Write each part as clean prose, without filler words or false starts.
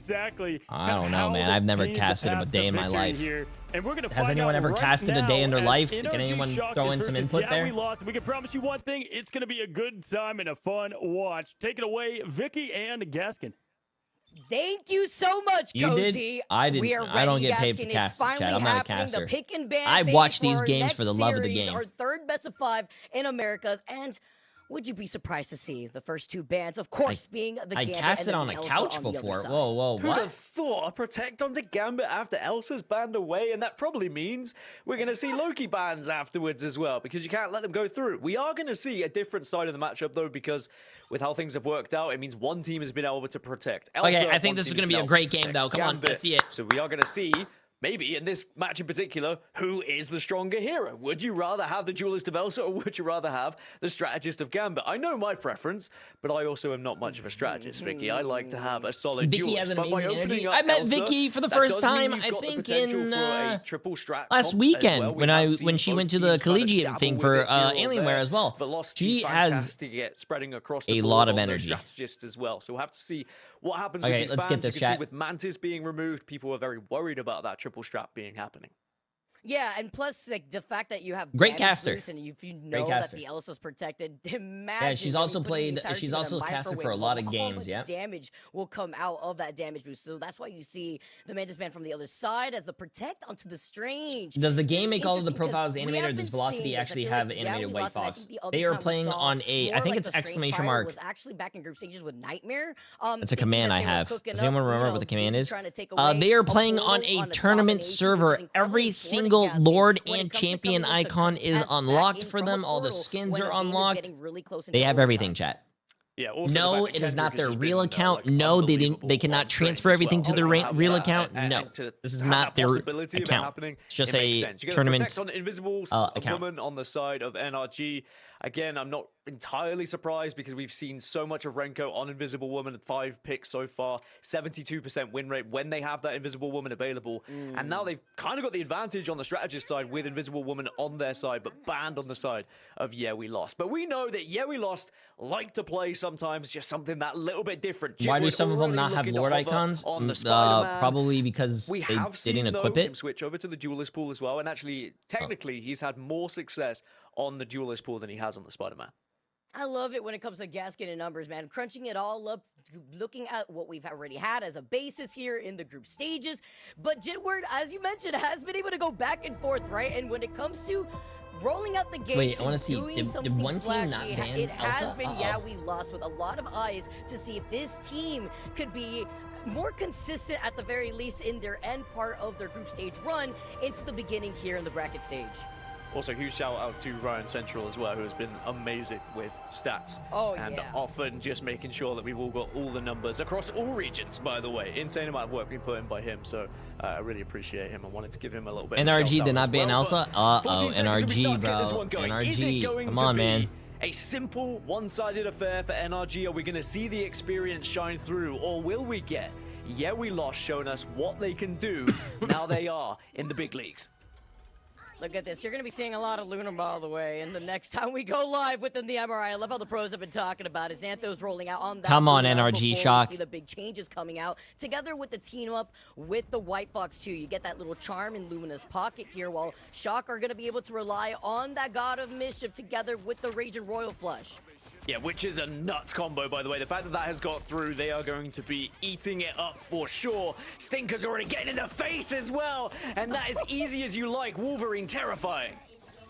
exactly. I don't know, man. I've never casted a day in my life. And we're gonna Has anyone ever casted a day in their life? Can anyone throw in some input there? We lost. We can promise you one thing: it's gonna be a good time and a fun watch. Take it away, Vicky and Gaskin. Thank you so much, Cozy. Did? I didn't. I don't get paid for casting, Chad. I'm not a caster. The pick and ban I watch these games for the love of the game. Our third best of 5 in Americas, and would you be surprised to see the first 2 bans, of course, being the Gambit? I casted on a couch before. Whoa, what? Who'd have thought a Protect onto Gambit after Elsa's banned away? And that probably means we're going to see Loki bans afterwards as well, because you can't let them go through. We are going to see a different side of the matchup, though, because with how things have worked out, it means one team has been able to protect Elsa. Okay, I think this is going to be a great game, though. Come on, let's see it. So we are going to see, maybe in this match in particular, who is the stronger hero? Would you rather have the duelist of Elsa, or would you rather have the strategist of Gambit? I know my preference, but I also am not much of a strategist, Vicky. I like to have a solid Vicky duelist. has an amazing energy. I met Vicky for the first time, I think, in last weekend when she went to the collegiate thing for Alienware as well. She has a lot of energy. As well. So we'll have to see what happens with these let's bans. get this chat. With Mantis being removed, people are very worried about that triple strap being happening. Yeah, and plus, like, the fact that you have great caster, and if you know that the Elsa's protected, imagine. Yeah, she's also played. She's also casted for a lot of games. Yeah, damage will come out of that damage boost. So that's why you see the Mantis ban from the other side as the protect onto the Strange. Does the game make all of the profiles animated, or does Velocity actually have animated White Fox? They are playing on a. I think it's exclamation mark. Was actually back in group stages with Nightmare. It's a command I have. Does anyone remember what the command is? They are playing on a tournament server. Every single Lord and Champion icon is unlocked for them. All the skins are unlocked. They have everything, chat. Yeah, no, it is not their real account. No, they cannot transfer everything to their real account. No, this is not their account. It's just a tournament account. On the side of NRG. Again, I'm not entirely surprised because we've seen so much of Renko on Invisible Woman, 5 picks so far, 72% win rate when they have that Invisible Woman available. And now they've kind of got the advantage on the strategist side with Invisible Woman on their side, but banned on the side of Yeah, We Lost. But we know that Yeah, We Lost like to play sometimes just something that little bit different. Why do some of them not have Lord icons? Probably because they didn't equip it. Switch over to the duelist pool as well, and actually, technically, he's had more success on the duelist pool than he has on the Spider-Man. I love it when it comes to Gaskin and numbers, man. Crunching it all up, looking at what we've already had as a basis here in the group stages. But Jitward, as you mentioned, has been able to go back and forth, right? And when it comes to rolling out the gates, wait, I want to see. Did one team not ban it has Elsa? been, yeah, we lost with a lot of eyes to see if this team could be more consistent at the very least in their end part of their group stage run into the beginning here in the bracket stage. Also, huge shout out to Ryan Central as well, who has been amazing with stats. And often just making sure that we've all got all the numbers across all regions, by the way. Insane amount of work being put in by him, so I really appreciate him. I wanted to give him a little bit NRG did not ban Elsa? NRG, bro. NRG, come on, man. A simple, one-sided affair for NRG? Are we going to see the experience shine through, or will we get Yeah, We Lost showing us what they can do now they are in the big leagues? Look at this. You're going to be seeing a lot of Lunar Ball the way. And the next time we go live within the MRI, I love how the pros have been talking about it. Xantho's rolling out on that. Come on, NRG, Shock. See the big changes coming out. Together with the team up with the White Fox, too. You get that little charm in Lumina's pocket here, while Shock are going to be able to rely on that God of Mischief together with the Raging Royal Flush. Yeah, which is a nuts combo, by the way. The fact that that has got through, they are going to be eating it up for sure. Stinker's already getting in the face as well. And that is easy as you like. Wolverine, terrifying.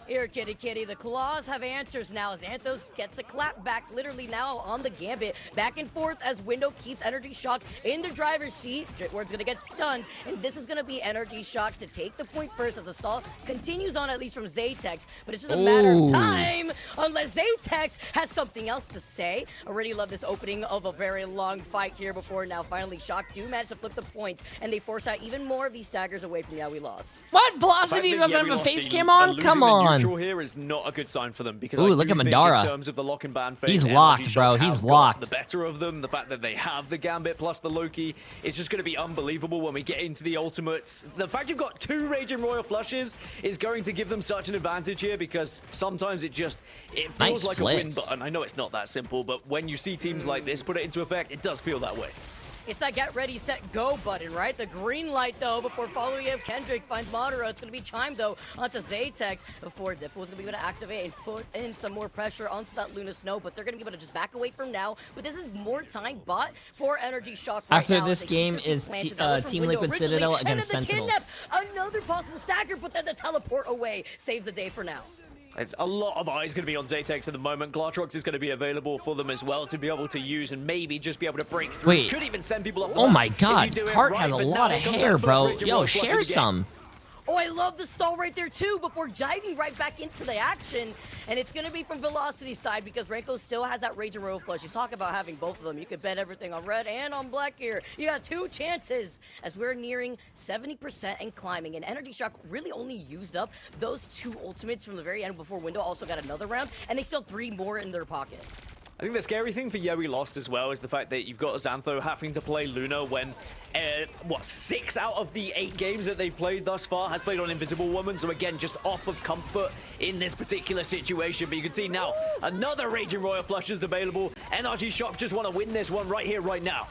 Here, kitty, kitty. The claws have answers now as Anthos gets a clap back literally now on the Gambit. Back and forth as Window keeps Energy Shock in the driver's seat. Jitward's going to get stunned, and this is going to be Energy Shock to take the point first as the stall continues on, at least from Zaytex. But it's just a matter of time unless Zaytex has something else to say. Already love this opening of a very long fight here before now finally Shock do manage to flip the points, and they force out even more of these staggers away from Yeah, We Lost. What? Velocity doesn't have a face cam on? Come on. Here is not a good sign for them because look at Madara. In terms of the lock and ban phase, he's locked, bro. He's locked. The better of them, the fact that they have the Gambit plus the Loki, it's just going to be unbelievable when we get into the ultimates. The fact you've got 2 Raging Royal Flushes is going to give them such an advantage here because sometimes it feels like a win button. I know it's not that simple, but when you see teams like this put it into effect, it does feel that way. It's that get ready, set, go button, right? The green light, though, before following up, Kendrick finds Madara. It's going to be chimed, though, onto Zaytex before Dippo's going to be able to activate and put in some more pressure onto that Luna Snow, but they're going to be able to just back away from now. But this is more time bought for NRG Shock right After now, this game is Team Liquid Citadel against Sentinels. Another possible stagger, but then the teleport away saves the day for now. It's a lot of eyes going to be on Zaytex at the moment. Glartrox is going to be available for them as well to be able to use and maybe just be able to break through. Wait. Could even send people off the Oh map my if god, you do it Cart right, has a but lot now of here comes hair, that first bro. Raging Yo, Royal flush share of the game. some. Oh, I love the stall right there, too, before diving right back into the action. And it's going to be from Velocity's side because Renko still has that Rage and Royal Flush. You talk about having both of them. You could bet everything on red and on black here. You got 2 chances as we're nearing 70% and climbing. And NRG Shock really only used up those 2 ultimates from the very end before Window also got another round. And they still have 3 more in their pocket. I think the scary thing for Yewi Lost as well is the fact that you've got Xantho having to play Luna when, 6 out of the 8 games that they've played thus far has played on Invisible Woman. So again, just off of comfort in this particular situation. But you can see now, another Raging Royal Flush is available. NRG Shock just want to win this one right here, right now.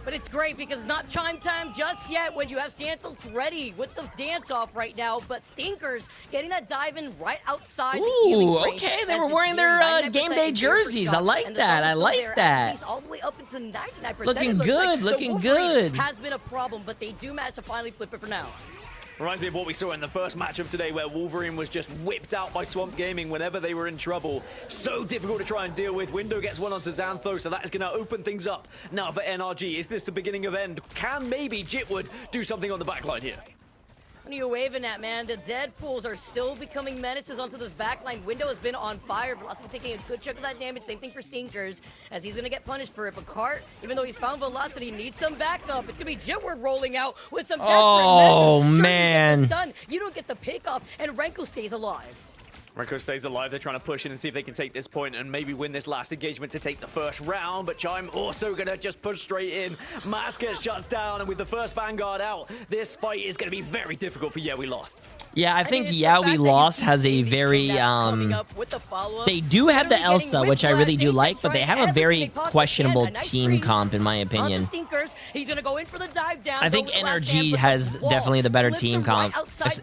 But it's great because it's not chime time just yet when you have Santos ready with the dance-off right now. But Stinkers getting that dive in right outside the healing range. Okay, they as were it's wearing nearing their 99% game day in favor for jerseys. Shock. I like And the that. Shock is I still like there, at that. least all the way up into 99%. Looking It looks good, like looking the Wolverine good. has been a problem, but they do manage to finally flip it for now. Reminds me of what we saw in the first match of today where Wolverine was just whipped out by Swamp Gaming whenever they were in trouble. So difficult to try and deal with. Window gets one onto Xantho, so that is going to open things up now for NRG. Is this the beginning of end? Can maybe Jitwood do something on the backline here? What are you waving at, man? The Deadpools are still becoming menaces onto this backline. Window has been on fire. Velocity taking a good chunk of that damage. Same thing for Stinkers, as he's going to get punished for it. But Cart, even though he's found Velocity, needs some backup. It's going to be Jitward rolling out with some Oh, menaces. Sure, man. you get the stun. You don't get the pick off, and Renko stays alive. Renko stays alive. They're trying to push in and see if they can take this point and maybe win this last engagement to take the first round. But Chime also going to just push straight in. Mask gets shuts down, and with the first Vanguard out, this fight is going to be very difficult for Yewi Lost. Yeah, I think Yaoi Lost has a very, they do have the Elsa, which I really do like, but they have a very questionable team comp, in my opinion. He's gonna go in for the dive down. I think NRG has definitely the better team comp,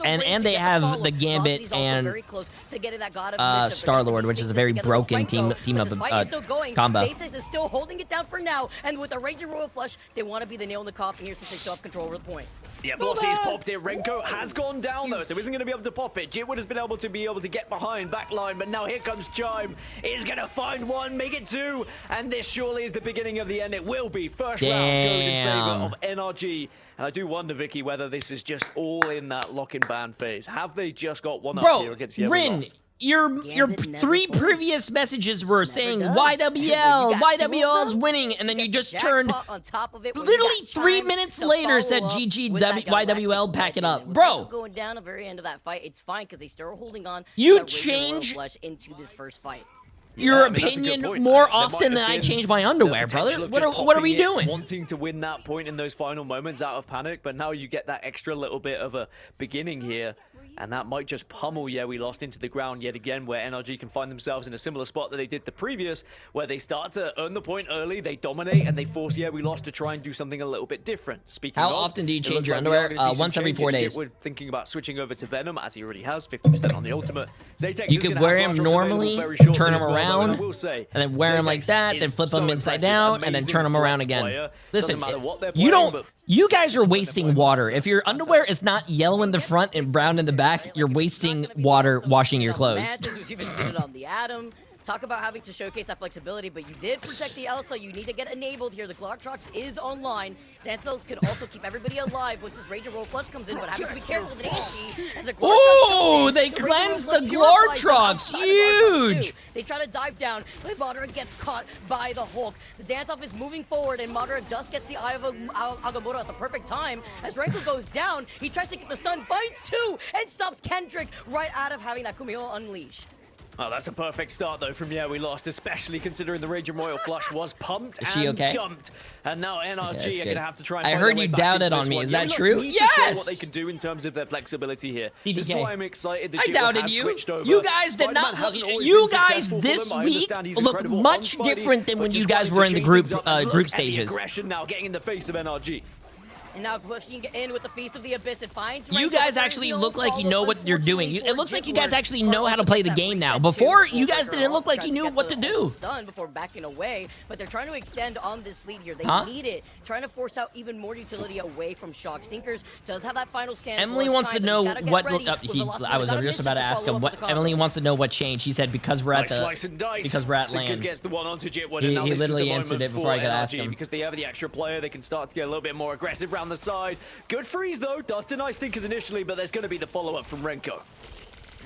and they have the Gambit and Star-Lord, which is a very broken team up combo. Zaytex is still holding it down for now, and with a Raging Royal Flush, they want to be the nail in the coffin here since they still have control over the point. Yeah, Velocity's popped it. Renko has gone down, though, so isn't going to be able to pop it. Jitwood has been able to get behind backline, but now here comes Chime. He's going to find 1, make it 2, and this surely is the beginning of the end. It will be. First round goes in favor of NRG. And I do wonder, Vicky, whether this is just all in that lock-in ban phase. Have they just got one up here against Yewi Lost? Your 3 previous messages were saying YWL is winning, and then you just turned on top of it literally 3 minutes later said GG YWL, pack it up, bro. Going down at the very end of that fight, it's fine because they still are holding on. You change into this first fight. Your opinion more often than I change my underwear, brother. What are we doing? Wanting to win that point in those final moments out of panic, but now you get that extra little bit of a beginning here. And that might just pummel Yewi Lost into the ground yet again, where NRG can find themselves in a similar spot that they did the previous, where they start to earn the point early, they dominate, and they force Yewi Lost to try and do something a little bit different. Speaking How of, often do you change your underwear? Once every 4 days. We're thinking about switching over to Venom, as he already has, 50% on the ultimate. Zaytex you could wear him normally, turn him around, and then wear him like that, then flip him inside down, and then turn him around again. Listen, you guys are wasting water. If your underwear is not yellow in the front and brown in the back, you're wasting water washing your clothes. On the Atom. Talk about having to showcase that flexibility, but you did protect the Elsa. You need to get enabled here. The Glartrox is online. Santos could also keep everybody alive once this Rage and Roll Flush comes in, but having to be careful with an AC as a Glartrox. Oh, they cleansed the Glartrox. Huge. They try to dive down, but Madara gets caught by the Hulk. The dance-off is moving forward, and Madara just gets the Eye of Agamotto at the perfect time. As Renko goes down, he tries to get the stun, finds 2, and stops Kendrick right out of having that Kumiho unleash. Oh, that's a perfect start, though, from We Lost, especially considering the Raging Royal Flush was pumped and dumped. And now NRG are going to have to try and I find heard their you way back doubted into on this me. one. Is that We Lost true? need to show Yes! what they can do in terms of their flexibility here. DDK. This is why I'm excited that I doubted you. You guys did not look. You guys this week look much different than when you guys were in the group stages. Aggression now getting in the face of NRG. And now pushing in with the Feast of the Abyss, it finds you guys actually look like you know what you're doing. It looks like you guys actually know how to play the game now. Before, you guys didn't look like you knew what to do. Done before backing away, but they're trying to extend on this lead here. They need it, trying to force out even more utility away from Shock. Stinkers does have that final stand. Emily wants to know what. I was just about to ask him what. Emily wants to know what changed. He said because we're at land. Gets the one onto Jitwood, he and now literally answered it before I could ask him. Because they have the extra player, they can start to get a little bit more aggressive around the side. Good freeze though, does deny Stinkers initially, but there's going to be the follow-up from Renko.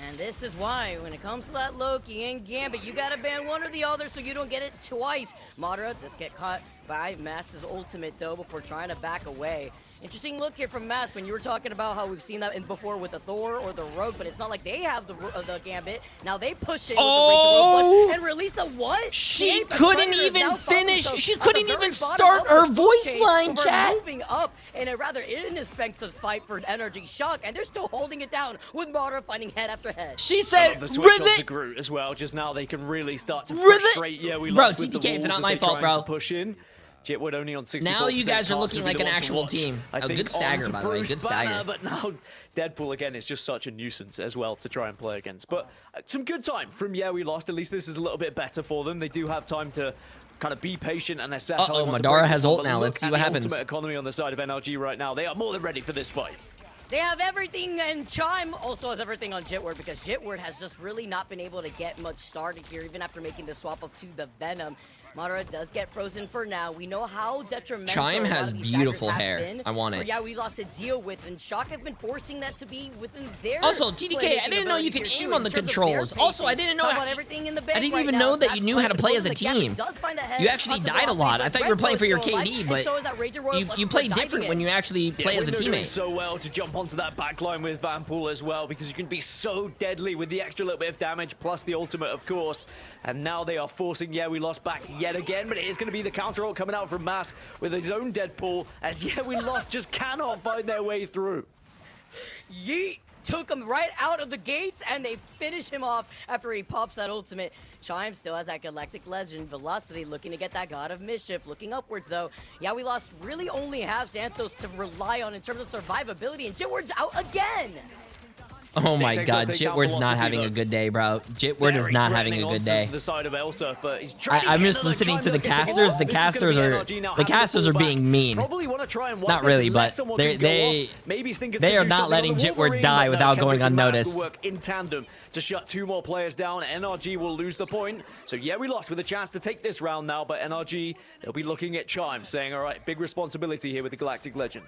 And this is why, when it comes to that Loki and Gambit, you gotta ban one or the other so you don't get it twice. Madara does get caught by Mask's ultimate though before trying to back away. Interesting look here from Mask when you were talking about how we've seen that in before with the Thor or the Rogue, but it's not like they have the Gambit. Now they push it with the Rage and release the what? She couldn't even finish. She couldn't even start her voice line, chat. Moving up in a rather inexpensive fight for NRG Shock, and they're still holding it down with Madara fighting head after head. She said, the switch on to Groot as well. Just now they can really start to frustrate. We lost with the TTK, it's walls not as my they fault, try bro. to push in. Jitwood only on 64%. Now you guys are looking Task like will be an the one to actual watch. team. I A think good stagger, by the way. Good stagger. But now Deadpool again is just such a nuisance as well to try and play against. But some good time from We Lost. At least this is a little bit better for them. They do have time to kind of be patient and assess. Madara has ult now. Let's see what happens. Ultimate economy on the side of NRG right now. They are more than ready for this fight. They have everything, and Chime also has everything on Jitward because Jitward has just really not been able to get much started here, even after making the swap up to the Venom. Madara does get frozen for now. We know how detrimental Chime has beautiful hair. I want it. We lost to deal with, and Shock have been forcing that to be within their. Also, TDK, I didn't know you could aim on the controls. Also, I didn't know. I didn't even know that you knew how to play as a team. You actually died a lot. I thought you were playing for your KD, but you play different when you actually play as a teammate. So well to jump onto that backline with Vanpool as well, because you can be so deadly with the extra little bit of damage plus the ultimate, of course. And now they are forcing We Lost back yet again, but it is going to be the counter ult coming out from Mask with his own Deadpool, as We Lost just cannot find their way through. Yeet took him right out of the gates, and they finish him off after he pops that ultimate. Chime still has that Galactic Legend. Velocity looking to get that God of Mischief. Looking upwards, though. We Lost really only have Xanthos to rely on in terms of survivability, and Jitward's out again. Oh my God, Jitward's not having a good day, bro. Jitward is not having a good day. The side of Elsa, but he's I'm just listening to the casters. The casters are being mean. Not really, but they are not letting Jitward die without going unnoticed. Work in tandem to shut two more players down. NRG will lose the point. So We Lost with a chance to take this round now, but NRG, they'll be looking at Chime, saying, all right, big responsibility here with the Galactic Legend.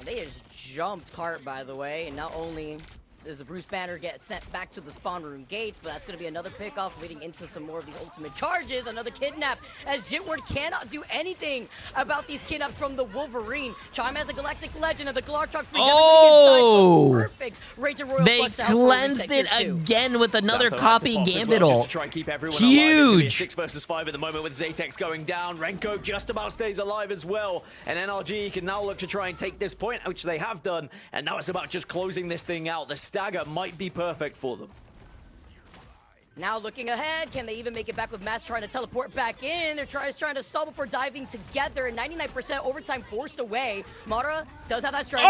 They just jumped Cart, by the way, and not only does the Bruce Banner get sent back to the spawn room gates, but that's going to be another pickoff leading into some more of these ultimate charges. Another kidnap, as Jitward cannot do anything about these kidnaps from the Wolverine. Chime has a Galactic Legend of the Glarchuk free. Oh! Perfect. They cleansed it again with another copy Gambit ult. Huge. 6 versus 5 at the moment with Zatex going down. Renko just about stays alive as well. And NRG can now look to try and take this point, which they have done. And now it's about just closing this thing out. The stagger might be perfect for them. Now looking ahead, can they even make it back with Matt trying to teleport back in? They're trying to stall before diving together, and 99% overtime forced away. Madara does have that strategy.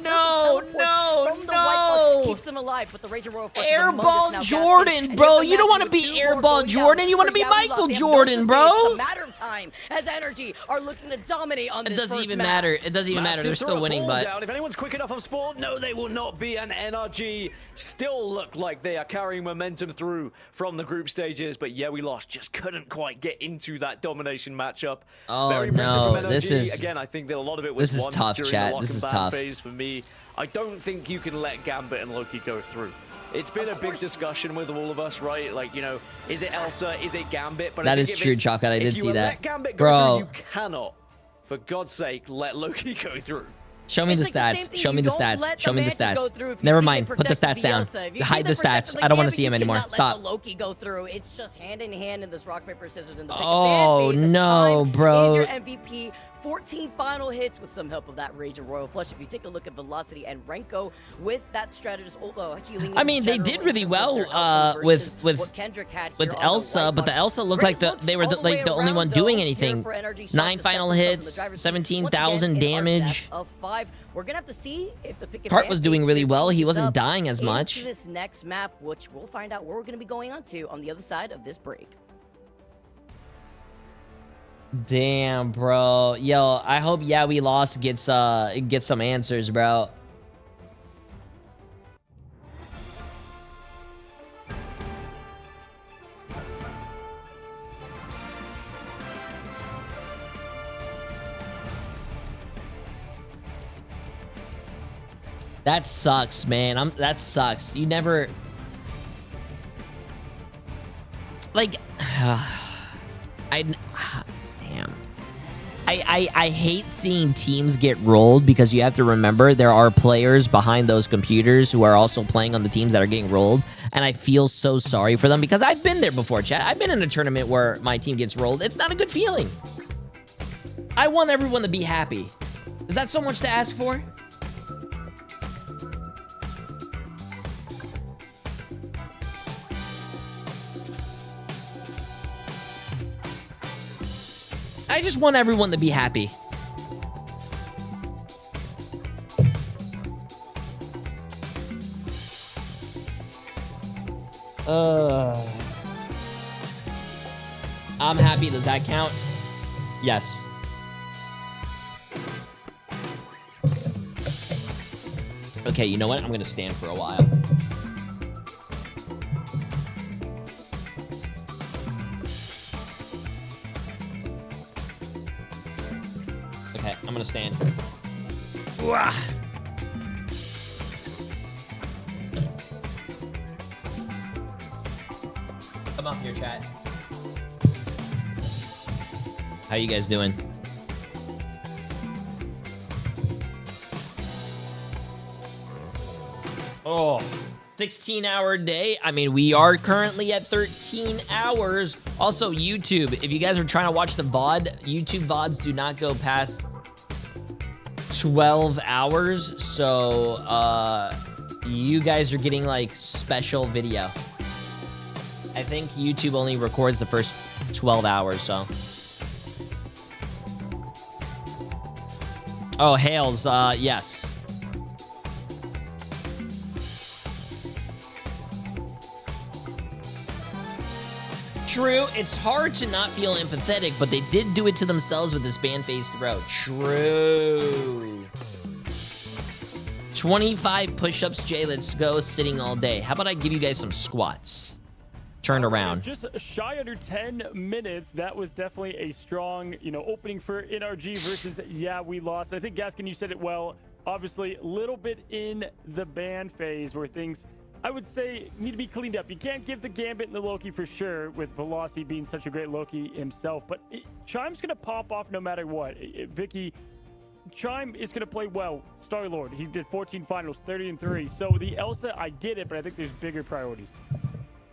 No. Keeps them alive, but the Ranger Royal Airball Jordan, bro. You don't want to be Airball Jordan. You want to be Michael Jordan, bro. It's a matter of time as NRG are looking to dominate on this. It doesn't even matter. It doesn't even matter. They're still winning, but if anyone's quick enough on sport, no, they will not be. And NRG still look like they are carrying momentum through from the group stages, but We Lost just couldn't quite get into that domination matchup. Oh Very no, from NRG. this is again. I think that a lot of it was this is tough, during chat. the lock This and is ban tough. phase for me. I don't think you can let Gambit and Loki go through. It's been a big discussion with all of us, right? Like, is it Elsa? Is it Gambit? But that is true, Chocolate. I did see that. Let Gambit go Bro, through, you cannot, for God's sake, let Loki go through. Show me the stats. Show me the stats. Show me the stats. Never mind. Put the stats down. Hide the stats. I don't want to see him anymore. Stop. Loki go through. It's just hand in hand in this rock paper scissors in the oh no, bro. He's your MVP. 14 final hits with some help of that Rage and Royal Flush. If you take a look at Velocity and Renko with that strategist healing. I mean, they did really well with Elsa, but the Elsa looked like they were like the only one doing anything. 9 final hits, 17,000 damage. We're gonna have to see if the pick Cart was doing really well. He wasn't dying as much. This next map, which we'll find out where we're gonna be going on to on the other side of this break. Damn, bro. Yo, I hope we lost gets some answers, bro. That sucks, man. That sucks. You never like damn. I hate seeing teams get rolled because you have to remember there are players behind those computers who are also playing on the teams that are getting rolled, and I feel so sorry for them because I've been there before, chat. I've been in a tournament where my team gets rolled. It's not a good feeling. I want everyone to be happy. Is that so much to ask for? I just want everyone to be happy. I'm happy. Does that count? Yes. Okay, you know what? I'm gonna stand for a while. Okay, I'm gonna stand. Uah. Come up here, chat. How you guys doing? Oh, 16-hour day. I mean, we are currently at 13 hours. Also, YouTube, if you guys are trying to watch the VOD, YouTube VODs do not go past 12 hours. So, you guys are getting, like, special video. I think YouTube only records the first 12 hours, so. Oh, Hales, yes. True, it's hard to not feel empathetic, but they did do it to themselves with this ban-faced throw. True. 25 push-ups, Jay, let's go. Sitting all day. How about I give you guys some squats? Turn around. Just shy under 10 minutes. That was definitely a strong, opening for NRG versus we lost. I think, Gaskin, you said it well. Obviously, a little bit in the ban phase where things, I would say, need to be cleaned up. You can't give the Gambit and the Loki for sure, with Velocity being such a great Loki himself. But Chime's going to pop off no matter what. Vicky, Chime is going to play well. Star-Lord, he did 14 finals, 30-3. So the Elsa, I get it, but I think there's bigger priorities.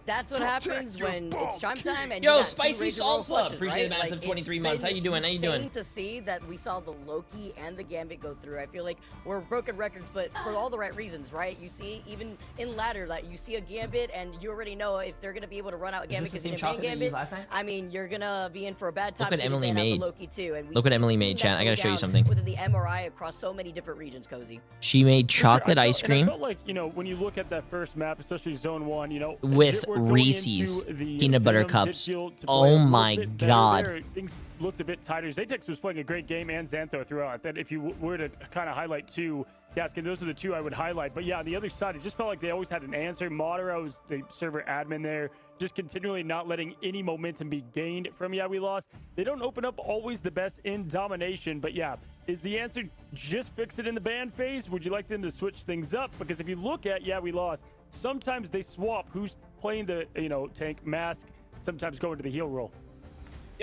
That's what happens when it's Chime time. And yo, you Spicy Salsa, appreciate the massive 23 months. How you doing? How you doing? To see that we saw the Loki and the Gambit go through. I feel like we're broken records, but for all the right reasons, right? You see, even in ladder, that you see a Gambit, and you already know if they're gonna be able to run out Gambit because they didn't ban Gambit. I mean, you're gonna be in for a bad time. Look what Emily made. Loki too, and look what Emily made, chat. I gotta show you something. Within the MRI across so many different regions, Cozy. She made chocolate ice cream. I felt like, when you look at that first map, especially Zone 1, with Reese's peanut butter cups. Oh my god. Things looked a bit tighter. Zatex was playing a great game, and Xantho throughout. That if you were to kind of highlight two, Gaskin, those are the two I would highlight. But yeah, on the other side, it just felt like they always had an answer. Madara was the server admin there, just continually not letting any momentum be gained from we lost. They don't open up always the best in domination, but yeah, is the answer just fix it in the ban phase? Would you like them to switch things up? Because if you look at we lost, sometimes they swap who's playing the tank mask, sometimes go into the heal role.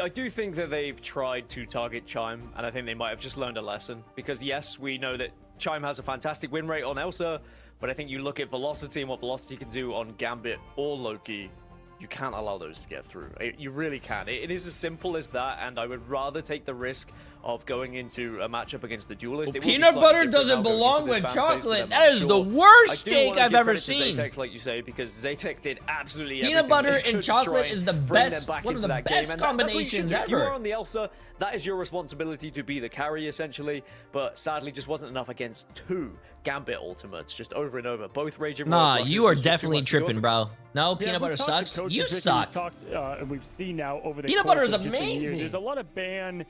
I do think that they've tried to target Chime, and I think they might have just learned a lesson. Because yes, we know that Chime has a fantastic win rate on Elsa, but I think you look at Velocity and what Velocity can do on Gambit or Loki, you can't allow those to get through. You really can. It is as simple as that, and I would rather take the risk of going into a matchup against the Duelist. Well, peanut butter doesn't belong with chocolate. That is the worst take I've ever seen. Zaytex, like you say, because Zaytex did absolutely peanut butter and chocolate is the best, one of the best combinations ever. If you are on the Elsa, that is your responsibility to be the carry, essentially. But sadly, just wasn't enough against 2 Gambit ultimates, just over and over. Both Rage and Nah, you are definitely tripping, bro. No, peanut butter sucks. You suck. We've seen now over the peanut butter is amazing. There's a lot of ban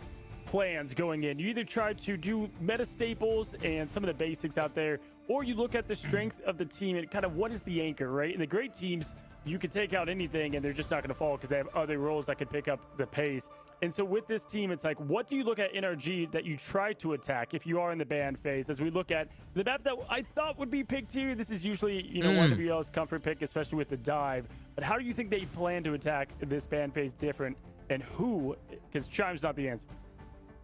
plans going in. You either try to do meta staples and some of the basics out there, or you look at the strength of the team and kind of what is the anchor, right? And the great teams, you can take out anything and they're just not going to fall because they have other roles that can pick up the pace. And so with this team, it's like, what do you look at NRG that you try to attack if you are in the ban phase? As we look at the map that I thought would be picked here, this is usually, you know, one of y'all's comfort pick, especially with the dive. But how do you think they plan to attack this ban phase different, and who? Because Chime's not the answer.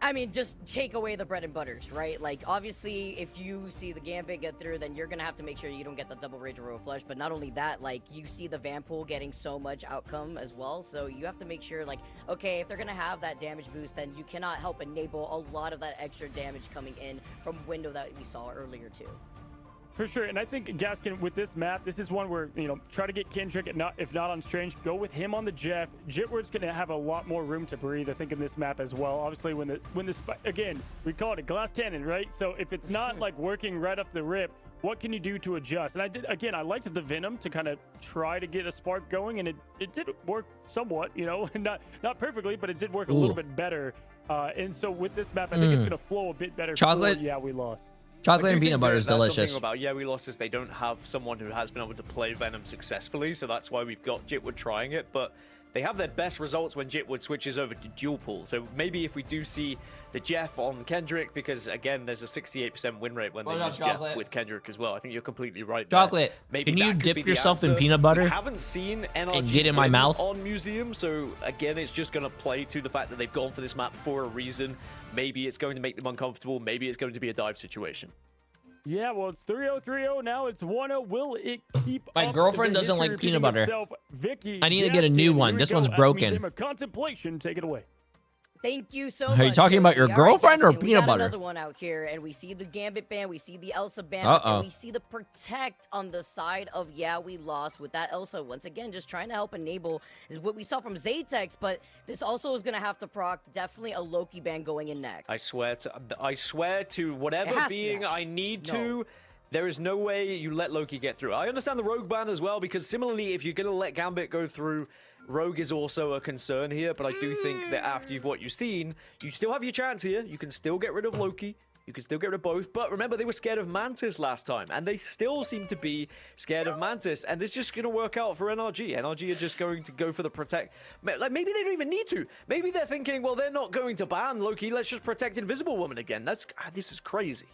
I mean, just take away the bread and butters, right? Like, obviously, if you see the Gambit get through, then you're going to have to make sure you don't get the double Rage or Royal Flush. But not only that, like, you see the Vanpool getting so much outcome as well. So you have to make sure, like, okay, if they're going to have that damage boost, then you cannot help enable a lot of that extra damage coming in from window that we saw earlier, too. For sure, and I think Gaskin, with this map, this is one where, you know, try to get Kendrick, if not on Strange, go with him on the Jeff. Jitward's going to have a lot more room to breathe, I think, in this map as well. Obviously, when the again, we call it a glass cannon, right? So if it's not like working right off the rip, what can you do to adjust? And I liked the Venom to kind of try to get a spark going, and it did work somewhat, you know, not perfectly, but it did work a little bit better. And so with this map, I think it's going to flow a bit better. Chocolate. Yeah, we lost. Chocolate and peanut butter is delicious. Something about we lost is they don't have someone who has been able to play Venom successfully, so that's why we've got Jitwood trying it. But they have their best results when Jitwood switches over to dual pool. So maybe if we do see the Jeff on Kendrick, because again, there's a 68% win rate when they use Jeff with Kendrick as well. I think you're completely right there. Chocolate. Maybe can you dip yourself in peanut butter? We haven't seen NRG and get in my mouth on Museum, so again, it's just going to play to the fact that they've gone for this map for a reason. Maybe it's going to make them uncomfortable. Maybe it's going to be a dive situation. Yeah, well, it's 3-0-3-0. Now it's 1-0. Will it keep My girlfriend doesn't like peanut butter. Vicky, I need to get a new one. This one's broken. Contemplation, take it away. Thank you so much. Are you talking about your girlfriend or peanut butter? Another one out here, and we see the Gambit ban, we see the Elsa ban, and we see the Protect on the side of we lost with that Elsa. Once again, just trying to help enable is what we saw from Zaytex, but this also is going to have to proc definitely a Loki ban going in next. I swear to whatever being I need to. There is no way you let Loki get through. I understand the Rogue ban as well, because similarly, if you're going to let Gambit go through, Rogue is also a concern here, but I do think that after what you've seen, you still have your chance here. You can still get rid of Loki. You can still get rid of both. But remember, they were scared of Mantis last time, and they still seem to be scared of Mantis. And this is just going to work out for NRG. NRG are just going to go for the Protect. Like, maybe they don't even need to. Maybe they're thinking, well, they're not going to ban Loki. Let's just protect Invisible Woman again. This is crazy.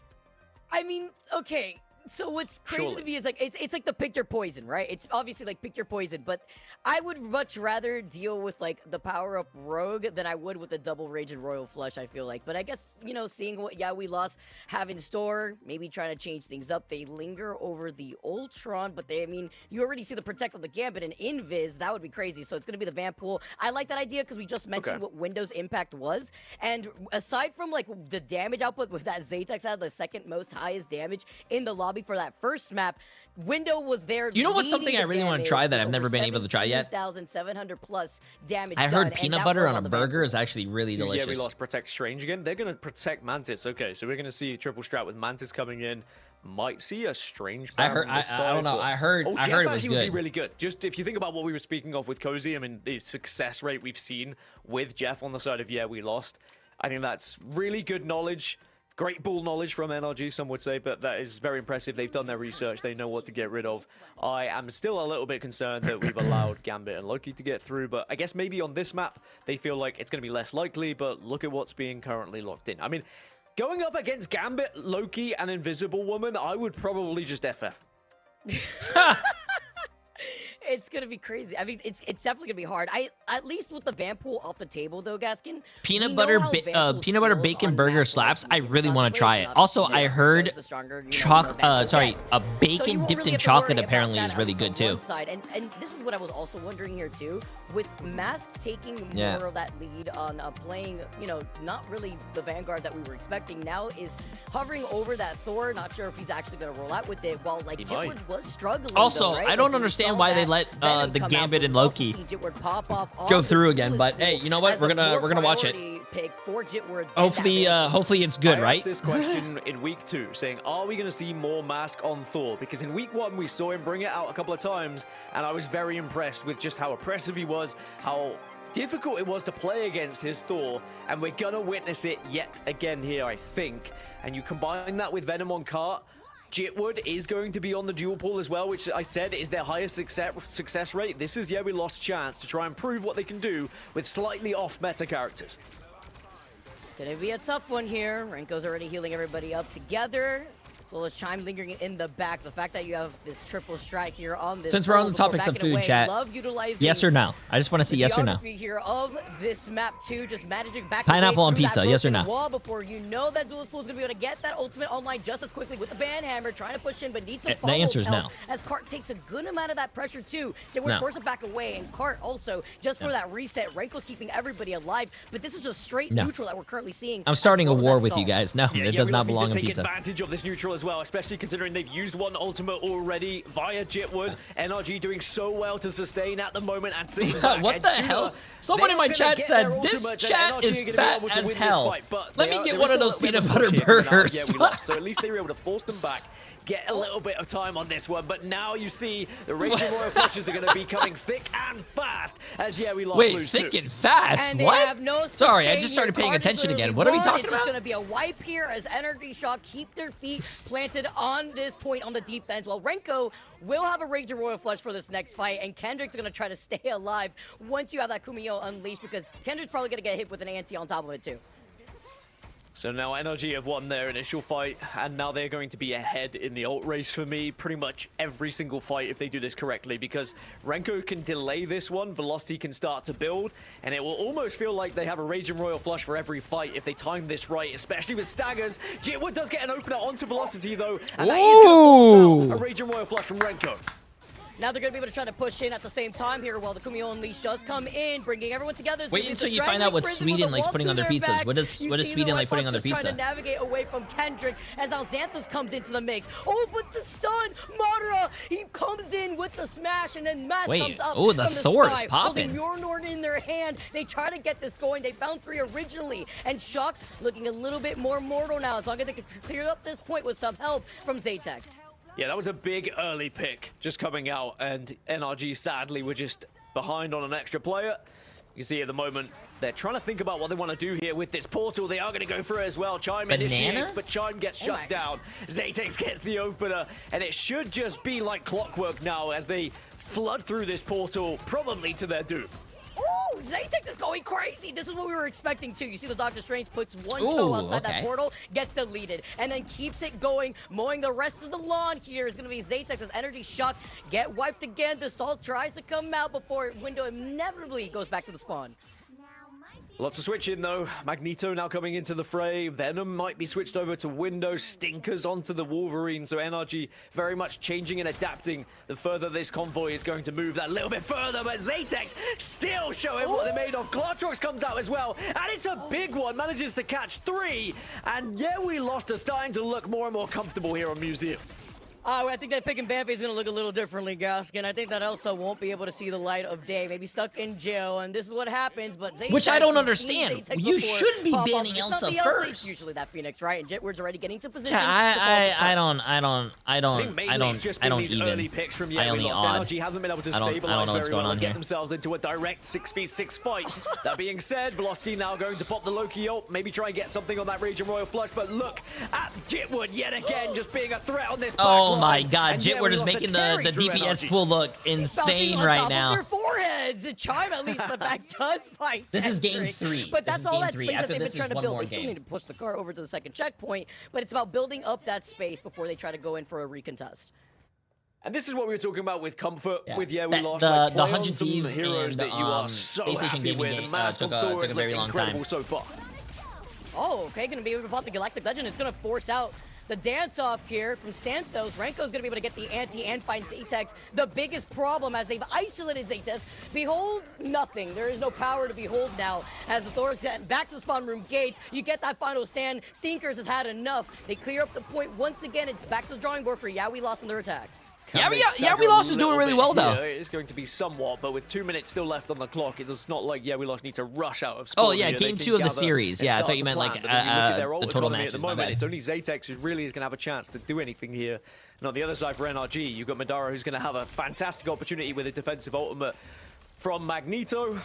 I mean, okay. So what's crazy to me is like it's like the pick your poison, right? It's obviously like pick your poison, but I would much rather deal with like the power up Rogue than I would with the double Rage and Royal Flush, I feel like. But I guess, you know, seeing what we lost have in store, maybe trying to change things up. They linger over the Ultron, but I mean, you already see the Protect on the Gambit and Invis. That would be crazy. So it's gonna be the Vanpool. I like that idea because we just mentioned what Windows impact was, and aside from like the damage output with that Zaytex had the second most highest damage in the lobby for that first map, Window was there. You know what's something I really want to try that I've never been able to try yet? 1700 plus damage. I heard peanut butter on a burger is actually really delicious. Yeah, we lost Protect Strange again. They're going to protect Mantis. Okay, so we're going to see triple strat with Mantis coming in. Might see a Strange. I heard. I don't know. I heard. I heard it was good. Would be really good. Just if you think about what we were speaking of with Cozy, I mean, the success rate we've seen with Jeff on the side of we lost. I think that's really good knowledge. Great ball knowledge from NRG, some would say, but that is very impressive. They've done their research. They know what to get rid of. I am still a little bit concerned that we've allowed Gambit and Loki to get through, but I guess maybe on this map, they feel like it's going to be less likely, but look at what's being currently locked in. I mean, going up against Gambit, Loki, and Invisible Woman, I would probably just FF. It's gonna be crazy. I mean, it's definitely gonna be hard. At least with the Vanpool off the table though, Gaskin. Peanut butter bacon burger slaps. I really want to try it. Also, I heard a bacon dipped in chocolate apparently is really good too. And this is what I was also wondering here too. With Mask taking more of that lead on playing, you know, not really the Vanguard that we were expecting. Now is hovering over that Thor. Not sure if he's actually gonna roll out with it. While like Jitward was struggling. Also, though, right? I don't understand why they let the Gambit and Loki go through again. But hey, you know what? We're gonna watch it. Hopefully it's good, right? This question in week 2, saying, are we going to see more Mask on Thor? Because in week 1, we saw him bring it out a couple of times, and I was very impressed with just how oppressive he was, how difficult it was to play against his Thor, and we're going to witness it yet again here, I think. And you combine that with Venom on cart, Jitward is going to be on the dual pool as well, which I said is their highest success rate. This is we lost chance to try and prove what they can do with slightly off-meta characters. Gonna be a tough one here. Renko's already healing everybody up together. As well as Chime lingering in the back. The fact that you have this triple strike here on this. Since we're on the topic of food, chat. Yes or no? I just want to see yes or no. Here of this map too, just managing back pineapple on pizza. Yes or no? Wall before you know that Duelist Pool is gonna be able to get that ultimate online just as quickly with the ban hammer, trying to push in, but needs some follow. The answer is no. As Cart takes a good amount of that pressure too. Jitward's forced it back away, and Cart also just for that reset. Renko's keeping everybody alive, but this is just straight neutral that we're currently seeing. I'm starting a war with you guys. No, it does not belong in pizza. Take advantage of this neutral as well, especially considering they've used one ultimate already via Jitward. NRG doing so well to sustain at the moment and seeing what the hell? Someone in my chat said this chat is fat as hell. Let me get one of those peanut butter burgers. So at least they were able to force them back. Get a little bit of time on this one, but now you see the Raging Royal Flushes are going to be coming thick and fast as we lost. Wait, thick and fast? And what? No sorry, I just started paying attention again. What are we talking about? It's just going to be a wipe here as NRG Shock keep their feet planted on this point on the defense. Well, Renko will have a Raging Royal Flush for this next fight, and Kendrick's going to try to stay alive once you have that Kumiho unleashed, because Kendrick's probably going to get hit with an anti on top of it too. So now NRG have won their initial fight, and now they're going to be ahead in the ult race for me pretty much every single fight if they do this correctly, because Renko can delay this one, Velocity can start to build, and it will almost feel like they have a Raging Royal Flush for every fight if they time this right, especially with staggers. Jitward does get an opener onto Velocity though, and that is going to force out a Raging Royal Flush from Renko. Now they're going to be able to try to push in at the same time here while the Kumiho Unleashed does come in, bringing everyone together. Wait until you find out what Sweden likes putting on their pizzas. What does Sweden like putting on their pizza? Trying to navigate away from Kendrick as now Xanthos comes into the mix. Oh, but the stun! Madara, he comes in with the smash, and then Mask comes up the Thor is popping. Holding Mjolnir in their hand. They try to get this going. They found 3 originally, and Shock looking a little bit more mortal now, as long as they can clear up this point with some help from Zaytex. Yeah, that was a big early pick just coming out, and NRG sadly were just behind on an extra player. You see at the moment, they're trying to think about what they want to do here with this portal. They are going to go for it as well. Chime initiates, but Chime gets shut down. Zaytex gets the opener, and it should just be like clockwork now as they flood through this portal, probably to their doom. Oh, Zaytex is going crazy. This is what we were expecting too. You see the Doctor Strange puts one toe outside that portal, gets deleted, and then keeps it going, mowing the rest of the lawn here. Is going to be Zaytex as Energy Shock get wiped again. The stall tries to come out before Window inevitably goes back to the spawn. Lots of switching though. Magneto now coming into the fray. Venom might be switched over to Window. Stinkers onto the Wolverine. So NRG very much changing and adapting the further this convoy is going to move that little bit further. But Zaytex still showing what they're made of. Clartrox comes out as well. And it's a big one. Manages to catch 3. And yeah, we lost are starting to look more and more comfortable here on Museum. I think that pick and ban phase is going to look a little differently, Gaskin. I think that Elsa won't be able to see the light of day, maybe stuck in jail, and this is what happens, but Zaytex, which I don't understand. You should be banning Elsa first. It's usually that Phoenix, right? And Jitward's already getting to position. I don't these even. Early picks from I only odd. NRG haven't been able to I don't know what's going on and here. Get themselves into a direct 6v6 fight. That being said, Velocity now going to pop the Loki ult, maybe try and get something on that Raging Royal Flush, but look at Jitward yet again, just being a threat on this back line. My God, Jitward is making the DPS pool look insane right now. Their foreheads. Chime at least the back does fight. This is game 3. But that's all that space that After they've been trying to build. They still game. need to push the car over to the second checkpoint, but it's about building up that space before they try to go in for a recontest. And this is what we were talking about with comfort, with we lost. The like, 100 some Thieves heroes and that you are so PlayStation happy Gaming with. game Mask took on Thor a is very looking long incredible time. so far. Oh, okay, gonna be able to pop the Galactic Legend. It's gonna force out the dance-off here from Santos. Renko's gonna be able to get the anti and find Zatex. The biggest problem as they've isolated Zatex. Behold, nothing. There is no power to behold now as the Thors get back to the spawn room gates. You get that final stand. Stinkers has had enough. They clear up the point once again. It's back to the drawing board for We Lost in their attack. We Lost is doing really well, though. It's going to be somewhat, but with 2 minutes still left on the clock, it's not like We Lost need to rush out of spawn. Oh, yeah, game 2 of the series. Yeah, I thought you meant like the total matches. At the moment, it's only Zatex who really is going to have a chance to do anything here. And on the other side for NRG, you've got Madara who's going to have a fantastic opportunity with a defensive ultimate from Magneto.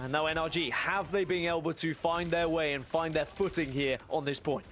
And now NRG, have they been able to find their way and find their footing here on this point?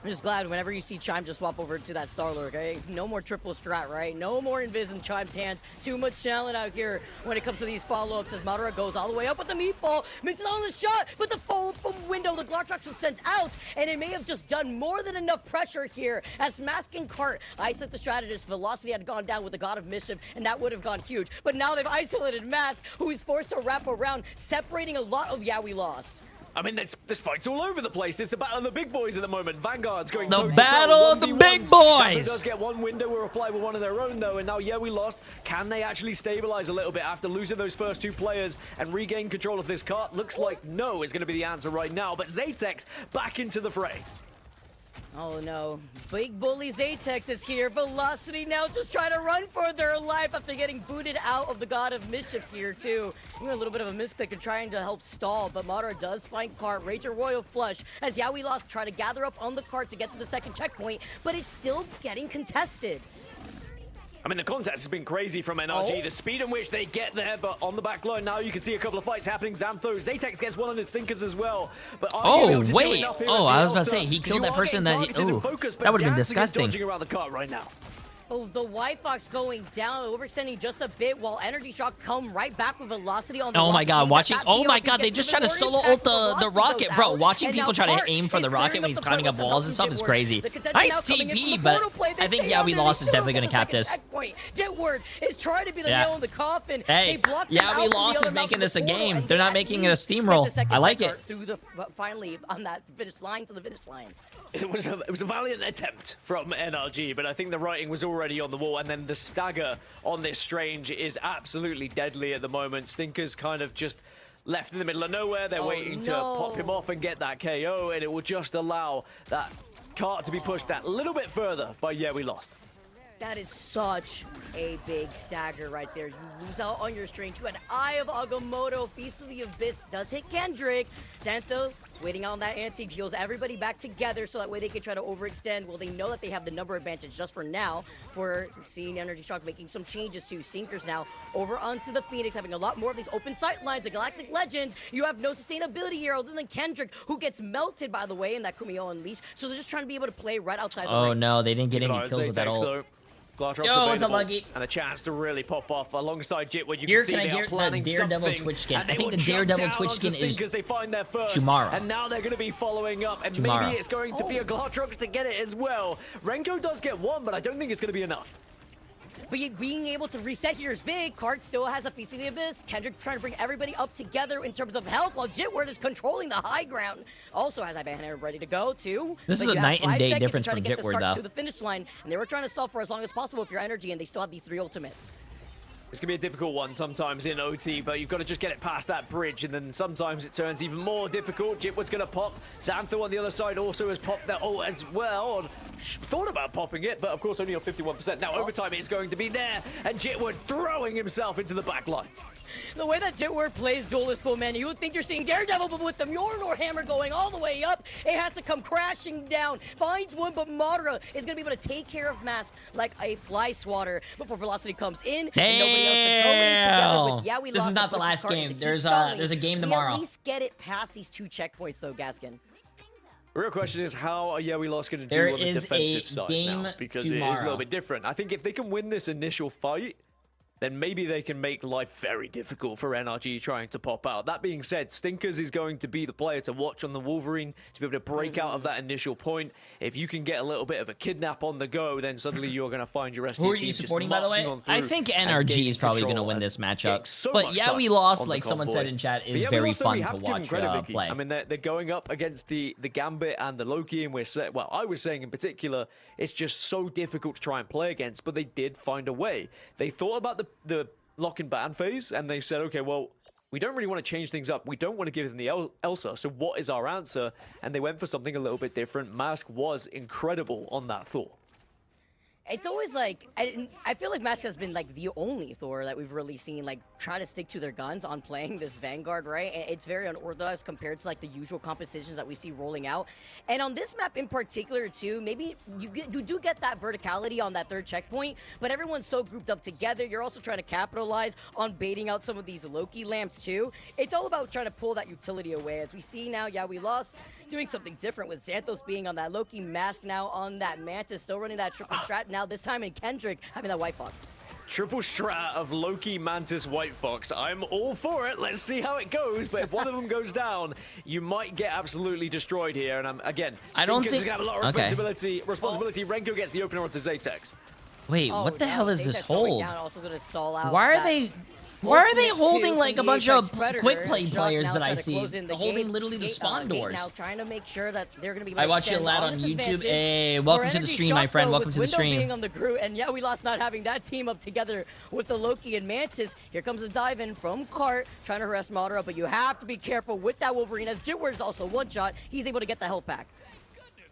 I'm just glad whenever you see Chime just swap over to that Star-Lord, okay? No more triple strat, right? No more Invis in Chime's hands. Too much talent out here when it comes to these follow-ups as Madara goes all the way up with the meatball. Misses on the shot, but the follow from window, the Glottrox was sent out, and it may have just done more than enough pressure here as Mask and Cart isolate the strategist. Velocity had gone down with the God of Mischief, and that would have gone huge. But now they've isolated Mask, who is forced to wrap around, separating a lot of We Lost. I mean, this fight's all over the place. It's the battle of the big boys at the moment. Vanguard's going the battle of the big boys. Does get one window or reply with one of their own, though. And now, We Lost. Can they actually stabilize a little bit after losing those first 2 players and regain control of this cart? Looks like no is going to be the answer right now. But Zatex back into the fray. Oh no, big bully Zatex is here. Velocity now just trying to run for their life after getting booted out of the God of Mischief here too. Even a little bit of a misclick and trying to help stall, but Madara does find Cart. Rager Royal Flush as We Lost try to gather up on the cart to get to the second checkpoint, but it's still getting contested. I mean, the contest has been crazy from NRG. The speed in which they get there, but on the back line now, you can see a couple of fights happening. Xantho, Zatex gets one on his Stinkers as well. But wait. I was about to say, he killed that person that he... Oh, that would have been disgusting. Dodging around the cart right now. Oh, the White Fox going down, overextending just a bit while Energy Shock come right back with velocity on the Oh my god, they just try to solo ult the rocket, bro. Watching people try to aim for the rocket when he's climbing up walls and stuff is crazy. Nice TP, but I think We Lost is definitely going to cap this. Jetward is trying to be the nail in the coffin. Hey, We Lost is making this a game. They're not making it a steamroll. I like it. Finally, on that finish line to the finish line. It was a valiant attempt from NRG, but I think the writing was already on the wall, and then the stagger on this Strange is absolutely deadly at the moment. Stinkers kind of just left in the middle of nowhere. They're waiting to pop him off and get that KO, and it will just allow that cart to be pushed that little bit further by We Lost. That is such a big stagger right there. You lose out on your Strange. You had Eye of Agamotto. Feast of the Abyss does hit Kendrick. Xantho waiting on that anti-heals everybody back together so that way they can try to overextend. Well, they know that they have the number advantage just for now. For seeing Energy Shock making some changes to Stinkers now over onto the Phoenix, having a lot more of these open sight lines. A Galactic Legend, you have no sustainability here other than Kendrick, who gets melted, by the way, in that Kumio Unleash. So they're just trying to be able to play right outside the range. Oh no, they didn't get any kills with that ult. Yo, it's unlucky. And a chance to really pop off alongside Jit, where you can see they are planning the Daredevil Twitch skin. I think the Daredevil Twitch skin is because they find their first, tomorrow. And now they're going to be following up, and maybe it's going to be a Glottrox to get it as well. Renko does get one, but I don't think it's going to be enough. But being able to reset here is big. Cart still has a Feast of the Abyss. Kendrick trying to bring everybody up together in terms of health, while Jitward is controlling the high ground. Also has Ibanner ready to go, too. This is a night and day difference from Jitward, though. To the finish line, and they were trying to stall for as long as possible with your energy, and they still have these 3 ultimates. It's going to be a difficult one sometimes in OT, but you've got to just get it past that bridge, and then sometimes it turns even more difficult. Jitward's going to pop. Xantho on the other side also has popped that ult as well. Thought about popping it, but of course only on 51%. Now overtime is going to be there, and Jitward throwing himself into the back line. The way that Jitward plays Duelist Bull, man, you would think you're seeing Daredevil, but with the Mjolnir hammer going all the way up, it has to come crashing down. Finds one, but Madara is going to be able to take care of Mask like a fly swatter before Velocity comes in. Damn! Nobody else to go in together with, this is not the last game. There's a game tomorrow. At least get it past these 2 checkpoints, though, Gaskin. The real question is, how are We Lost going to do on the defensive side now? Because it is a little bit different. I think if they can win this initial fight, then maybe they can make life very difficult for NRG trying to pop out. That being said, Stinkers is going to be the player to watch on the Wolverine to be able to break out of that initial point. If you can get a little bit of a kidnap on the go, then suddenly you're going to find your rest of Who your are team you just supporting, by the way? marching on I through think and NRG gaining is probably going to control win and this matchup. getting so But much yeah, touch we lost, on the like someone convoy. said in chat, But is yeah, we very also- fun we to have to give them watch credit, Vicky. play. I mean, they're going up against the Gambit and the Loki, and well, I was saying in particular, it's just so difficult to try and play against, but they did find a way. They thought about the lock and ban phase, and they said, okay, well, we don't really want to change things up. We don't want to give them the Elsa, so what is our answer? And they went for something a little bit different. Mask was incredible on that Thor. It's always like, I feel like Mask has been like the only Thor that we've really seen like try to stick to their guns on playing this Vanguard, right? And it's very unorthodox compared to like the usual compositions that we see rolling out. And on this map in particular too, maybe you do get that verticality on that third checkpoint, but everyone's so grouped up together. You're also trying to capitalize on baiting out some of these Loki lamps too. It's all about trying to pull that utility away. As we see now, yeah, we lost, doing something different with Xanthos being on that Loki, Mask now on that Mantis, still running that triple strat now, this time in Kendrick having that White Fox. Triple strat of Loki, Mantis, White Fox. I'm all for it. Let's see how it goes. But if one of them goes down, you might get absolutely destroyed here. And again, Stinkers is going to have a lot of responsibility. Renko gets the opener onto Zatex. Wait, what the hell is this hold? Also gonna stall out Why are they holding like a bunch of quick play Shock players now that I trying to see? close in the Holding gate. literally the spawn doors. Now trying to make sure that they're going to be. I watch it a lot on YouTube. Hey, welcome to the stream, my friend. Welcome to the stream. Being on the crew, and yeah, we lost not having that team up together with the Loki and Mantis. Here comes a dive in from Cart, trying to harass Madara, but you have to be careful with that Wolverine, as Jitward's also one shot. He's able to get the health back.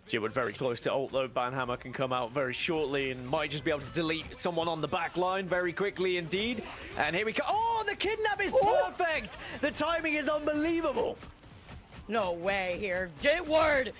Jitward very close to ult though. Banhammer can come out very shortly and might just be able to delete someone on the back line very quickly indeed. And here we go. Oh, the kidnap is perfect! The timing is unbelievable. No way here. Jitward!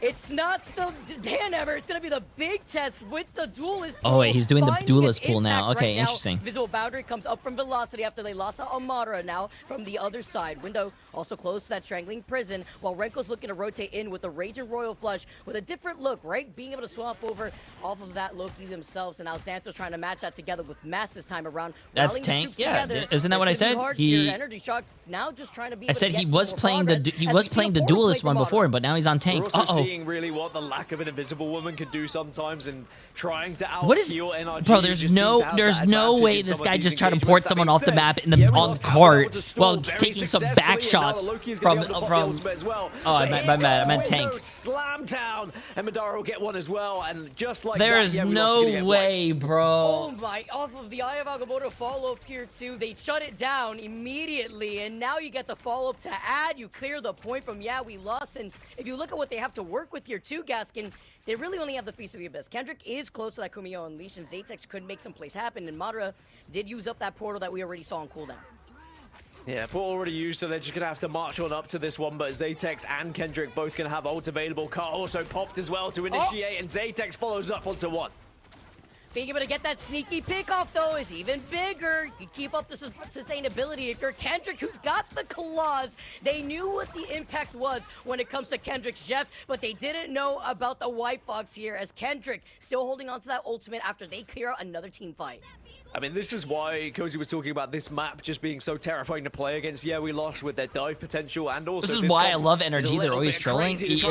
It's not the Banhammer, it's going to be the big test with the duelist pool. Oh, wait, he's doing the duelist pool now. Okay, right interesting. Visible boundary comes up from Velocity after they lost out on Madara now from the other side. Window also close to that strangling prison, while Renko's looking to rotate in with the Raging Royal Flush with a different look, right? Being able to swap over off of that Loki themselves, and now Xanthos trying to match that together with Mass this time around. That's Tank, yeah. Isn't that what I said? Energy Shock now just trying to be. I said he was playing the duelist one before, but now he's on Tank. We're also seeing really what the lack of an invisible woman can do sometimes, and trying to out NRG. Bro, there's no way this guy just tried to port someone off the map on cart while taking some back shots from. Oh, I meant Tank. Slam down, and Madara will get one as well, and just like there is no way, bro. Oh my! Off of the Eye of Agamotto follow-up here too. They shut it down immediately, and now you get the follow-up to add. You clear the point from we lost, and if you look at what they have to work with here too, Gaskin, they really only have the Feast of the Abyss. Kendrick is close to that Kumiho Unleash, and Zatex could make some plays happen, and Madara did use up that portal that we already saw on cooldown. Yeah, portal already used, so they're just going to have to march on up to this one, but Zatex and Kendrick both going to have ult available. Car also popped as well to initiate, and Zatex follows up onto one. Being able to get that sneaky pick off, though, is even bigger. You keep up the sustainability. If you're Kendrick, who's got the claws, they knew what the impact was when it comes to Kendrick's Jeff, but they didn't know about the White Fox here, as Kendrick still holding on to that ultimate after they clear out another team fight. I mean, this is why Cozy was talking about this map just being so terrifying to play against. Yeah, we lost with their dive potential, and also this is why I love NRG. They're always trolling. It's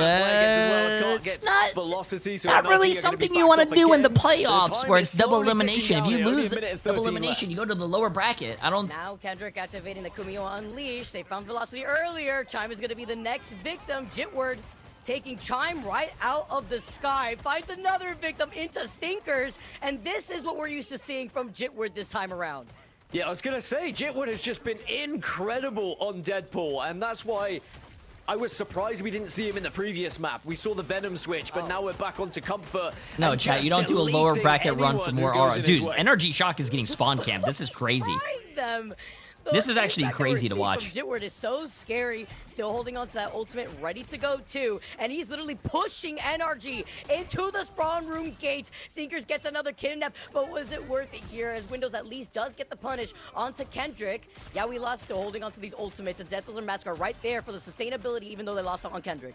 not really something you want to do in the playoffs where it's double elimination. If you lose double elimination, you go to the lower bracket. Now Kendrick activating the Kumiho Unleash. They found Velocity earlier. Chime is going to be the next victim. Jitward taking Chime right out of the sky, finds another victim into Stinkers, and this is what we're used to seeing from Jitward this time around. Yeah, I was going to say, Jitward has just been incredible on Deadpool, and that's why I was surprised we didn't see him in the previous map. We saw the Venom switch, but now we're back onto Comfort. No, chat, you don't do a lower bracket run for more aura. Dude, NRG Shock is getting spawn camped. This is crazy. This is actually crazy to watch. Jitward is so scary, still holding on to that ultimate, ready to go too, and he's literally pushing NRG into the spawn room gates. Sinkers gets another kidnap, but was it worth it here, as Windows at least does get the punish onto Kendrick. Yeah, we lost, still holding on to these ultimates, and Xanthos and Mask are right there for the sustainability, even though they lost out on Kendrick.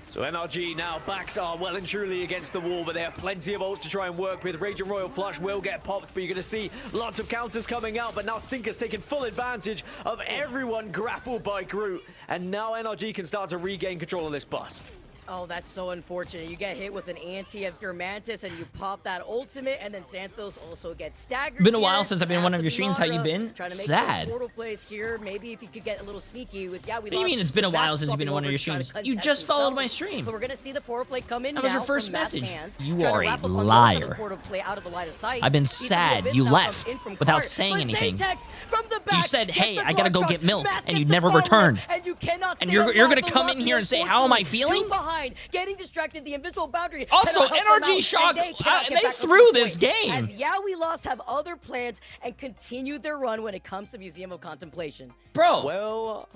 So NRG now backs are well and truly against the wall, but they have plenty of ults to try and work with. Raging Royal Flush will get popped, but you're going to see lots of counters coming out. But now Stinker's taking full advantage of everyone grappled by Groot. And now NRG can start to regain control of this bus. Oh, that's so unfortunate. You get hit with an anti of your Mantis and you pop that ultimate, and then Xanthos also gets staggered. Been a while since I've been in one of your streams. How you been? Trying to make Sad. some portal plays here. Maybe if you could get a little sneaky with, What do you mean it's been a while since you've been in one of your streams? You just followed my stream. But we're going to see the portal play come in. That was now your first from Matt's message. hands, You trying to are a wrap up on most liar. of the portal play out of the line of sight. I've been He's sad gonna you now left come in from without Cart, saying but anything. Zatex from the back You said, gets hey, the I gotta go block get shots, milk, Matt and you gets never the returned. follow-up, and you cannot And stay you're alive gonna for come in Lusty, here and say, how am I unfortunately. feeling? Two behind, getting distracted, the invisible boundary. Also, cannot help them NRG out, Shock, and cannot get they back on threw point. this game. As Yeah, We Lost have other plans and continue their run when it comes to Museum of Contemplation. Bro. Well.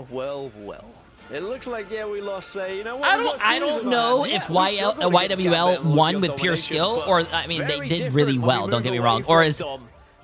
It looks like, yeah, we lost, you know what? I don't know if YWL won with pure skill, or, I mean, they did really well, don't get me wrong. Or is...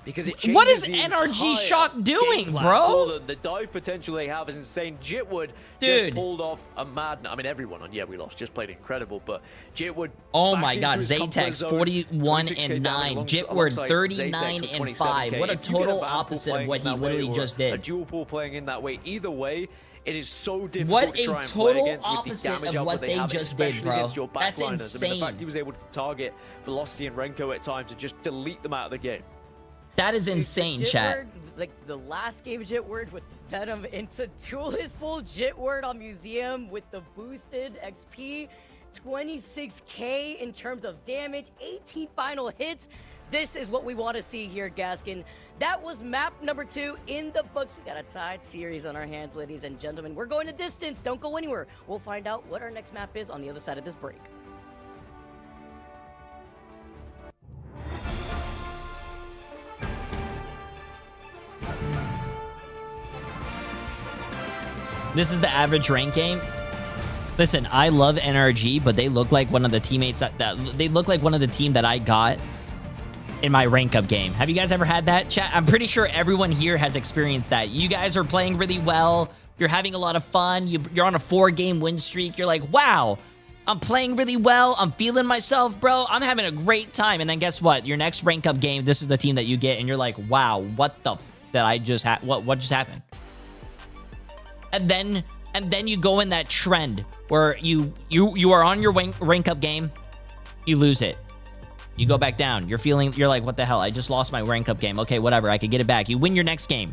Because What is NRG Shock doing, bro? The dive potential they have is insane. Jitwood Dude. just pulled off a madness. I mean, everyone on Yeah We Lost just played incredible, but Jitwood. Oh my God, Zatex 41 and 9, Jitwood 39 and 5. What a total opposite of what he literally just A did. dual pool playing in that way. Either way, it is so difficult What to a try and total play against with the opposite damage of output what they have, just did, especially bro. against your That's backliners. I mean, the insane. fact he was able to target Velocity and Renko at times and just delete them out of the game. That is insane, chat. Like the last game Jitword with the Venom into Tool his full Jitword on Museum with the boosted XP, 26k in terms of damage, 18 final hits. This is what we want to see here, Gaskin. That was map number 2 in the books. We got a tied series on our hands, ladies and gentlemen. We're going to distance. Don't go anywhere. We'll find out what our next map is on the other side of this break. This is the average rank game. Listen, I love NRG, but they look like one of the teammates that they look like one of the team that I got in my rank up game. Have you guys ever had that, chat? I'm pretty sure everyone here has experienced that. You guys are playing really well. You're having a lot of fun. You're on a 4-game win streak. You're like, wow, I'm playing really well. I'm feeling myself, bro. I'm having a great time. And then guess what? Your next rank up game, this is the team that you get, and you're like, wow, what the that I just had? What just happened? And then you go in that trend where you are on your rank up game, you lose it. You go back down. You're like, what the hell? I just lost my rank up game. Okay, whatever. I could get it back. You win your next game.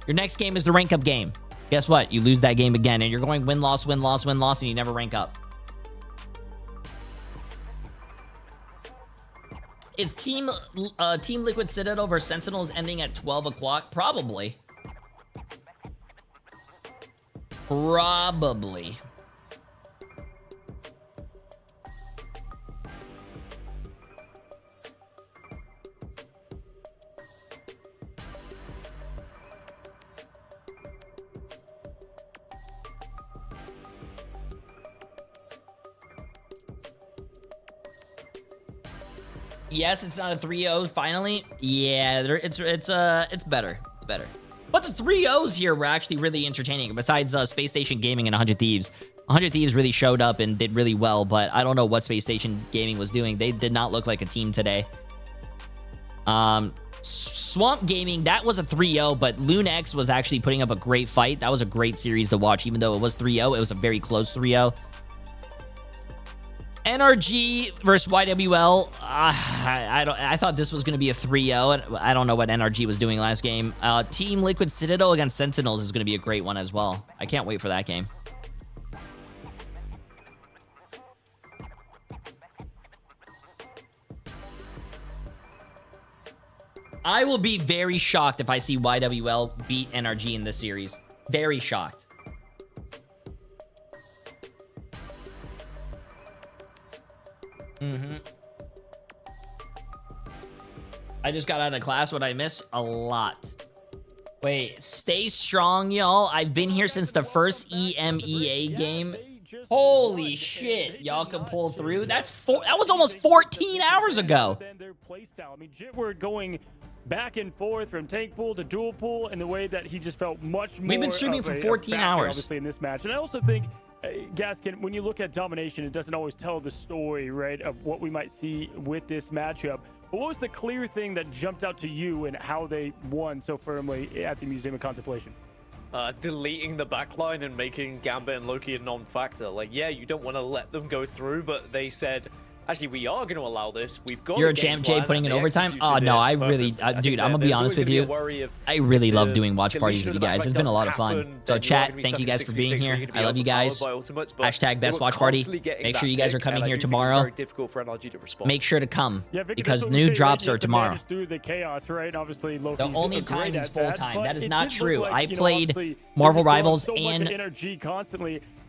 Your next game is the rank up game. Guess what? You lose that game again, and you're going win-loss, win-loss, win-loss, and you never rank up. Is Team Liquid Citadel versus Sentinels ending at 12 o'clock? Probably. Probably. Yes, it's not a 3-0 finally. Yeah, it's better. It's better. But the 3-0s here were actually really entertaining. Besides Space Station Gaming and 100 Thieves. 100 Thieves really showed up and did really well, but I don't know what Space Station Gaming was doing. They did not look like a team today. Swamp Gaming, that was a 3-0, but Loon X was actually putting up a great fight. That was a great series to watch. Even though it was 3-0, it was a very close 3-0. NRG versus YWL, I thought this was going to be a 3-0. I don't know what NRG was doing last game. Team Liquid Citadel against Sentinels is going to be a great one as well. I can't wait for that game. I will be very shocked if I see YWL beat NRG in this series. Very shocked. I just got out of class. What I miss? A lot. Wait, stay strong, y'all. I've been here since the first EMEA game. Holy shit, y'all can pull through. That was almost 14 hours ago. I mean, Jitward going back and forth from tank pool to dual pool in the way that he just felt much more. We've been streaming for 14 hours. Obviously, in this match. And I also think Gaskin, when you look at domination, it doesn't always tell the story, right, of what we might see with this matchup. But what was the clear thing that jumped out to you and how they won so firmly at the Museum of Contemplation? Deleting the backline and making Gambit and Loki a non-factor. Like, yeah, you don't want to let them go through, but they said, actually, we are going to allow this. We've got You're a champ, Jay, putting in overtime? Oh, no, I really, dude, I'm going to be honest with you. I really love doing watch parties with you guys. It's been a lot of fun. So, chat, thank you guys for being here. I love you guys. Hashtag best watch party. Make sure you guys are coming here tomorrow. Make sure to come because new drops are tomorrow. The only time is full time. That is not true. I played Marvel Rivals and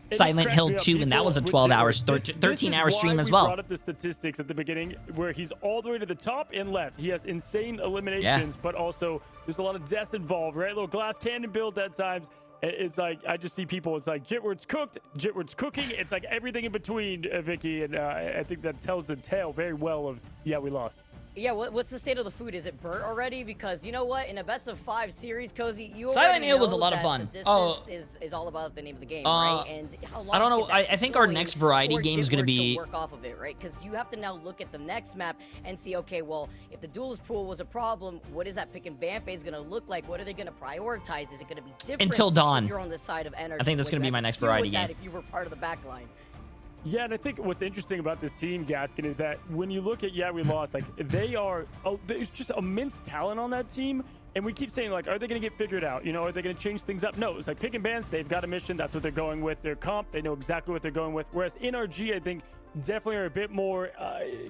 Silent Hill 2, and that was a 12-hour, 13-hour stream as well. Brought up the statistics at the beginning where he's all the way to the top and left. He has insane eliminations, but also there's a lot of deaths involved, right? Little glass cannon build at times. It's like, I just see people, it's like, Jitward's cooked, Jitward's cooking. It's like everything in between, Vicky, and I think that tells the tale very well of, yeah, we lost. Yeah, what's the state of the food? Is it burnt already? Because you know what? In a best of 5 series, Cozy, you Silent Hill was a lot of fun. Is all about the name of the game, right? And how long I don't know. I think our next variety game is going to be work off of it, right? Because you have to now look at the next map and see, okay, well, if the duelist pool was a problem, what is that pick and ban phase going to look like? What are they going to prioritize? Is it going to be different until dawn? If you're on the side of NRG? I think that's going to be my next variety game. If you were part of the back line. Yeah, and I think what's interesting about this team, Gaskin, is that when you look at, yeah, we lost, like, there's just immense talent on that team, and we keep saying, like, are they going to get figured out? You know, are they going to change things up? No, it's like pick and bans, they've got a mission, that's what they're going with. Their comp, they know exactly what they're going with. Whereas NRG, I think, definitely are a bit more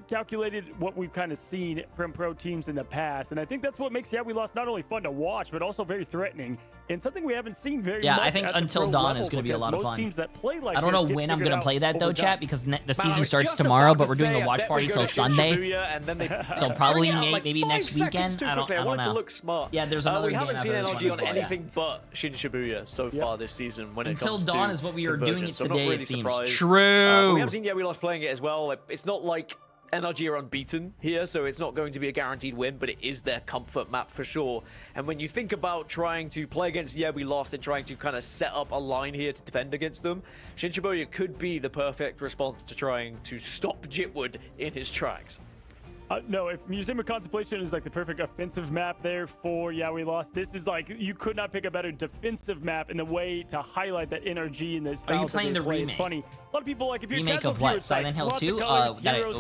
calculated, what we've kind of seen from pro teams in the past. And I think that's what makes, yeah, we lost not only fun to watch, but also very threatening. And something we haven't seen very much. Yeah, I think until dawn is going to be a lot of fun. Teams that play like I don't know when I'm going to play that though, chat, because the season starts tomorrow, but we're doing a watch party till Sunday. So probably maybe next weekend. I don't know. To look smart. Yeah, there's another game. We haven't seen NRG on anything but Shin Shibuya so far this season. When it comes to until dawn is what we are doing it today. It seems surprised. True. We haven't seen, yeah, we lost playing it as well. It's not like NRG are unbeaten here, so it's not going to be a guaranteed win, but it is their comfort map for sure. And when you think about trying to play against, yeah, we lost, and trying to kind of set up a line here to defend against them, Shin Shibuya could be the perfect response to trying to stop Jitwood in his tracks. No, if Museum of Contemplation is like the perfect offensive map there for, yeah, we lost, this is like, you could not pick a better defensive map in the way to highlight that NRG and the style. Are you playing the remake? It's funny. A lot of people, like, if you're remake of what? Silent Hill 2?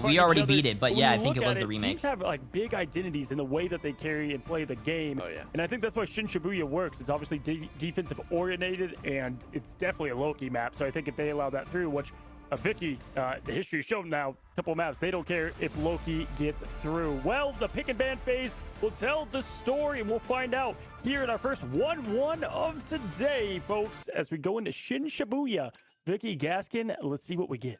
We already beat it, but yeah, I think it was the remake. Teams have like big identities in the way that they carry and play the game. Oh, yeah. And I think that's why Shin Shibuya works. It's obviously defensive oriented, and it's definitely a Loki map. So I think if they allow that through, which Vicky, the history shown now, a couple of maps, they don't care if Loki gets through. Well, the pick and ban phase will tell the story, and we'll find out here in our first 1-1 of today, folks, as we go into Shin Shibuya. Vicky, Gaskin, let's see what we get.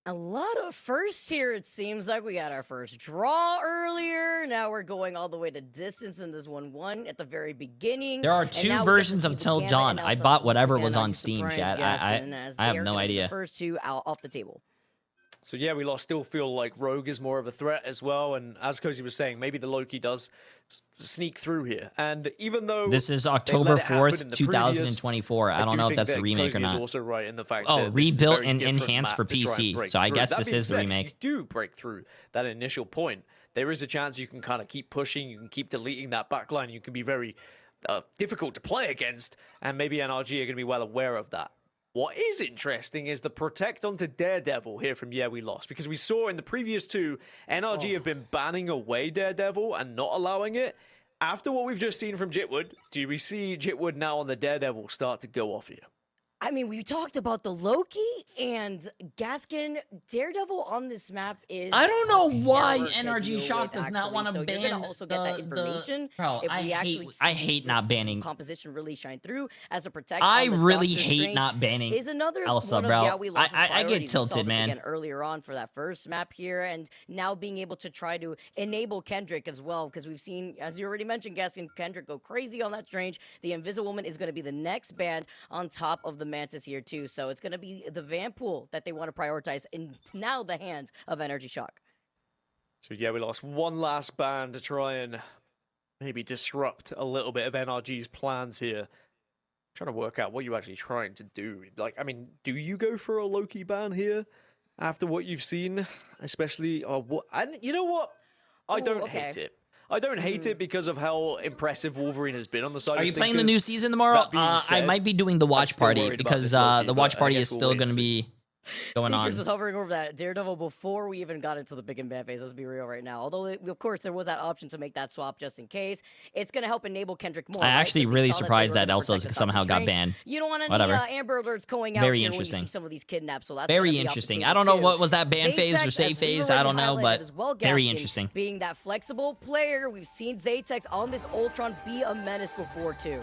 A lot of firsts here, it seems like. We got our first draw earlier. Now we're going all the way to distance in this 1-1 at the very beginning. There are 2 versions of Till Dawn. I bought whatever was on Steam, chat. I have no idea. The first 2 out off the table. So yeah, we still feel like Rogue is more of a threat as well, and as Cozy was saying, maybe the Loki does sneak through here. And even though this is October 4th, 2024, I don't know if that's the remake or not. Is also right in the fact rebuilt and enhanced for PC. So I guess this is the remake. If you do break through that initial point, there is a chance you can kind of keep pushing, you can keep deleting that backline, you can be very difficult to play against, and maybe NRG are going to be well aware of that. What is interesting is the protect onto Daredevil here from Yeah We Lost, because we saw in the previous 2, NRG have been banning away Daredevil and not allowing it. After what we've just seen from Jitwood, do we see Jitwood now on the Daredevil start to go off here? I mean, we talked about the Loki and Gaskin. Daredevil on this map is... I don't know why NRG Shock does not want to ban also get that information. Bro, I hate not banning. Composition really shine through as a protect. I really hate not banning is another Elsa, one of, bro. Yeah, we lost I get tilted, man. Again earlier on for that first map here, and now being able to try to enable Kendrick as well, because we've seen, as you already mentioned, Gaskin, Kendrick go crazy on that Strange. The Invisible Woman is going to be the next band on top of the Mantis here too, so it's going to be the Van pool that they want to prioritize in now the hands of NRG Shock. So yeah, we lost one last band to try and maybe disrupt a little bit of NRG's plans here. trying to work out what you're actually trying to do. Like, I mean, do you go for a Loki ban here after what you've seen? Especially, and you know what? I don't hate it. I don't hate it because of how impressive Wolverine has been on the side. Are you playing the new season tomorrow? I might be doing the watch party because the watch party is still going to be going on. Stinkers was hovering over that Daredevil before we even got into the pick and ban phase. Let's be real right now. Although, of course, there was that option to make that swap just in case. It's going to help enable Kendrick more. I'm actually really surprised that Elsa somehow got banned. You don't want any Amber Alerts going out very here interesting. when you see some of these kidnaps. So that's very interesting. I don't know what was that ban phase or save phase. I don't know, but very interesting. Being that flexible player, we've seen Zaytex on this Ultron be a menace before too.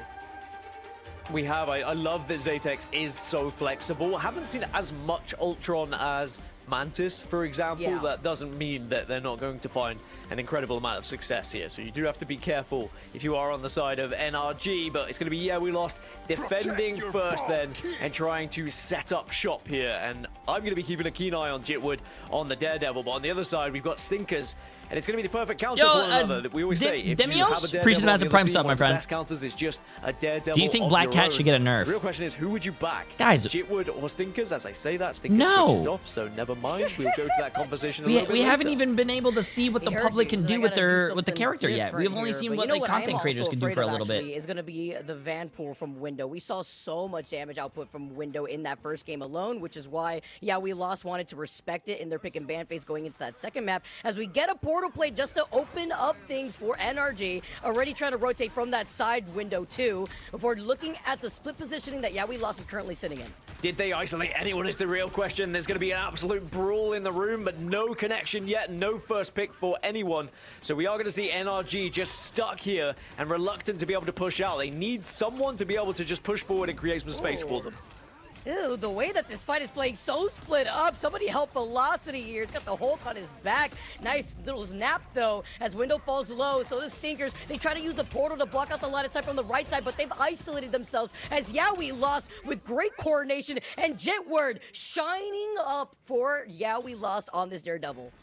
We have. I love that Zaytex is so flexible. I haven't seen as much Ultron as Mantis, for example. Yeah. That doesn't mean that they're not going to find an incredible amount of success here. So you do have to be careful if you are on the side of NRG. But it's going to be, we lost defending first then and trying to set up shop here. And I'm going to be keeping a keen eye on Jitwood on the Daredevil. But on the other side, we've got Stinkers. And it's going to be the perfect counter for one another. We always say, if you have a Daredevil, appreciate the massive prime sub, my friend. Best counters is just a Daredevil. Do you think Black Cat should get a nerf? The real question is, who would you back? Guys, Jitwood or Stinkers? As I say that, Stinkers switches off, so never mind. We'll go to that conversation a little bit we haven't later. even been able to see what the public can do with the character yet. We've only seen what like content creators can do for a little bit. Is going to be the Vanpool from Window. We saw so much damage output from Window in that first game alone, which is why, we lost, wanted to respect it in their pick and ban phase going into that second map. As we get a portal play just to open up things for NRG, already trying to rotate from that side window too, before looking at the split positioning that we lost is currently sitting in. Did they isolate anyone is the real question. There's going to be an absolute brawl in the room, but no connection yet, no first pick for anyone. So we are going to see NRG just stuck here and reluctant to be able to push out. They need someone to be able to just push forward and create some space for them. Ew, the way that this fight is playing so split up. Somebody help Velocity here. He's got the Hulk on his back. Nice little snap, though, as Window falls low. So does Stinkers. They try to use the portal to block out the line of sight from the right side, but they've isolated themselves as we lost with great coordination and Jitwood shining up for we lost on this Daredevil.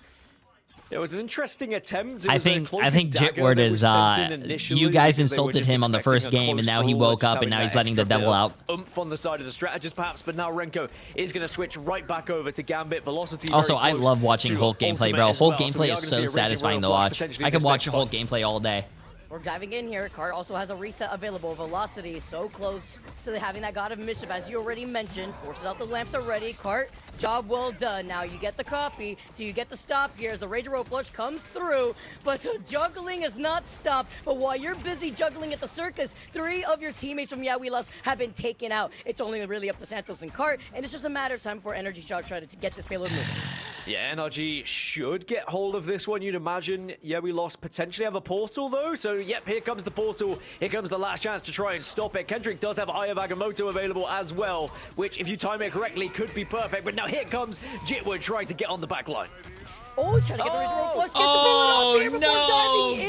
It was an interesting attempt. I think Jitwood is, you guys insulted him on the first game, and now he woke up, and now he's letting the devil out. Oomph on the side of the strategist, perhaps, but now Renko is going to switch right back over to Gambit. Velocity. Also, I love watching Hulk gameplay, bro. Hulk gameplay is so satisfying to watch. I could watch Hulk gameplay all day. We're diving in here. Cart also has a reset available. Velocity so close to having that God of Mischief, as you already mentioned. Forces out the lamps already. Cart, job well done. Now you get the copy. Do you get the stop here as the Rage Road Flush comes through? But the juggling is not stopped. But while you're busy juggling at the circus, 3 of your teammates from We Lost have been taken out. It's only really up to Santos and Cart, and it's just a matter of time before NRG Shock try to get this payload moving. Yeah, NRG should get hold of this one, you'd imagine. We Lost potentially have a portal, though. So, yep, here comes the portal. Here comes the last chance to try and stop it. Kendrick does have Eye of Agamotto available as well, which, if you time it correctly, could be perfect. But now here comes Jitwood trying to get on the back line. Oh, trying to get the original flush. Gets a off here before diving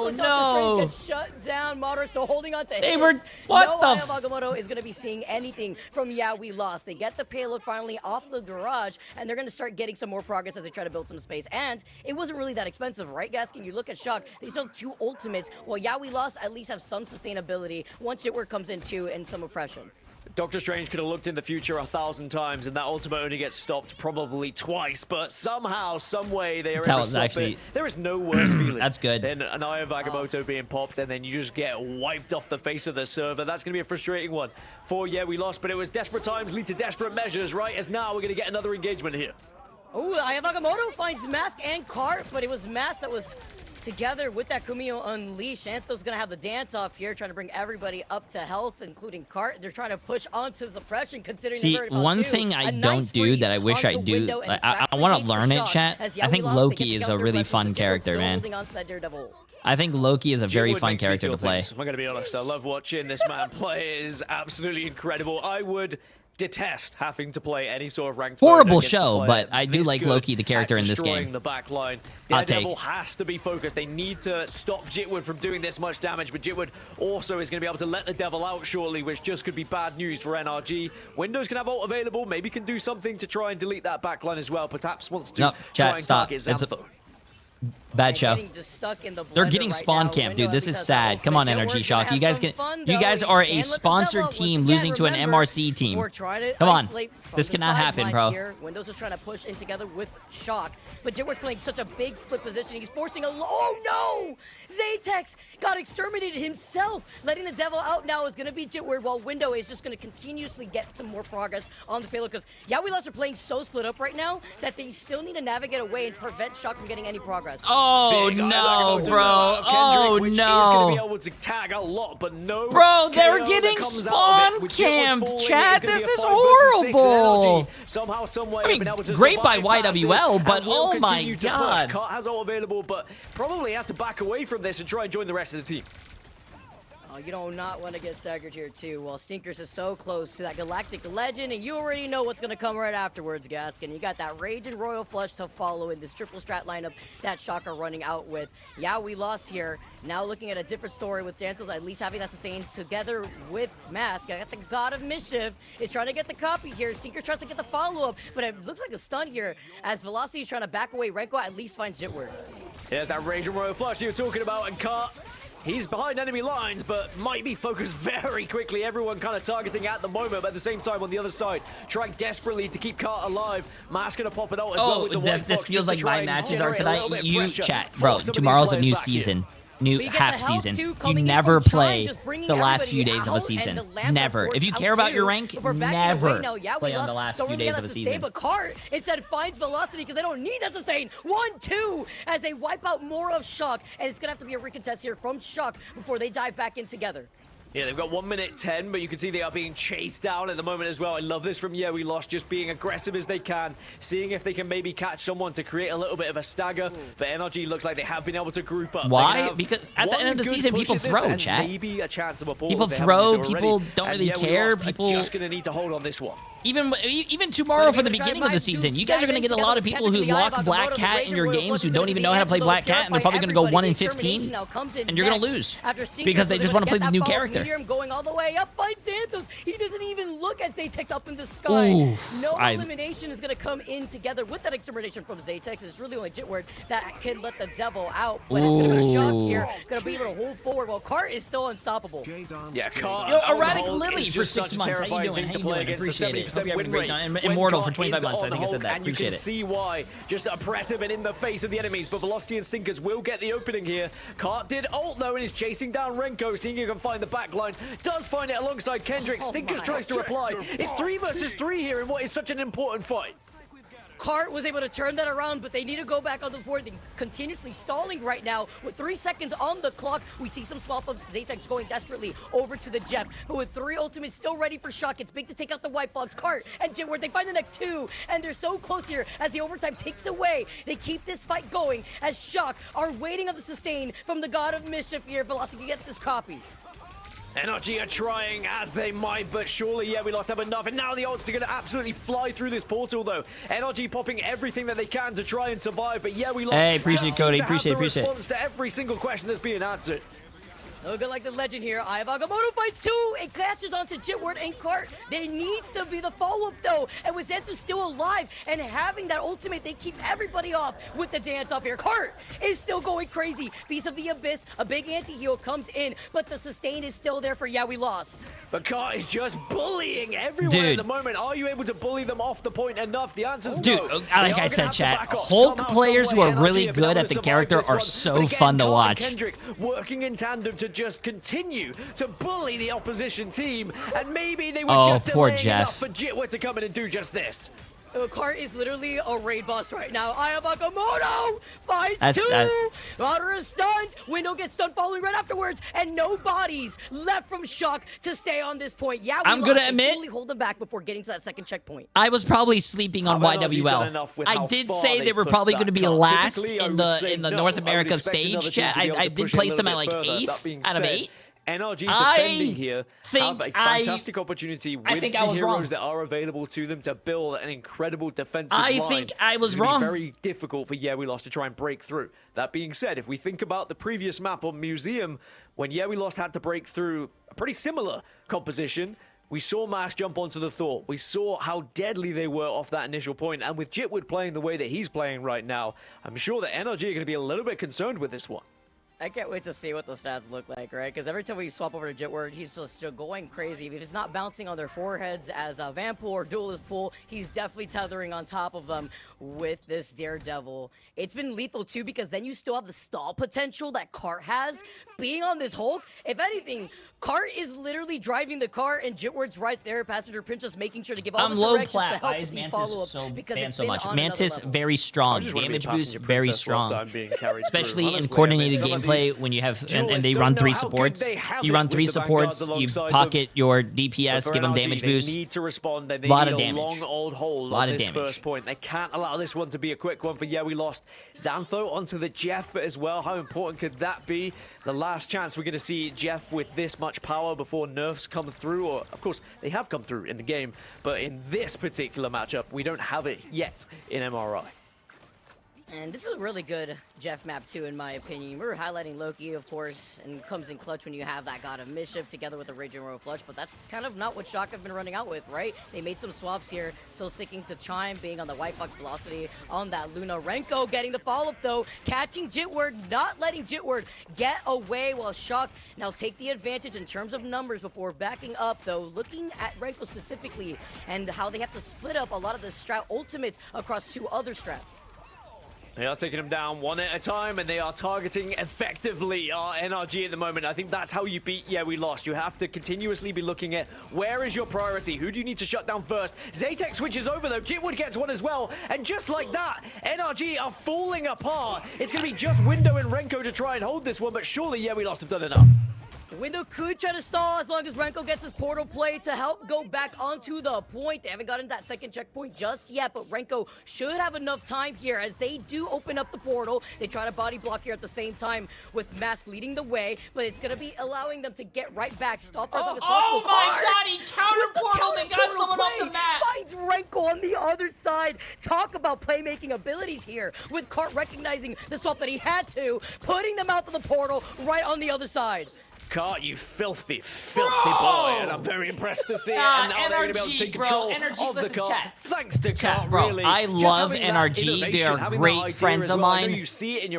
in. No. Gets shut down. Moderate still holding on to his. What the Eye of Agamotto is going to be seeing anything from We Lost. They get the payload finally off the garage, and they're going to start getting some more progress as they try to build some space. And it wasn't really that expensive, right, Gaskin? You look at Shock, they still have 2 ultimates, while We Lost at least have some sustainability once Jitwood comes in too and some oppression. Doctor Strange could have looked in the future 1,000 times, and that ultimate only gets stopped probably twice, but somehow, some way, they are able to stop it. There is no worse feeling That's good. than an Eye of Agamotto being popped, and then you just get wiped off the face of the server. That's going to be a frustrating one for We Lost, but it was desperate times lead to desperate measures, right? As now we're going to get another engagement here. Oh, Eye of Agamotto finds Mask and Cart, but it was Mask that was together with that Kumio Unleashed. Anthos gonna have the dance off here, trying to bring everybody up to health, including Cart. They're trying to push onto suppression, considering. See, one thing I don't do that I wish I do, I want to learn it, chat. I think Loki is a really fun character, man. I think Loki is a very fun character to play. I'm gonna be honest, I love watching this man play. It is absolutely incredible. I would detest having to play any sort of ranked horrible show, but I do like Loki, the character in this game. The back line. Daredevil has to be focused. They need to stop Jitwood from doing this much damage, but Jitwood also is going to be able to let the devil out shortly, which just could be bad news for NRG. Windows can have ult available, maybe can do something to try and delete that back line as well. Perhaps wants to try and target Xantho. Bad show. They're getting spawn right camp, dude. This is sad. Come on, NRG Shock. You guys are a sponsored team losing to an MRC team. Come on. This cannot happen, bro. Here. Windows is trying to push in together with Shock, but J3's playing such a big split position. He's forcing a oh no! Zaytex got exterminated himself. Letting the devil out now is going to be J3, while Window is just going to continuously get some more progress on the payload, because yeah, we lost are playing so split up right now that they still need to navigate away and prevent Shock from getting any progress. Oh no, bro. Oh no. He's going to be able to tag a lot, but no. Bro, they're getting spawn camped, chat. This is horrible. Somehow, someway, I mean, great by YWL, but oh my god. Cart has all available, but probably has to back away from this and try and join the rest of the team. Oh, you do not want to get staggered here, too. Well, Stinkers is so close to that Galactic Legend, and you already know what's going to come right afterwards, Gaskin. You got that Rage and Royal Flush to follow in this triple strat lineup that Shock are running out with. Yeah, we lost here. Now looking at a different story with Santos, at least having that sustain together with Mask. I got the God of Mischief is trying to get the copy here. Stinker tries to get the follow-up, but it looks like a stun here as Velocity is trying to back away. Renko at least finds J3. There's that Rage and Royal Flush you were talking about, and Cart. He's behind enemy lines, but might be focused very quickly. Everyone kind of targeting at the moment, but at the same time on the other side, trying desperately to keep Cart alive. Mask gonna pop it out as well with the White this Fox feels like my matches are tonight. You chat, bro. Force Tomorrow's a new some of these players back season. New half season. You never play the last few days of a season. Never. If you care about your rank, never play on the last few days of a season. But Cart instead finds Velocity because they don't need that sustain. 1-2 as they wipe out more of Shock, and it's gonna have to be a recontest here from Shock before they dive back in together. Yeah, they've got 1 minute 10, but you can see they are being chased down at the moment as well. I love this from Yeah We Lost, just being aggressive as they can, seeing if they can maybe catch someone to create a little bit of a stagger. But NRG looks like they have been able to group up. Why? Because at the end of the season, people throw, chat. Maybe a chance of a ball people throw, people don't really care. People just going to need to hold on this one. Even tomorrow for the beginning of the season, you guys are going to get a lot of people who lock Black Cat in your games who don't even know how to play Black Cat, and they're probably going to go 1-15, and you're going to lose because they just want to play the new character. Going all the way up, finds Santos. He doesn't even look at Zaytex up in the sky. Ooh, no elimination is going to come in together with that extermination from Zaytex. It's really only J3 that can let the devil out, but it's going to be Shock here. Going to be able to hold forward while Cart is still unstoppable. Yeah, Cart. Yo, Erratic Lily for 6 months. How you doing? How you doing? Appreciate it. Hope you having a great time. Immortal for 25 months. I think I said that. And you Appreciate can see why. Just oppressive and in the face of the enemies, but Velocity and Stinkers will get the opening here. Cart did ult though and is chasing down Renko, seeing he can find the back line. Does find it alongside Kendrick. Stinkers tries to reply. It's 3 versus 3 here in what is such an important fight. Cart was able to turn that around, but they need to go back on the board. They're continuously stalling right now with 3 seconds on the clock. We see some swap ups. Zaytex going desperately over to the Jeff, but with 3 ultimates still ready for Shock. It's big to take out the White Fox. Cart and J3, they find the next 2, and they're so close here as the overtime takes away. They keep this fight going as Shock are waiting on the sustain from the God of Mischief here. Velocity gets this copy. NRG are trying as they might, but surely, Yeah We Lost have enough. And now the odds are going to absolutely fly through this portal, though. NRG popping everything that they can to try and survive, but Yeah We Lost. Hey, appreciate it, Cody. Appreciate it. Response to every single question that's being answered. Looking like the legend here. Eye of Agamotto fights 2. It catches onto J3 and Cart. There needs to be the follow-up, though. And with Santos still alive and having that ultimate, they keep everybody off with the dance off here. Cart is still going crazy. Beast of the Abyss, a big anti-heal comes in, but the sustain is still there for Yeah We Lost. But Cart is just bullying everyone at the moment. Are you able to bully them off the point enough? The answer's no. Dude, like I said, chat, Hulk players who are really good at the character are so fun to watch. Kendrick working in tandem to just continue to bully the opposition team, and maybe they were just delaying enough for J3 to come in and do just this. Cart is literally a raid boss right now. Eye of Agamotto fights 2. Router is stunned. Window gets stunned following right afterwards, and no bodies left from Shock to stay on this point. Yeah, I'm gonna admit, only hold them back before getting to that second checkpoint. I was probably sleeping on YWL. I did say they were probably going to be last in the North America stage. Chat. I did place them at like 8th out of 8. NRG defending here have a fantastic opportunity with the heroes that are available to them to build an incredible defensive line. I think I was wrong. Very difficult for Yeah We Lost to try and break through. That being said, if we think about the previous map on Museum, when Yeah We Lost had to break through a pretty similar composition, We saw Mask jump onto the Thor. We saw how deadly they were off that initial point. And with Jitwood playing the way that he's playing right now, I'm sure that NRG are going to be a little bit concerned with this one. I can't wait to see what the stats look like, right? Because every time we swap over to Jitwood, he's just still going crazy. If he's not bouncing on their foreheads as a Vanpool or Duelist Pool, he's definitely tethering on top of them with this Daredevil. It's been lethal too, because then you still have the stall potential that Cart has. Being on this Hulk, if anything, Cart is literally driving the car, and Jitwood's right there, Passenger Princess, making sure to give all the directions to help with these follow-ups. So much. Mantis, very strong. Damage boost, very strong. Especially in coordinated gameplay when you have, and they run 3 supports. You run 3 supports, you pocket your DPS, give them damage boost. They need to respond, and they lot need of damage. a long old hold on this first point. They can't allow this one to be a quick one for, yeah, we lost Xantho onto the Jeff as well. How important could that be? The last chance we're going to see Jeff with this much power before nerfs come through, or of course they have come through in the game, but in this particular matchup we don't have it yet in MRI. And this is a really good Jeff map too, in my opinion. We were highlighting Loki, of course, and comes in clutch when you have that God of Mischief together with the Raging Royal Flush, but that's kind of not what Shock have been running out with, right? They made some swaps here, so sticking to Chime, being on the White Fox Velocity on that Luna. Renko getting the follow-up though, catching Jitwood, not letting Jitwood get away, while Shock now take the advantage in terms of numbers before backing up though. Looking at Renko specifically and how they have to split up a lot of the strat ultimates across 2 other strats. They are taking them down one at a time, and they are targeting effectively our NRG at the moment. I think that's how you beat Yeah, We Lost. You have to continuously be looking at where is your priority? Who do you need to shut down first? Zaytek switches over though. Jitwood gets one as well. And just like that, NRG are falling apart. It's going to be just Window and Renko to try and hold this one, but surely Yeah, We Lost have done enough. Window could try to stall as long as Renko gets his portal play to help go back onto the point. They haven't gotten that second checkpoint just yet, but Renko should have enough time here as they do open up the portal. They try to body block here at the same time with Mask leading the way, but it's going to be allowing them to get right back. Stop for as long as possible. Oh my god, he counter portal! They got someone off the map! Finds Renko on the other side. Talk about playmaking abilities here, with Cart recognizing the swap that he had to, putting them out to the portal right on the other side. Cart, you filthy, filthy boy, and I'm very impressed to see it. And now they're going to be able to take control of the Cart. Thanks to Cart, really. I love NRG. They are great friends of mine.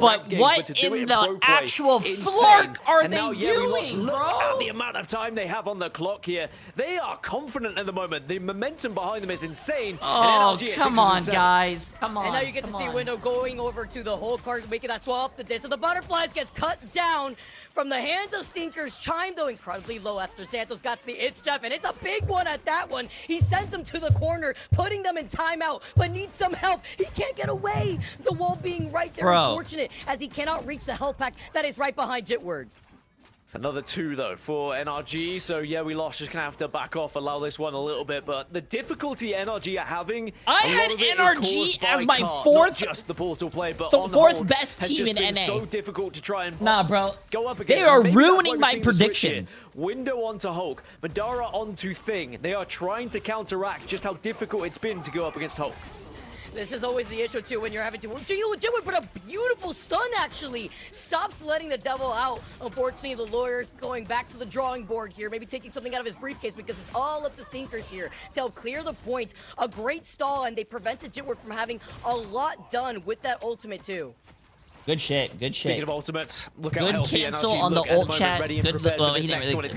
But what in the actual flark are they doing, bro? Look at the amount of time they have on the clock here. They are confident at the moment. The momentum behind them is insane. Oh, come on, guys. Come on. And now you get to see Window going over to the whole Cart, making that swap. The Dance of the Butterflies gets cut down from the hands of Stinkers. Chime, though, incredibly low after Santos got to the It's Jeff, and it's a big one at that one. He sends them to the corner, putting them in timeout, but needs some help. He can't get away. The wall being right there, unfortunate, as he cannot reach the health pack that is right behind Jitwood. It's another 2 though for NRG, so yeah, We Lost just gonna have to back off, allow this one a little bit, but the difficulty NRG are having, I had NRG as my 4th, not just the portal play, but the on 4th best team in NA. So difficult to try and go up against. They are ruining my predictions. Window onto Hulk, Madara onto Thing. They are trying to counteract just how difficult it's been to go up against Hulk. This is always the issue, too, when you're having to... Jitwood put a beautiful stun, actually. Stops letting the devil out. Unfortunately, the lawyer's going back to the drawing board here, maybe taking something out of his briefcase, because it's all up to Stinkers here to help clear the points. A great stall, and they prevented Jitwood from having a lot done with that ultimate, too. Good shit, good shit. Speaking of ultimates, look how good cancel on the ult chat. Good, well, he didn't really,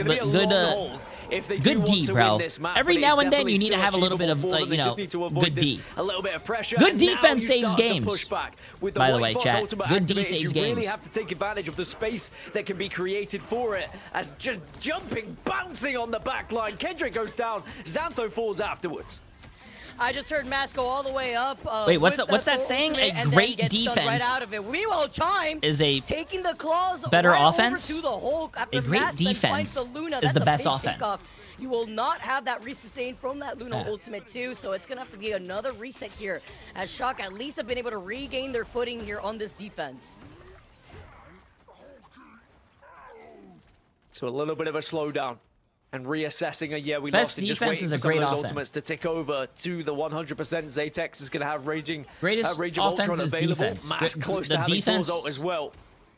good D, bro. Every now and then you need to have a little bit of, you know, good D. A little bit of pressure. Good defense saves games. By the way, chat, good D saves games. You really have to take advantage of the space that can be created for it, as just jumping, bouncing on the back line. Kendrick goes down, Xantho falls afterwards. I just heard Mask go all the way up. Wait, what's that saying? A great defense right out of it. Meanwhile, Chime is a taking the claws better right offense. Over to the Hulk after a great Mask defense the Luna. is the best offense. Kickoff. You will not have that resustain from that Luna ultimate too, so it's gonna have to be another reset here, as Shock at least have been able to regain their footing here on this defense. So a little bit of a slowdown. And reassessing We Best Lost. And defense just is a great great offense. offense. Ultimates to tick over to the 100%. Zaytex is going to have Raging Greatest Rage offense Ultron is available. defense. Mask close the to having defense Full as well.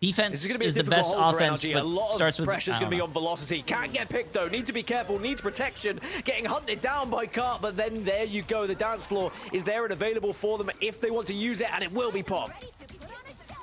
Defense This is, is the best offense, a but lot starts of with... pressure's going to be on velocity. Can't get picked, though. Needs to be careful. Needs protection. Getting hunted down by Cart, but then there you go. The dance floor is there and available for them if they want to use it, and it will be popped.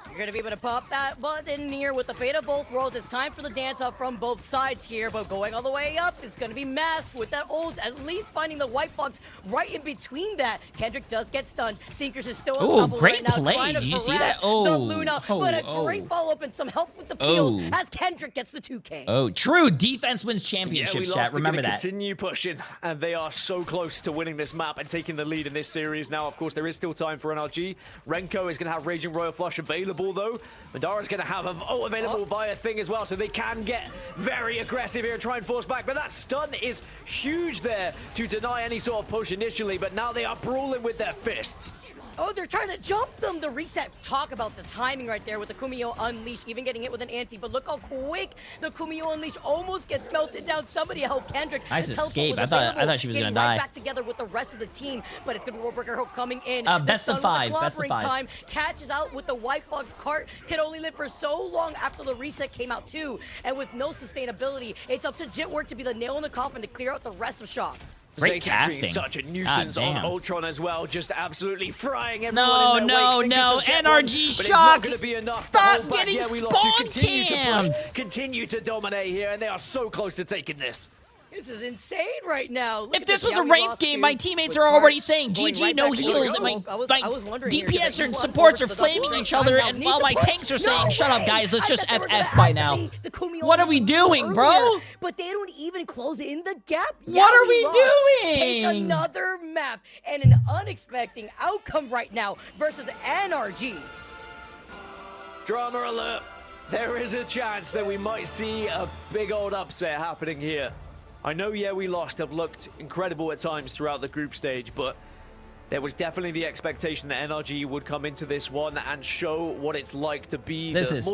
You're going to be able to pop that button here with the fate of both worlds. It's time for the dance-off from both sides here, but going all the way up, it's going to be Mask with that ult, at least finding the White Fox right in between that. Kendrick does get stunned. Sinkers is still on top of great right now, play. trying to Did you see harass that? Oh, the Luna, but a great follow-up and some help with the peels as Kendrick gets the 2K. Oh, true. Defense wins Yeah, championships, we chat. lost. Remember that. Continue pushing, and they are so close to winning this map and taking the lead in this series. Now, of course, there is still time for NRG. Renko is going to have Raging Royal Flush available, though. Madara's going to have a available via thing as well, so they can get very aggressive here and try and force back. But that stun is huge there to deny any sort of push initially, but now they are brawling with their fists. Oh, they're trying to jump them. The reset. Talk about the timing right there with the Kumiho Unleash, even getting hit with an anti. But look how quick the Kumiho Unleash almost gets melted down. Somebody help Kendrick. Nice escape. I thought she was gonna die. Back together with the rest of the team, but it's gonna be Worldbreaker Hope coming in. Best of 5. Best of 5. Time catches out with the White Fox. Cart can only live for so long after the reset came out too, and with no sustainability, it's up to Jitwork to be the nail in the coffin to clear out the rest of shop. Great casting. Such a nuisance on Ultron as well, just absolutely frying everyone in their No, NRG shock. Stop getting spawn camped. Continue to dominate here, and they are so close to taking this. This is insane right now. Look if this was a ranked game, my teammates are already saying GG, no heals, and my DPS and supports are flaming each other, and while my tanks are saying, shut up, guys, let's just FF by now. What are we doing, bro? But they don't even close in the gap. What are we doing? Take another map and an unexpected outcome right now versus NRG. Drama alert. There is a chance that we might see a big old upset happening here. I know, yeah, we lost, have looked incredible at times throughout the group stage, but there was definitely the expectation that NRG would come into this one and show what it's like to be this is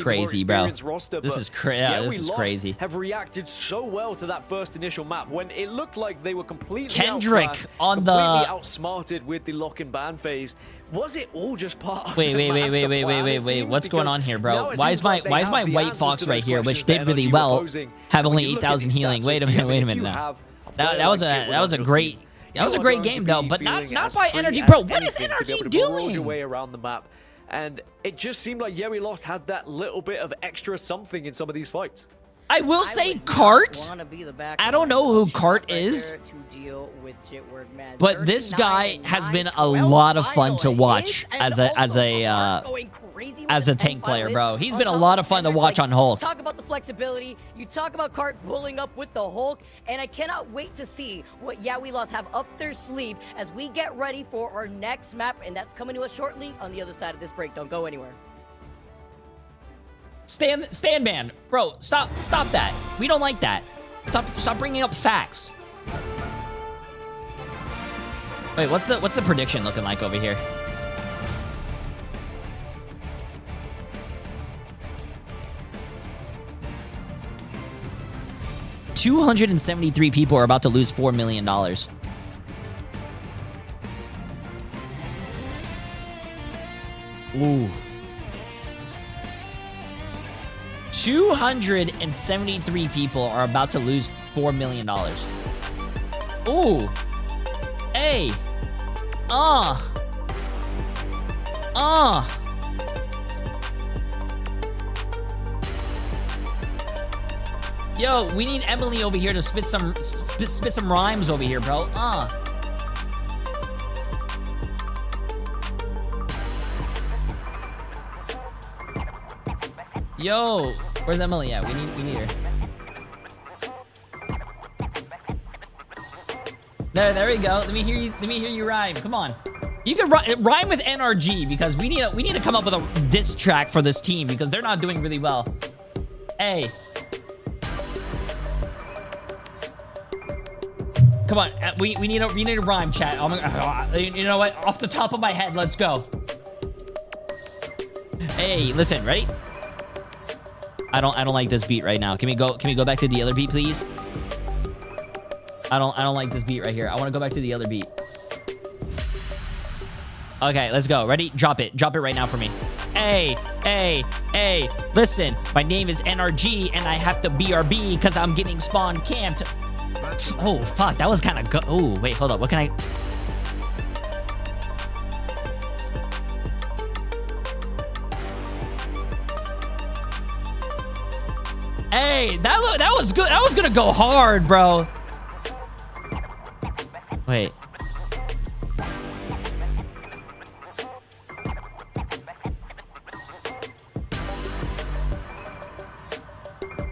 crazy, bro. Roster. This is crazy. Have reacted so well to that first initial map when it looked like they were completely Kendrick on completely the outsmarted with the lock and ban phase. Was it all just part of wait, what's going on here, bro? Why is my White Fox right here, which did really well, have only 8,000 healing? Wait a minute now. That was a great game though, but not by NRG, bro. What is NRG doing? Your way around the map, and it just seemed like we lost had that little bit of extra something in some of these fights. I will say Cart. I don't know who Cart is, but this guy has been a lot of fun to watch as a tank player, bro. He's been a lot of fun to watch on Hulk. Talk about the flexibility. You talk about Cart pulling up with the Hulk, and I cannot wait to see what We Lost have up their sleeve as we get ready for our next map, and that's coming to us shortly on the other side of this break. Don't go anywhere. Stand man, bro, stop that. We don't like that. Stop bringing up facts. Wait, what's the prediction looking like over here? $273 people are about to lose $4 million. Ooh. 273 people are about to lose $4 million. Ooh. Hey. Yo, we need Emily over here to spit some rhymes over here, bro. Yo, where's Emily at? We need her. There we go. Let me hear you rhyme. Come on. You can rhyme with NRG because we need to come up with a diss track for this team because they're not doing really well. Hey. Come on. We need a rhyme, chat. Oh my, you know what? Off the top of my head, let's go. Hey, listen, ready? I don't like this beat right now. Can we go back to the other beat, please? I don't like this beat right here. I want to go back to the other beat. Okay, let's go. Ready? Drop it. Drop it right now for me. Hey, listen, my name is NRG, and I have to BRB because I'm getting spawn camped. Oh, fuck, that was kind of good. Oh, wait, hold up. What can I... Hey, that was good. That was gonna go hard, bro. Wait.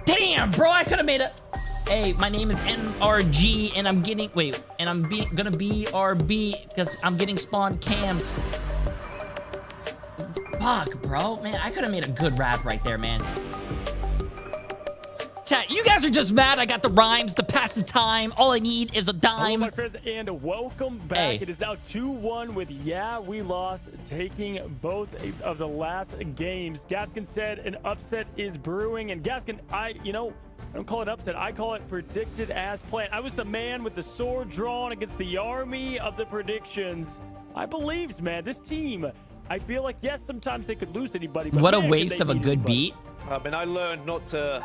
Damn, bro, I could have made a... Hey, my name is NRG, and I'm getting... Wait, and I'm gonna BRB because I'm getting spawn camped. Fuck, bro. Man, I could have made a good rap right there, man. Chat, you guys are just mad I got the rhymes to pass the time. All I need is a dime. Hello, my friends, and welcome back. Hey. It is now 2-1 with Yeah We Lost taking both of the last games. Gaskin said an upset is brewing, and Gaskin, I don't call it upset. I call it predicted as planned. I was the man with the sword drawn against the army of the predictions. I believed, man. This team, I feel like, yes, sometimes they could lose anybody. But what a man, waste of a good beat. I mean, I learned not to...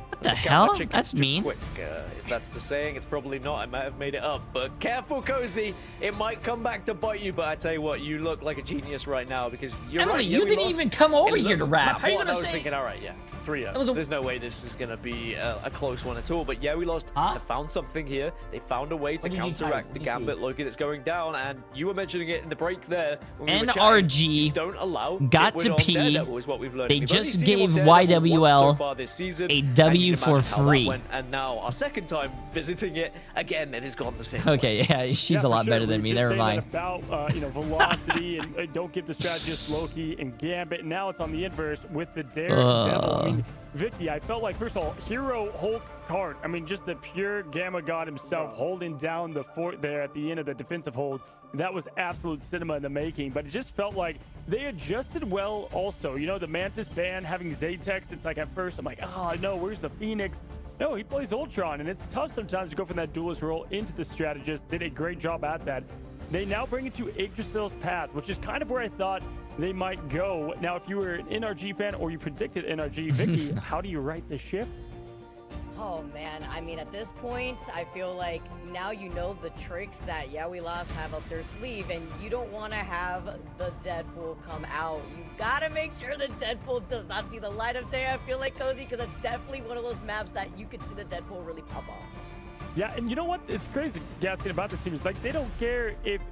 What the hell? That's mean. Quick. If that's the saying, it's probably not. I might have made it up. But careful, Cozy. It might come back to bite you. But I tell you what, you look like a genius right now because you're Emily, right. you didn't even come over here to rap. How are you gonna I was say? thinking, all right, yeah, 3-0. There's no way this is gonna be a close one at all. But yeah, we lost. They found something here. They found a way to counteract the gambit Loki that's going down. And you were mentioning it in the break there. When NRG don't allow got to pee. Is what we've learned. They just gave YWL so far this season, a W for free. And now our second time visiting it again, it has gone the same Okay, way. yeah, she's a lot better than me. Never mind. About velocity and don't give the strategist Loki and Gambit. Now it's on the inverse with the Daredevil. I mean, Vicky, I felt like, first of all, hero Hulk card. I mean, just the pure Gamma God himself holding down the fort there at the end of the defensive hold. That was absolute cinema in the making, but it just felt like they adjusted well also. You know, the Mantis band having Zatex, it's like at first I'm like, oh, no, where's the Phoenix? No, he plays Ultron, and it's tough sometimes to go from that duelist role into the strategist. Did a great job at that. They now bring it to Yggdrasil's path, which is kind of where I thought they might go. Now, if you were an NRG fan or you predicted NRG, Vicky, how do you right the ship? Oh man, I mean, at this point, I feel like now you know the tricks that Yeah We Lost have up their sleeve, and you don't want to have the Deadpool come out. You gotta make sure the Deadpool does not see the light of day. I feel like, Cozy, because it's definitely one of those maps that you could see the Deadpool really pop off. Yeah, and you know what? It's crazy, Gaskin, about this team is like they don't care if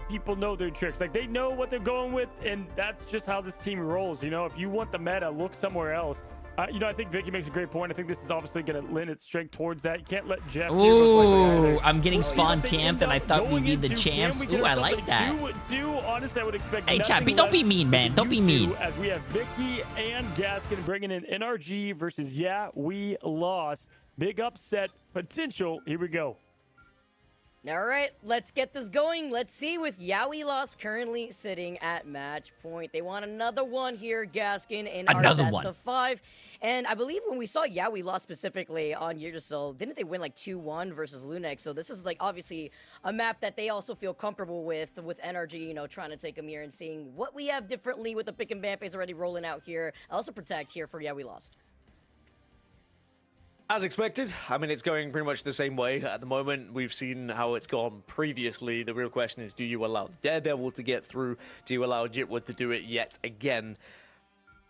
people know their tricks. Like they know what they're going with, and that's just how this team rolls. You know, if you want the meta, look somewhere else. I think Vicky makes a great point. I think this is obviously going to lend its strength towards that. You can't let Jeff... Ooh, I'm getting spawn camped, and I thought we'd be the champs. Ooh, I like that. Honestly, I would expect hey, chat, don't be mean, man. Don't be mean. As we have Vicky and Gaskin bringing in NRG versus Yeah We Lost. Big upset potential. Here we go. All right, let's get this going. Let's see with Yeah We Lost currently sitting at match point. They want another one here, Gaskin, in our best of 5. And I believe when we saw Yeah We Lost specifically on Yggdrasil, didn't they win like 2-1 versus Lunex? So this is like obviously a map that they also feel comfortable with NRG, you know, trying to take them here and seeing what we have differently with the pick and ban phase already rolling out here. Also protect here for Yeah We Lost. As expected, I mean, it's going pretty much the same way at the moment. We've seen how it's gone previously. The real question is, do you allow Daredevil to get through? Do you allow Jitwood to do it yet again?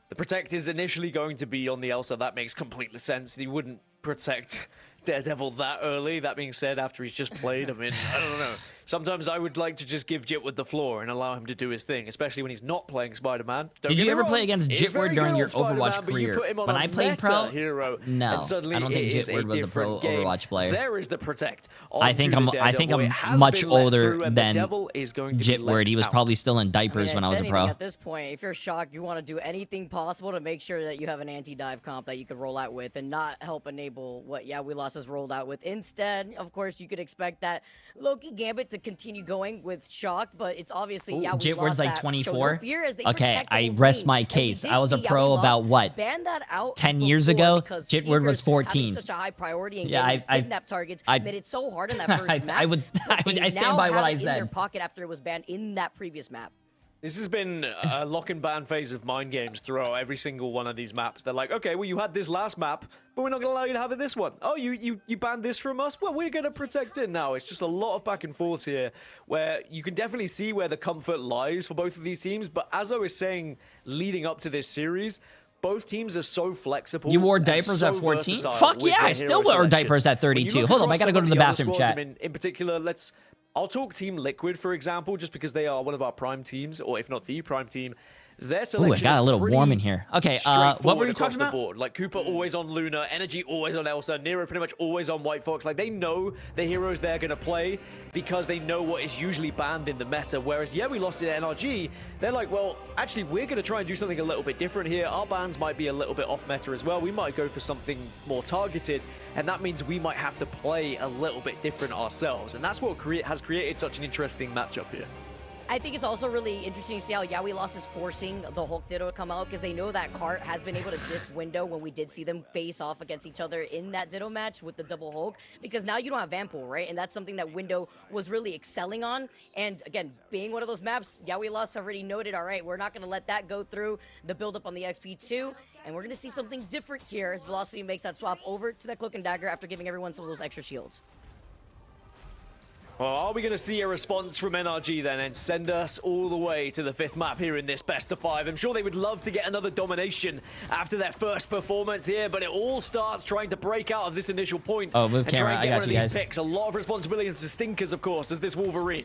The protect is initially going to be on the Elsa. That makes complete sense. He wouldn't protect Daredevil that early. That being said, after he's just played, I mean, I don't know. Sometimes I would like to just give Jitwood the floor and allow him to do his thing, especially when he's not playing Spider-Man. Did you ever play against Jitwood during your Overwatch career? When I played pro, hero, no, I don't think Jitwood was a pro Overwatch player. There is the protect. I think I'm much older than Jitwood. He was probably still in diapers when I was a pro. At this point, if you're shocked, you want to do anything possible to make sure that you have an anti-dive comp that you could roll out with and not help enable what Yeah We Lost has rolled out with. Instead, of course, you could expect that Loki Gambit to continue going with Shock, but it's obviously Yeah We Jitward's Lost like that 24. Okay, I rest my case. I was a pro about what? 10 years ago? Jitward was 14. Such a high priority and yeah, getting kidnap targets made it so hard in that first map. I stand by what I said. In their pocket after it was banned in that previous map. This has been a lock and ban phase of mind games throughout every single one of these maps. They're like, okay, well, you had this last map, but we're not going to allow you to have it this one. Oh, you banned this from us? Well, we're going to protect it now. It's just a lot of back and forth here where you can definitely see where the comfort lies for both of these teams. But as I was saying, leading up to this series, both teams are so flexible. You wore diapers at 14? Fuck yeah, I still wore diapers at 32. Hold on, I got to go to the bathroom, chat. In particular, I'll talk Team Liquid, for example, just because they are one of our prime teams, or if not the prime team. Their selection it got a little warm in here. Okay, what were you talking about? Board. Like, Cooper always on Luna, NRG always on Elsa, Nero pretty much always on White Fox. Like, they know the heroes they're going to play because they know what is usually banned in the meta. Whereas, yeah, we lost it at NRG. They're like, well, actually, we're going to try and do something a little bit different here. Our bans might be a little bit off meta as well. We might go for something more targeted, and that means we might have to play a little bit different ourselves. And that's what has created such an interesting matchup here. I think it's also really interesting to see how we lost is forcing the Hulk Ditto to come out because they know that Cart has been able to dip window when we did see them face off against each other in that Ditto match with the double Hulk, because now you don't have Vanpool, right? And that's something that Window was really excelling on. And again, being one of those maps, we lost already noted, all right, we're not going to let that go through the build-up on the XP2, and we're going to see something different here as Velocity makes that swap over to that Cloak and Dagger after giving everyone some of those extra shields. Well, are we going to see a response from NRG then and send us all the way to the 5th map here in this best of 5? I'm sure they would love to get another domination after their first performance here, but it all starts trying to break out of this initial point. Oh, move camera, I got you guys. Picks. A lot of responsibility to Stinkers, of course, as this Wolverine.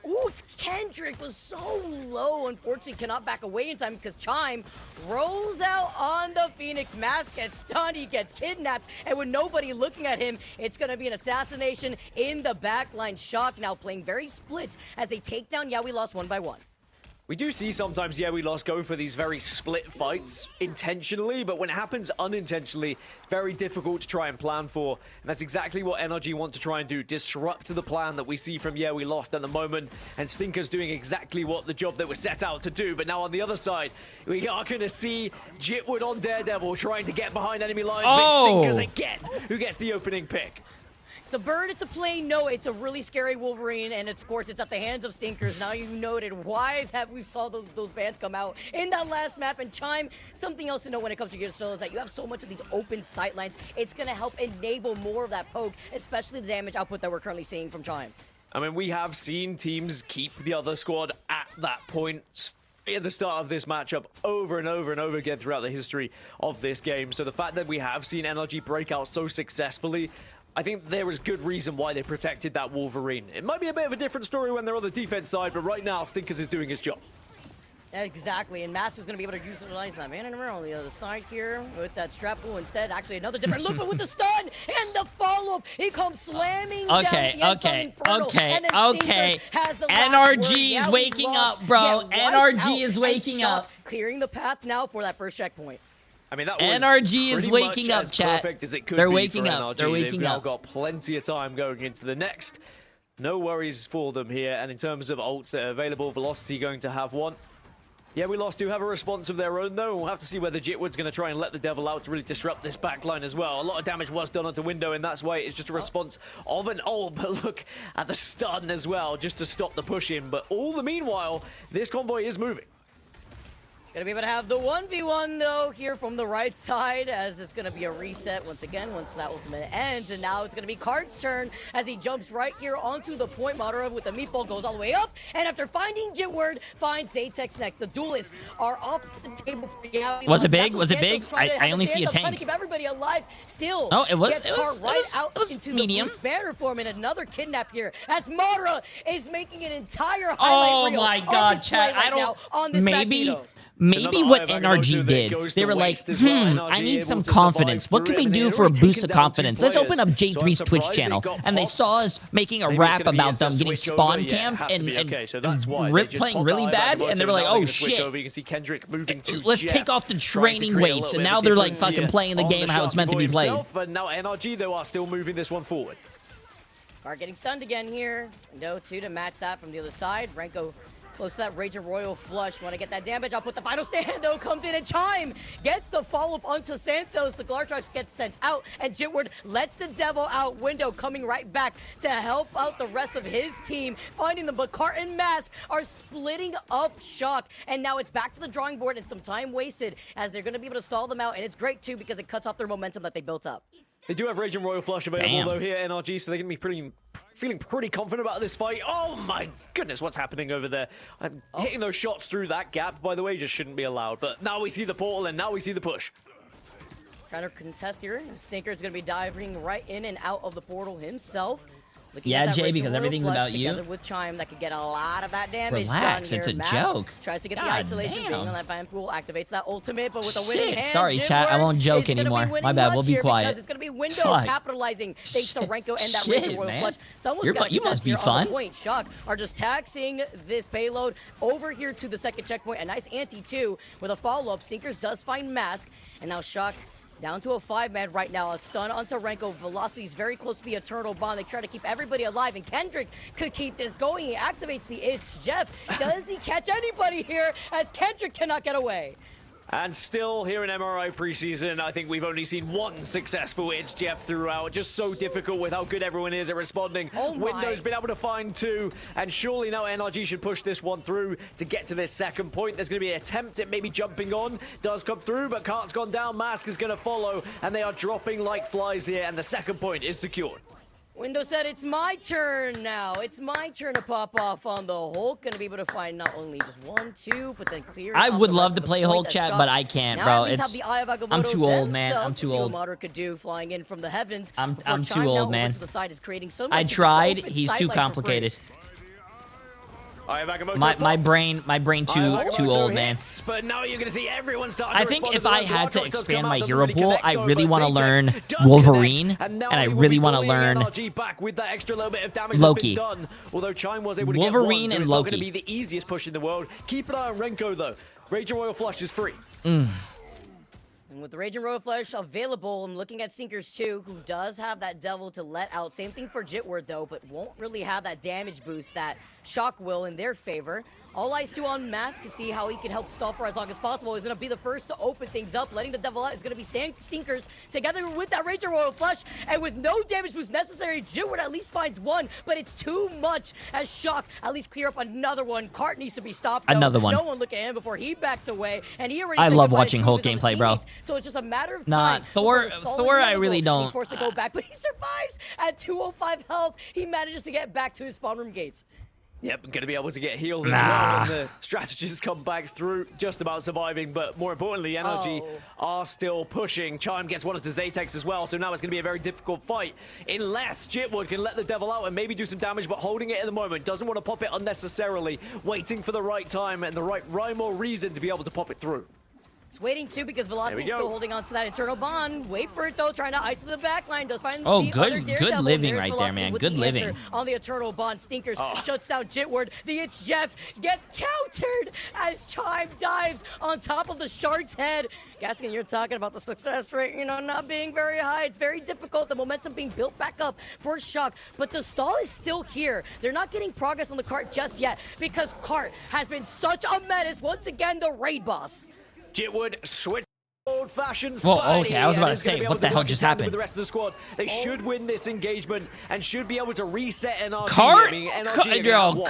Ooh, Kendrick was so low, unfortunately cannot back away in time because Chime rolls out on the Phoenix Mask, gets stunned, he gets kidnapped, and with nobody looking at him, it's going to be an assassination in the backline. Shock now playing very split as they take down We Lost one by one. We do see sometimes, We Lost go for these very split fights intentionally, but when it happens unintentionally, it's very difficult to try and plan for. And that's exactly what NRG want to try and do, disrupt the plan that we see from We Lost at the moment. And Stinker's doing exactly what the job that was set out to do. But now on the other side, we are going to see Jitwood on Daredevil trying to get behind enemy lines. But Stinkers again, who gets the opening pick. It's a bird, it's a plane, no, it's a really scary Wolverine, and of course, it's at the hands of Stinkers. Now you noted why that we saw those bans come out in that last map. And Chime, something else to know when it comes to Gear Solo is that you have so much of these open sight lines. It's going to help enable more of that poke, especially the damage output that we're currently seeing from Chime. I mean, we have seen teams keep the other squad at that point at the start of this matchup over and over and over again throughout the history of this game. So the fact that we have seen NRG break out so successfully, I think there was good reason why they protected that Wolverine. It might be a bit of a different story when they're on the defense side, but right now, Stinkers is doing his job. Exactly, and Mass is going to be able to utilize that man in the on the other side here with that strap pool instead. Actually, another different look, but with the stun and the follow-up, he comes slamming down the Inferno, and then has the NRG is waking up, bro. NRG is waking up. Clearing the path now for that first checkpoint. I mean, that was NRG is waking up, chat. They're waking up. They're waking up. They've now got plenty of time going into the next. No worries for them here. And in terms of ults that are available, Velocity going to have one. We Lost do have a response of their own, though. We'll have to see whether Jitwood's going to try and let the devil out to really disrupt this backline as well. A lot of damage was done onto Window, and that's why it's just a response of an ult. But look at the stun as well, just to stop the push-in. But all the meanwhile, this convoy is moving. Gonna be able to have the 1v1 though here from the right side, as it's gonna be a reset once again once that ultimate ends. And now it's gonna be Cart's turn as he jumps right here onto the point. Madara with the meatball goes all the way up, and after finding Jitward, finds Zatex next. The duelists are off the table for Was it big? Was it big? I only see a tank. Trying to keep everybody alive. Still, it was into medium. The banner form, and another kidnap here as Madara is making an entire highlight reel. Oh my god, chat! I don't. Maybe what NRG did, they were like, I need some confidence. What can we do for a boost of confidence? Let's open up Jay3's Twitch channel. And they saw us making a rap about them getting spawn camped and playing really bad. And they were like, oh shit, let's take off the training weights. And now they're like fucking playing the game how it's meant to be played. And now NRG, though, are still moving this one forward. Are getting stunned again here. No 2 to match that from the other side. Renko Close to that Raging Royal Flush. Want to get that damage. I'll put the final stand, though. Comes in and Chime gets the follow-up onto Santos. The Glartrox gets sent out, and Jitward lets the Devil out. Window coming right back to help out the rest of his team, finding them. But Cart and Mask are splitting up Shock, and now it's back to the drawing board and some time wasted as they're going to be able to stall them out. And it's great, too, because it cuts off their momentum that they built up. They do have Raging Royal Flush available, though, here at NRG, so they're going to be feeling pretty confident about this fight. Oh, my goodness, what's happening over there? And hitting those shots through that gap, by the way, just shouldn't be allowed. But now we see the portal, and now we see the push. Trying to contest here. Stinker's going to be diving right in and out of the portal himself. Yeah, Jay, because everything's about you. Together with Chime, that could get a lot of that damage. Relax, it's a joke. Tries to get the isolation being on that Vine Pool, activates that ultimate, but with a winning hand. Sorry, chat, I won't joke anymore. My bad, we'll be quiet. It's going to be Window capitalizing thanks to Renko and that Raging Royal Flush. Someone's got to you must be fun. Point. Shock are just taxing this payload over here to the second checkpoint. A nice anti, too, with a follow-up. Stinkers does find Mask, and now Shock down to a 5-man right now. A stun onto Renko. Velocity's very close to the Eternal Bond. They try to keep everybody alive, and Kendrick could keep this going. He activates the It's Jeff. Does he catch anybody here as Kendrick cannot get away? And still here in MRI preseason, I think we've only seen one successful It's Jeff throughout. Just so difficult with how good everyone is at responding. Window's been able to find 2, and surely now NRG should push this one through to get to this second point. There's going to be an attempt at maybe jumping on. Does come through, but Cart's gone down. Mask is going to follow, and they are dropping like flies here, and the second point is secured. Window said, it's my turn now. It's my turn to pop off on the Hulk. Going to be able to find not only just 1, 2, but then clear. I would love to play Hulk chat, but I can't, bro. I'm too old, man. I'm too old. Could do flying in from the heavens. I'm too old, man. To the side is creating so I tried. He's too complicated. My brain too old, man. But now you're gonna see everyone start. I think if I had to expand my hero pool, I really want to learn Wolverine, and I really want to learn Loki. Although Chime was able to Wolverine get one, and so it's Loki. not gonna be the easiest push in the world. Keep an eye on Renko though. Raging Royal Flush is free. And with the Raging Royal Flush available, I'm looking at Sinkers too, who does have that Devil to let out. Same thing for Jitward though, but won't really have that damage boost that Shock will in their favor. All eyes too on Mask to see how he can help stall for as long as possible. He's going to be the first to open things up. Letting the Devil out is going to be Stinkers together with that Raging Royal Flush. And with no damage boost necessary, Jitward at least finds 1, but it's too much as Shock at least clear up another one. Cart needs to be stopped. Another one. No one look at him before he backs away. And he already I love watching Hulk gameplay, bro. So it's just a matter of time. Thor I really don't. He's forced to go back, but he survives at 205 health. He manages to get back to his spawn room gates. Yep, going to be able to get healed as well, and the strategists come back through, just about surviving, but more importantly, NRG are still pushing. Chime gets one of the Zatex as well, so now it's going to be a very difficult fight, unless Jitward can let the Devil out and maybe do some damage, but holding it at the moment, doesn't want to pop it unnecessarily, waiting for the right time and the right rhyme or reason to be able to pop it through. It's waiting too because Velocity's still holding on to that Eternal Bond. Wait for it though, trying to ice the back line. Does find good living right there, man. Good living. On the Eternal Bond, Stinkers shuts down Jitward. The It's Jeff gets countered as Chime dives on top of the Shark's head. Gaskin, you're talking about the success rate, not being very high. It's very difficult. The momentum being built back up for Shock, but the stall is still here. They're not getting progress on the Cart just yet because Cart has been such a menace. Once again, the raid boss. Jitward switch old-fashioned Spidey. Well, okay, I was about to say, what the hell just happened? With the rest of the squad, they should win this engagement and should be able to reset NRG.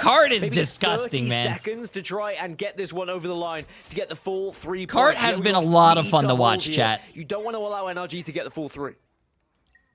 Cart is disgusting, man. Seconds to try and get this one over the line to get the full 3 points. Cart has been a lot of fun to watch, chat. You don't want to allow NRG to get the full 3.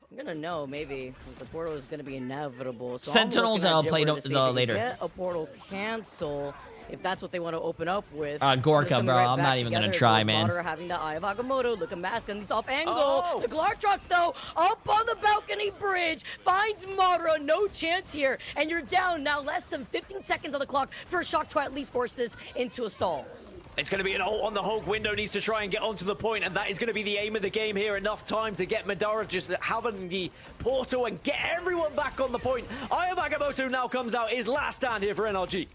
I'm gonna know, maybe. The portal is gonna be inevitable. So Sentinels, and I'll play later. Get a portal cancel. If that's what they want to open up with. Gorka, bro, I'm not even going to try, man. Having the Eye of Agamotto, look at Mask on this off angle. The Glartrox, though, up on the balcony bridge, finds Madara. No chance here. And you're down now less than 15 seconds on the clock for Shock to at least force this into a stall. It's going to be an ult on the Hulk. Window needs to try and get onto the point, and that is going to be the aim of the game here. Enough time to get Madara just having the portal and get everyone back on the point. Eye of Agamotto now comes out, his last stand here for NRG.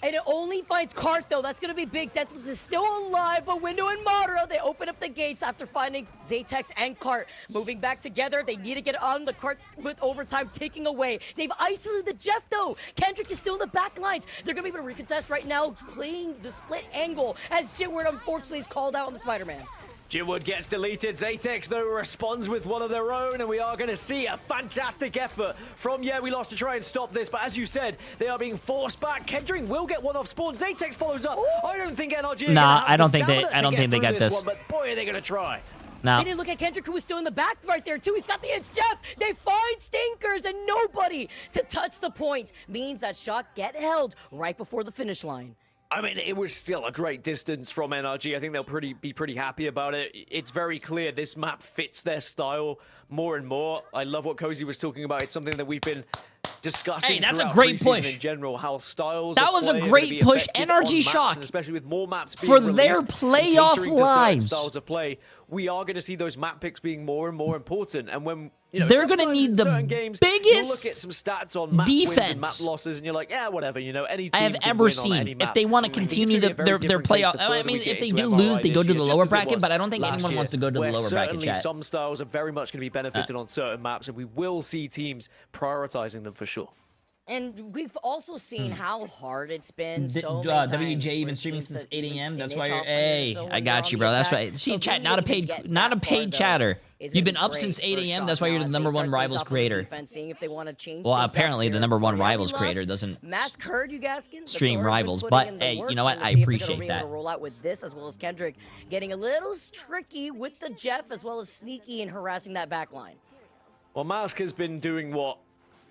And it only finds Cart, though. That's going to be big. Sentinels is still alive, but Window and Madara, they open open up the gates after finding Zatex and Cart. Moving back together, they need to get on the Cart with overtime ticking away. They've isolated the Jeff, though. Kendrick is still in the back lines. They're going to be able to recontest right now, playing the split angle, as Jitward unfortunately is called out on the Spider-Man. Jitward gets deleted. Zatex, though, responds with one of their own, and we are going to see a fantastic effort from We Lost to try and stop this. But as you said, they are being forced back. Kendrick will get one off spawn. Zatex follows up. Ooh. I don't think NRG. Nah, I don't think they get this. One, but boy, are they going to try. No. They didn't look at Kendrick, who was still in the back right there, too. He's got the It's Jeff. They find Stinkers and nobody to touch the point. Means that shot get held right before the finish line. I mean, it was still a great distance from NRG. I think they'll be pretty happy about it. It's very clear this map fits their style more and more. I love what Cozy was talking about. It's something that we've been discussing. Hey, that's a great push. In general, how styles. That was a great push. NRG Shock, especially with more maps being for released their playoff lives. Styles of play. We are going to see those map picks being more and more important. And when they're going to need the games, biggest look at some stats on map defense wins and map losses, and you're like, yeah, whatever. Any team I have ever seen. If they want to continue their playoff, I mean, if they do lose, they go to the lower bracket. But I don't think anyone wants to go to the lower bracket. Chat. Some styles are very much going to be benefited on certain maps, and we will see teams prioritizing them for sure. And we've also seen how hard it's been. WJ, you've been streaming since 8 a.m. That's why you're. Hey, I got you, bro. That's right. See, chat, not a paid chatter. You've been up since 8 a.m. That's why you're the #1 Rivals creator. Well, apparently the #1 Rivals creator doesn't stream Rivals, but hey, you know what? I appreciate that. Roll out with this, as well as Kendrick getting a little tricky with the Jeff, as well as sneaky and harassing that back line. Well, Mask has been doing what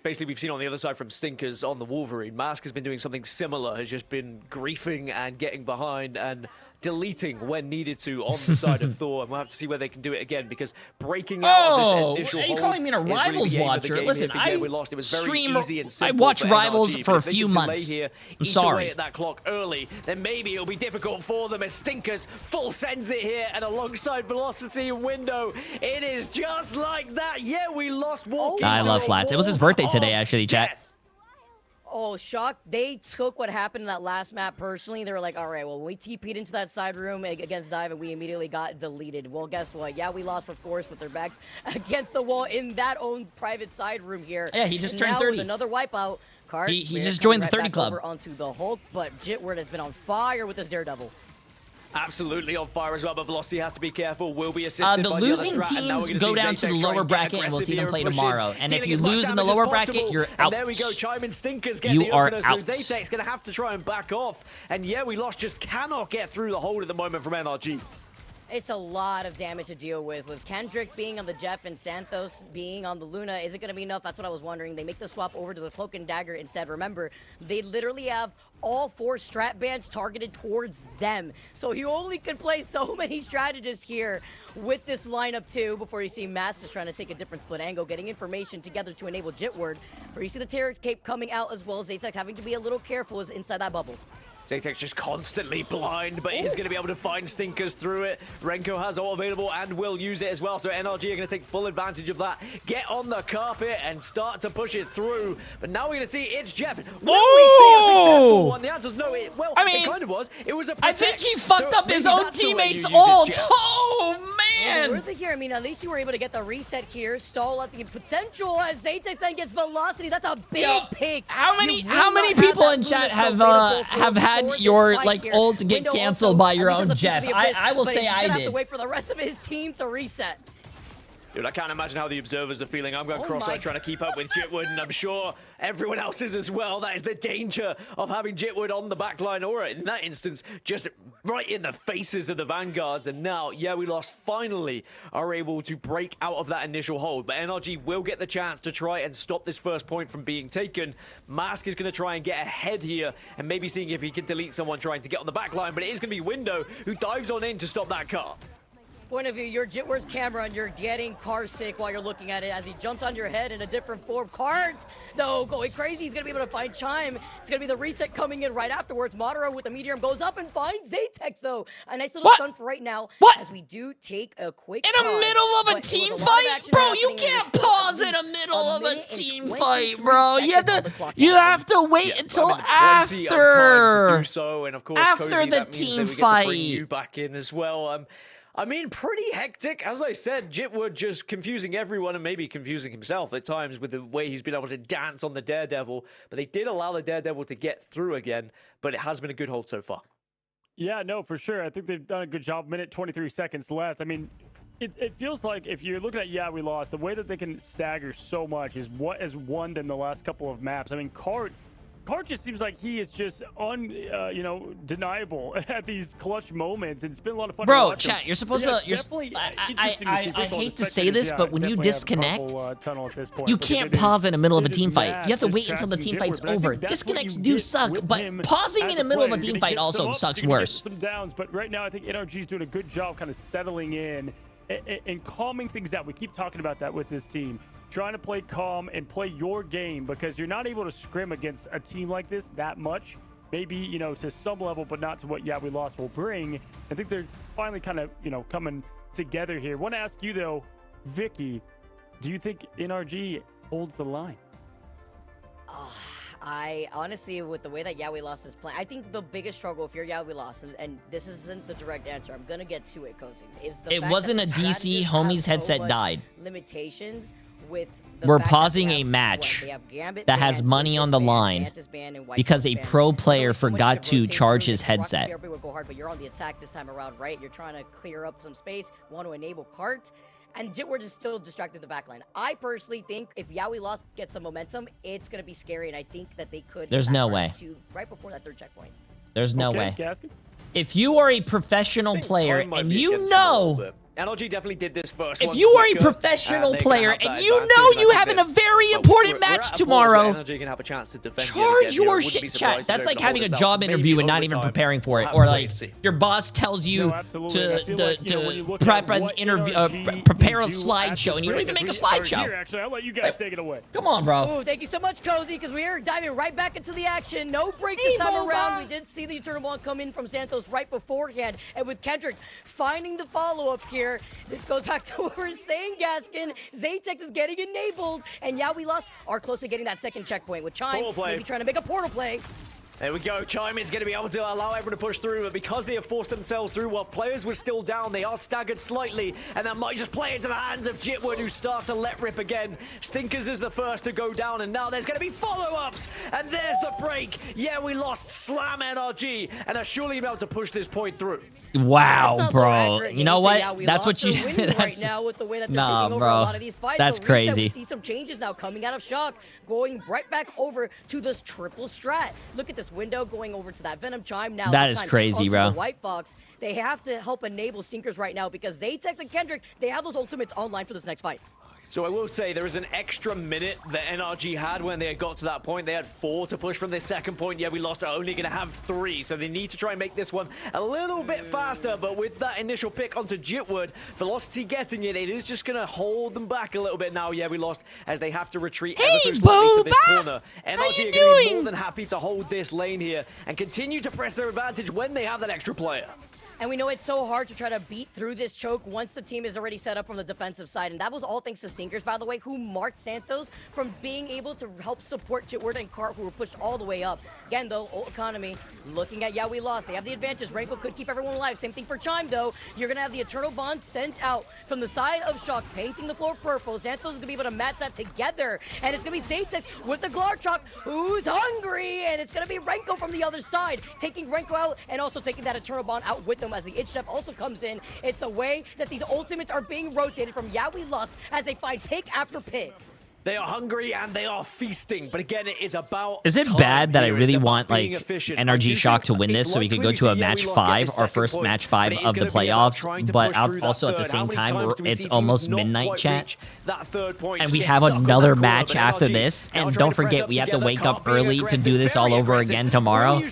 basically we've seen on the other side from Stinkers on the Wolverine. Mask has been doing something similar, has just been griefing and getting behind and deleting when needed to on the side of Thor, and we'll have to see where they can do it again, because breaking out of this initial are you calling me a Rivals watcher? Listen, I stream, I watch watch Rivals for a few months. I'm sorry. At that clock early, then maybe it'll be difficult for them as Stinkers full sends it here, and alongside Velocity and Window, it is just like that. Yeah, we lost walking. I love Flats. It was his birthday today, actually, chat. Oh, shocked. They took what happened in that last map personally. They were like, all right, well, when we TP'd into that side room against Dive, and we immediately got deleted. Well, guess what? Yeah, we lost, of course, with their backs against the wall in that own private side room here. Yeah, he just turned 30. With another wipeout. Card, he just joined the 30 club. Over onto the Hulk, but Jitward has been on fire with his Daredevil. Absolutely on fire as well, but Velocity has to be careful. Will be assisted the by losing the other teams go down to the lower bracket, and we'll see them play tomorrow. And if you lose in the lower bracket, you're out. There we go. Chime Stinkers get you the are opener, out. So Zatex going to have to try and back off. And yeah, we lost. Just cannot get through the hold at the moment from NRG. It's a lot of damage to deal with Kendrick being on the Jeff and Santos being on the Luna. Is it going to be enough? That's what I was wondering. They make the swap over to the Cloak and Dagger instead. Remember, they literally have all 4 strat bands targeted towards them. So you only can play so many strategists here with this lineup too before you see Masters trying to take a different split angle, getting information together to enable Jitward. Where you see the Terror Cape coming out, as well as Zatex having to be a little careful as inside that bubble. Zatex just constantly blind, but he's going to be able to find Stinkers through it. Renko has all available and will use it as well, so NRG are going to take full advantage of that. Get on the carpet and start to push it through. But now we're going to see It's Jeff. Will we see a successful one? The answer's no. It kind of was. It was a protect. I think he fucked up his own teammates' ult. Oh, man. Worth it here. I mean, at least you were able to get the reset here. Stall at the potential as Zatex then gets Velocity. That's a big pick. How many people in chat have had your ult get canceled by your own Jeff? I will say I did. Have to wait for the rest of his team to reset. Dude, I can't imagine how the observers are feeling. I'm going cross-eyed trying to keep up with Jitward, and I'm sure everyone else is as well. That is the danger of having Jitward on the back line, or in that instance, just right in the faces of the Vanguards. And now, yeah, we lost finally are able to break out of that initial hold. But NRG will get the chance to try and stop this first point from being taken. Mask is going to try and get ahead here, and maybe seeing if he can delete someone trying to get on the back line. But it is going to be Window who dives on in to stop that car. Point of view, you're Jitward's camera and you're getting car sick while you're looking at it as he jumps on your head in a different form. Cart, though, going crazy. He's going to be able to find Chime. It's going to be the reset coming in right afterwards. Madara with the Meteor goes up and finds Zatex, though. A nice little stun for right now as we do take a quick in the middle of a team fight? Bro, you can't pause in the middle of a team fight, bro. You have to wait until after. To do so. And of course, after Cozy, the team fight. Bring you back in as well. I mean, pretty hectic. As I said, Jitwood just confusing everyone and maybe confusing himself at times with the way he's been able to dance on the Daredevil. But they did allow the Daredevil to get through again, but it has been a good hold so far. Yeah, no, for sure. I think they've done a good job. Minute 23 seconds left. I mean, it feels like if you're looking at, yeah, we lost, the way that they can stagger so much is what has won them the last couple of maps. I mean, Cart just seems like he is just deniable at these clutch moments. It's been a lot of fun. Bro, chat, you're supposed to. I hate to say this, but when you disconnect, you can't pause in the middle of a team fight. You have to wait until the team fight's over. Disconnects do suck, but pausing in the middle of a team fight also sucks worse. Some downs, but right now I think NRG is doing a good job kind of settling in and calming things down. We keep talking about that with this team. Trying to play calm and play your game, because you're not able to scrim against a team like this that much. Maybe, to some level, but not to what we lost will bring. I think they're finally kind of, coming together here. Want to ask you, though, Vicky, do you think NRG holds the line? I honestly, with the way that we lost his plan, I think the biggest struggle if you're we lost, and this isn't the direct answer, I'm going to get to it, Cozy, is the fact wasn't that a DC, homie's headset died. Limitations with we're pausing a match that has money on the line because a pro player forgot to charge his headset. Would go hard, but you're on the attack this time around, right? You're trying to clear up some space, want to enable Cart, and Jitward is still distracted the backline. I personally think if Yaoi Lost gets some momentum, it's going to be scary, and I think that they could. There's no way. Right before that third checkpoint. There's no way. Gaskin? If you are a professional player and you know NRG definitely did this first. If you are a professional player and you know you having a very important match tomorrow, NRG can have a chance to defend charge your shit, chat. That's like having a job interview and not even preparing for it, or like your boss tells you to prep an interview, prepare a slideshow, and you don't even make a slideshow. Actually, I'll let you guys take it away. Come on, bro. Ooh, thank you so much, Cozy, because we are diving right back into the action. No breaks this time around. We did see the Eternal Bond come in from Santos right beforehand, and with Kendrick finding the follow-up here, this goes back to what we were saying, Gaskin. Zaytex is getting enabled, and we lost are close to getting that second checkpoint with Chime maybe trying to make a portal play. There we go. Chime is going to be able to allow everyone to push through, but because they have forced themselves through while players were still down, they are staggered slightly, and that might just play into the hands of Jitwood, who start to let rip again. Stinkers is the first to go down, and now there's going to be follow-ups, and there's the break. Yeah, we lost Slam NRG, and are surely about to push this point through. Wow, bro. You know what? That's what you... right now with the way that they're taking over a lot of these fights. That's crazy. We see some changes now coming out of Shock, going right back over to this triple strat. Look at this window going over to that Venom Chime now. That is crazy, bro. The White Fox. They have to help enable Stinkers right now because Zaytex and Kendrick, they have those ultimates online for this next fight. So I will say there is an extra minute that NRG had when they had got to that point. They had 4 to push from their second point. Yeah, we lost, are only going to have 3. So they need to try and make this one a little bit faster. But with that initial pick onto Jitwood, Velocity getting it, it is just going to hold them back a little bit now. Yeah, we lost as they have to retreat ever so slightly to this corner. NRG are going to be more than happy to hold this lane here and continue to press their advantage when they have that extra player. And we know it's so hard to try to beat through this choke once the team is already set up from the defensive side. And that was all thanks to Stinkers, by the way, who marked Santos from being able to help support Jitward and Cart, who were pushed all the way up. Again, though, ult economy, looking at we lost. They have the advantage. Renko could keep everyone alive. Same thing for Chime, though. You're going to have the Eternal Bond sent out from the side of Shock, painting the floor purple. Santos is going to be able to match that together. And it's going to be Zaytex with the Glarchuk, who's hungry. And it's going to be Renko from the other side, taking Renko out and also taking that Eternal Bond out with them as the Itch Step also comes in. It's the way that these ultimates are being rotated from we lost as they find pick after pick. They are hungry and they are feasting, but again, it is about. Is it bad that I really want like NRG Shock to win this so we could go to a match 5, our first match 5 of the playoffs? But also at the same time, it's almost midnight, chat, and we have another match after this. And don't forget, we have to wake up early to do this all over again tomorrow.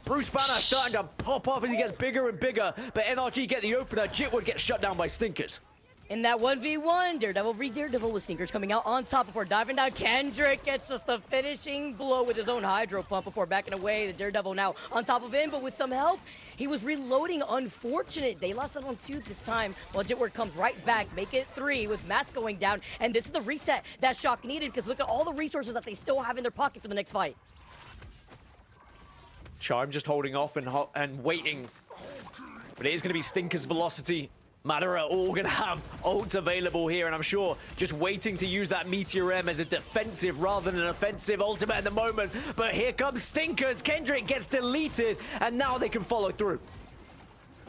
Bruce Banner starting to pop off as he gets bigger and bigger, but NRG get the opener. Jitwood gets shut down by Stinkers. In that 1v1, Daredevil v Daredevil with Stinkers coming out on top before diving down. Kendrick gets us the finishing blow with his own Hydro Pump before backing away. The Daredevil now on top of him, but with some help, he was reloading. Unfortunate. They lost it on 2 this time, while Jitward comes right back, make it 3 with Mats going down. And this is the reset that Shock needed because look at all the resources that they still have in their pocket for the next fight. Chime just holding off and waiting. but it is going to be Stinker's velocity. Matter are all going to have ults available here, and I'm sure just waiting to use that Meteor M as a defensive rather than an offensive ultimate at the moment. But here comes Stinkers. Kendrick gets deleted, and now they can follow through.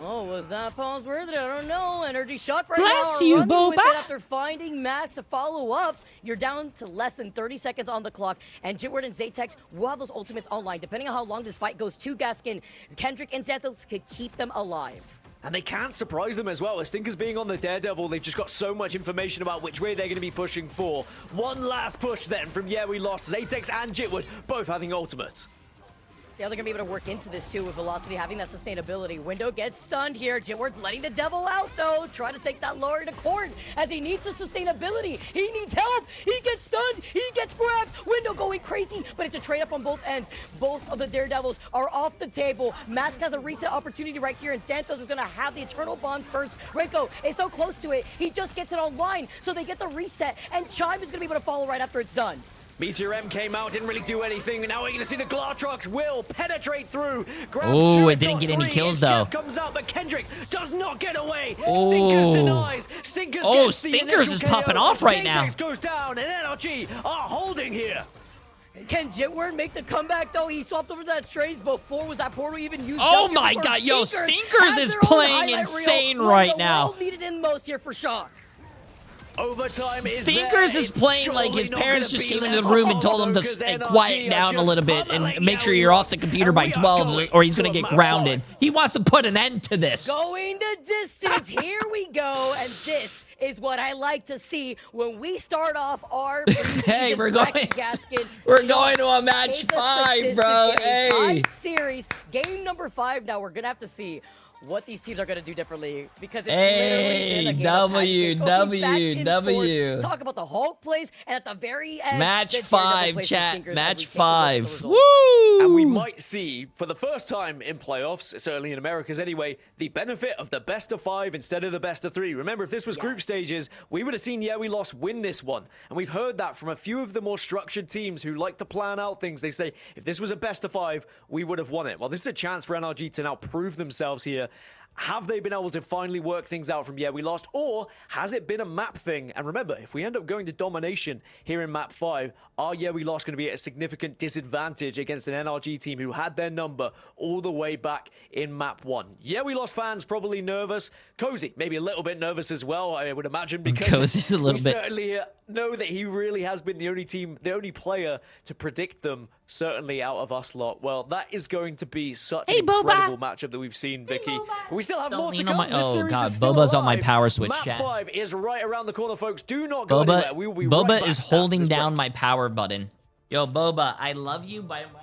Oh, was that pause worthy? I don't know. NRG Shock right Bless now. you, Running with Boba. it after finding Max to follow up. You're down to less than 30 seconds on the clock, and Jitward and Zaytex will have those ultimates online. Depending on how long this fight goes to Gaskin, Kendrick and Xanthos could keep them alive. And they can't surprise them as well. As Stinkers being on the Daredevil, they've just got so much information about which way they're going to be pushing for. One last push then from Yeah We Lost. Zaytex and Jitwood both having ultimates. See how they're going to be able to work into this, too, with Velocity having that sustainability. Window gets stunned here. Jitward's letting the devil out, though. Try to take that lower to court as he needs the sustainability. He needs help. He gets stunned. He gets grabbed. Window going crazy, but it's a trade-up on both ends. Both of the Daredevils are off the table. Mask has a reset opportunity right here, and Santos is going to have the Eternal Bond first. Renko is so close to it. He just gets it online, so they get the reset, and Chime is going to be able to follow right after it's done. Meteor M came out, didn't really do anything. Now we're going to see the Glartrox will penetrate through. Oh, it didn't get any kills, though. Comes out, but Kendrick does not get away. Oh. Stinkers denies. Stinkers gets the Stinkers is popping off right now. Zaytex goes down, and NRG are holding here. Can Jitward make the comeback, though? He swapped over to that Strange before. Was that portal even used? Oh my god, yo, Stinkers is playing insane right now. Needed in most here for Shock. Overtime is Stinkers is playing like his parents just came into the room and told him to quiet down a little bit and make sure you're off the computer by 12 or he's going to get grounded. He wants to put an end to this. Going the distance. Here we go. And this is what I like to see when we start off our hey, we're going Gaskin. We're going to a match 5, bro. Hey. Tied series. Game number 5. Now we're going to have to see what these teams are going to do differently because it's literally been a game W. Talk about the Hulk plays, and at the very end, match the 5, chat. Match 5. Woo! And we might see, for the first time in playoffs, certainly in Americas anyway, the benefit of the best of 5 instead of the best of 3. Remember, if this was group stages, we would have seen Yeah We Lost win this one. And we've heard that from a few of the more structured teams who like to plan out things. They say, if this was a best of 5, we would have won it. Well, this is a chance for NRG to now prove themselves here. Have they been able to finally work things out from Yeah We Lost, or has it been a map thing? And remember, if we end up going to domination here in map 5, are Yeah We Lost going to be at a significant disadvantage against an NRG team who had their number all the way back in map 1? Yeah We Lost fans probably nervous. Cozy, maybe a little bit nervous as well, I would imagine, because Cozy's a little bit. Certainly know that he really has been the only player to predict them, certainly out of us lot. Well, that is going to be such an incredible matchup that we've seen, Vicky. We still have more to come. Oh god, Boba's on my power switch, chat. Map 5 is right around the corner, folks. Do not go anywhere. We will be Boba right back is holding down my power button. Yo, Boba, I love you, but I love you.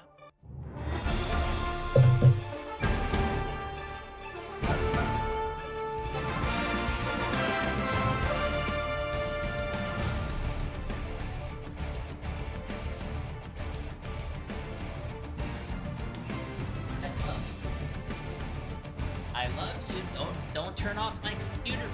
Don't turn off my computer.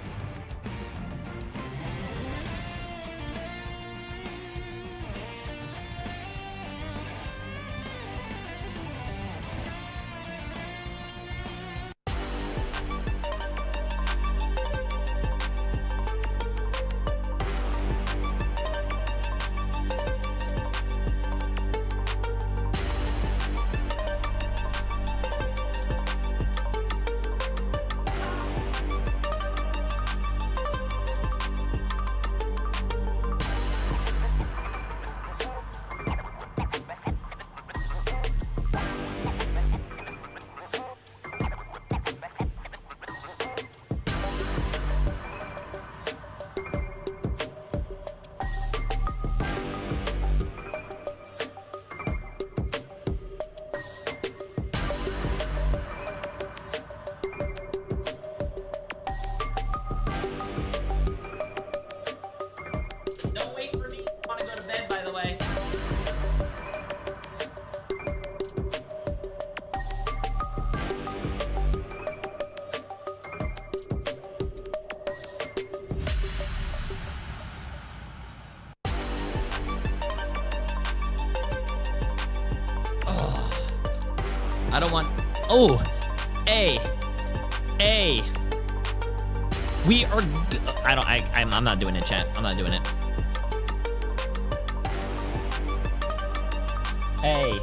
I don't want... Oh! Hey! A. We are... I'm not doing it, chat. I'm not doing it. A.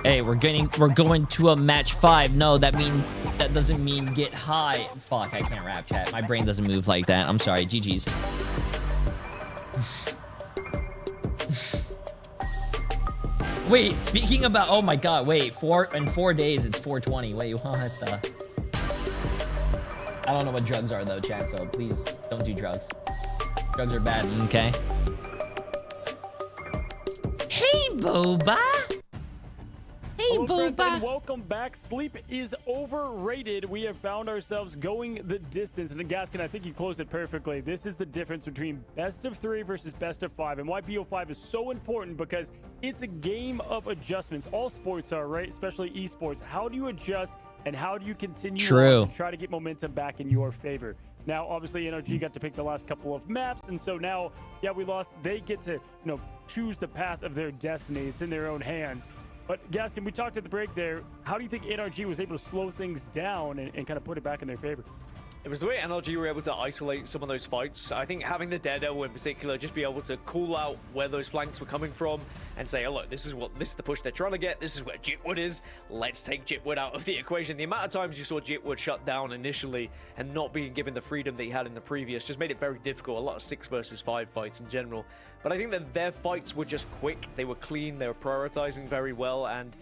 Hey, we're going to a match 5. No, that doesn't mean get high. Fuck, I can't rap, chat. My brain doesn't move like that. I'm sorry. GG's. Wait, speaking about, oh my god, wait, in 4 days it's 420. Wait, what the? I don't know what drugs are though, chat, so please don't do drugs. Drugs are bad, okay? Hey, Boba! Hey, Hello, friends, Boba! and welcome back. Sleep is overrated. We have found ourselves going the distance. And Gaskin, I think you closed it perfectly. This is the difference between best of 3 versus best of 5. And why BO5 is so important, because it's a game of adjustments. All sports are, right? Especially esports. How do you adjust and how do you continue on to try to get momentum back in your favor? Now, obviously, NRG got to pick the last couple of maps, and so now, yeah, we lost. They get to, choose the path of their destiny. It's in their own hands. But Gaskin, we talked at the break there. How do you think NRG was able to slow things down and kind of put it back in their favor? It was the way NRG were able to isolate some of those fights. I think having the Daredevil in particular, just be able to call out where those flanks were coming from and say, oh, look, this is the push they're trying to get. This is where Jitwood is. Let's take Jitwood out of the equation. The amount of times you saw Jitwood shut down initially and not being given the freedom that he had in the previous just made it very difficult. A lot of 6 versus 5 fights in general. But I think that their fights were just quick. They were clean. They were prioritizing very well. And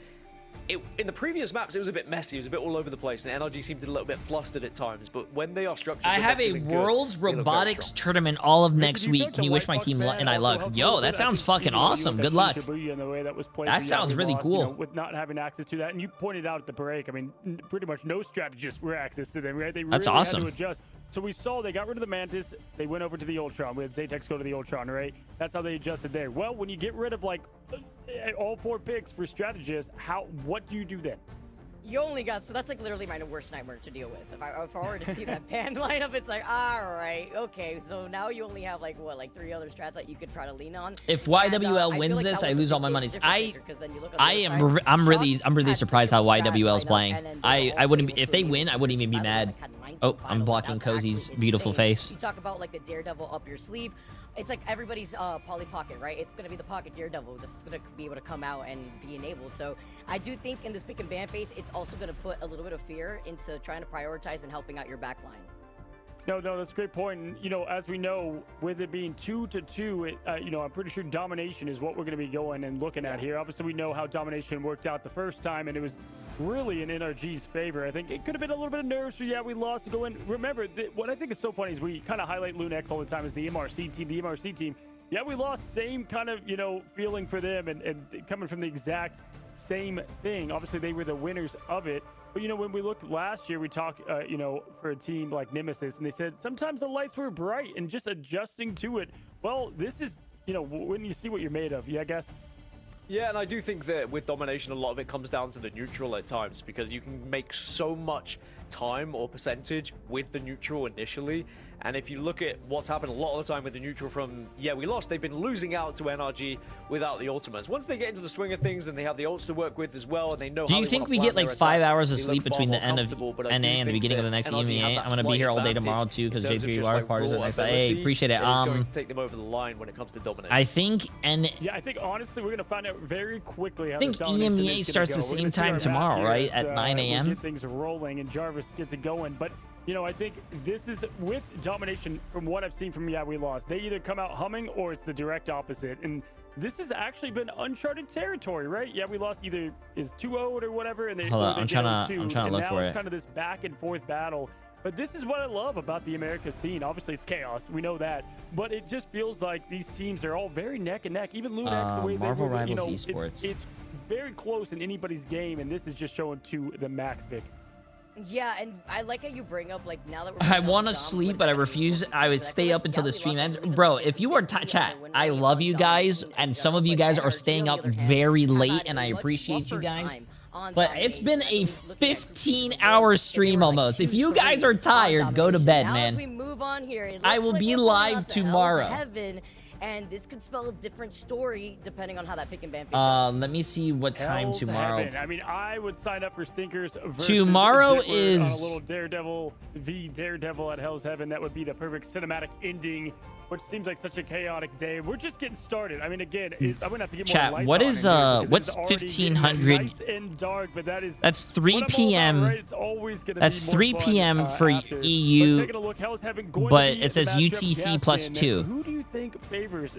in the previous maps, it was a bit messy. It was a bit all over the place, and NRG seemed a little bit flustered at times. But when they are structured, I have a World's Robotics tournament all of next week. Can you wish my team and I luck? Yo, that sounds fucking awesome. Good luck. That sounds really cool. With not having access to that, and you pointed out at the break, I mean, pretty much no strategists were access to them, right? They really had to adjust. So we saw they got rid of the Mantis. They went over to the Ultron. We had Zatex go to the Ultron, right? That's how they adjusted there. Well, when you get rid of like all 4 picks for strategists, what do you do then? You only got, so that's like literally my worst nightmare to deal with. If I were to see that pan lineup, it's like, all right, okay. So now you only have like 3 other strats that you could try to lean on. If YWL wins this, I lose all my money. I'm really surprised how YWL is playing. I wouldn't, if they win, I wouldn't even be mad. Oh, I'm blocking Cozy's beautiful face. You talk about like the Daredevil up your sleeve. It's like everybody's Polly Pocket, right? It's gonna be the Pocket Daredevil. This is gonna be able to come out and be enabled. So I do think in this pick and ban phase, it's also gonna put a little bit of fear into trying to prioritize and helping out your backline. No, that's a great point. And, as we know, with it being 2-2, I'm pretty sure domination is what we're going to be going and looking at here. Obviously, we know how domination worked out the first time, and it was really in NRG's favor. I think it could have been a little bit of nerves. So, yeah, we lost to go in. Remember, what I think is so funny is we kind of highlight Lunex all the time as the MRC team. The MRC team, yeah, we lost. Same kind of, feeling for them and coming from the exact same thing. Obviously, they were the winners of it. But, when we looked last year, we talked, for a team like Nemesis, and they said sometimes the lights were bright and just adjusting to it. Well, this is, when you see what you're made of. Yeah, I guess. Yeah, and I do think that with domination, a lot of it comes down to the neutral at times, because you can make so much time or percentage with the neutral initially. And if you look at what's happened a lot of the time with the neutral from, we lost, they've been losing out to NRG without the ultimates. Once they get into the swing of things and they have the ults to work with as well, and they know Do you think we get like 5 hours of sleep between the end of NA and the beginning of the next EMEA? I'm going to be here all day tomorrow too, because J3 Live parties are the next day. Hey, appreciate it. Going to take them over the line when it comes to domination. I think, yeah, I think honestly we're going to find out very quickly how I think EMEA starts the same time tomorrow, right? At 9 a.m. We'll get things rolling and Jarvis gets it going. But I think this is with domination from what I've seen from We Lost. They either come out humming or it's the direct opposite. And this has actually been uncharted territory, right? We Lost either is 2-0 or whatever. And Hold on, I'm trying to look for it. It's kind of this back and forth battle. But this is what I love about the America scene. Obviously, it's chaos. We know that. But it just feels like these teams are all very neck and neck. Even Lunex, the way Marvel they were, Rivals Esports. It's very close in anybody's game. And this is just showing to the max, Vic. Yeah, and I like how you bring up, like, now that I want to sleep, but I refuse. I would stay up until the stream ends. Bro, if you are chat, I love you guys, and some of you guys are staying up very late, and I appreciate you guys. But it's been a 15-hour stream almost. If you guys are tired, go to bed, man. I will be live tomorrow. and this could spell a different story depending on how that pick and ban phase goes. Let me see what time Hell's tomorrow. Heaven. I mean, I would sign up for Stinkers versus tomorrow Jitward is on a little Daredevil v Daredevil at Hell's Heaven. That would be the perfect cinematic ending, which seems like such a chaotic day. We're just getting started. I mean, again, I'm gonna have to get Chat, more lights what on is in here what's it's already 1500? nice and dark, but that's 3 p.m. Right? It's always gonna That's be 3 more p.m. fun, for after. EU. But taking a look, Hell's Heaven going but to be it says the matchup UTC plus Gaskin. 2. Who do you think favors?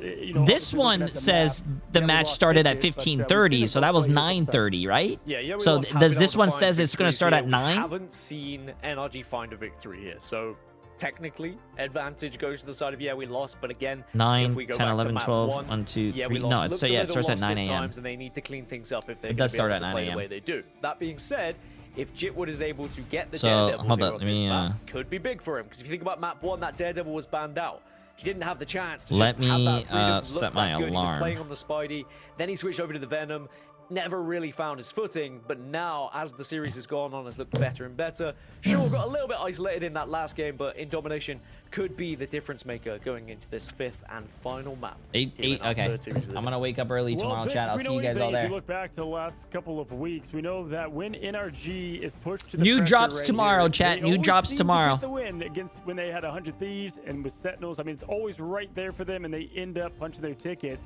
This one says the match started at 15:30, so that was 9:30, right? Yeah. So does this one says it's going to start at 9? We haven't seen NRG find a victory here, so technically advantage goes to the side of we lost, but again, 9, if we go 10, back 11, to map 12, 1, 1, 2, 3. we lost. No, it's, so yeah, it starts at 9 a.m. And they need to clean things up if they're It going does to be start able at to 9 play the a.m. way they do. That being said, if Jitward is able to get the So, Daredevil hold here up, on let this me, map, could be big for him, because if you think about map 1, that Daredevil was banned out. He didn't have the chance to Let just have me, that freedom, look set my that good. He was alarm. playing on the Spidey, then he switched over to the Venom, never really found his footing, but now, as the series has gone on, has looked better and better. Sure, got a little bit isolated in that last game, but in domination could be the difference maker going into this 5th and final map. 8, okay. I'm going to wake up early tomorrow, Vic, chat. I'll see you guys all there. If you look back to the last couple of weeks, we know that when NRG is pushed to the New pressure drops right tomorrow, here, chat. they New always drops seem tomorrow. To get the win against when they had 100 Thieves and with Sentinels. I mean, it's always right there for them, and they end up punching their ticket.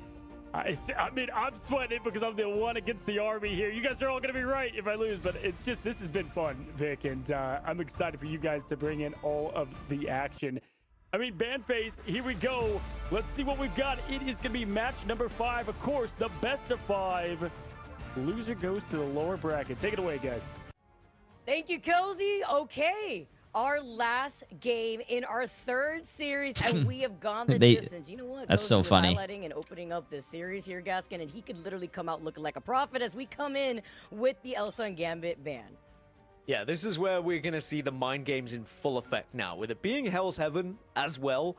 I mean, I'm sweating it because I'm the one against the army here. You guys are all going to be right if I lose, but it's just, this has been fun, Vic, and I'm excited for you guys to bring in all of the action. I mean, Bandface, here we go. Let's see what we've got. It is going to be match number 5. Of course, the best of 5. Loser goes to the lower bracket. Take it away, guys. Thank you, Cozy. Okay. Our last game in our 3rd series, and we have gone the distance. You know what? That's so funny. Highlighting and opening up this series here, Gaskin, and he could literally come out looking like a prophet as we come in with the Elsa and Gambit ban. Yeah, this is where we're going to see the mind games in full effect now. With it being Hell's Heaven as well,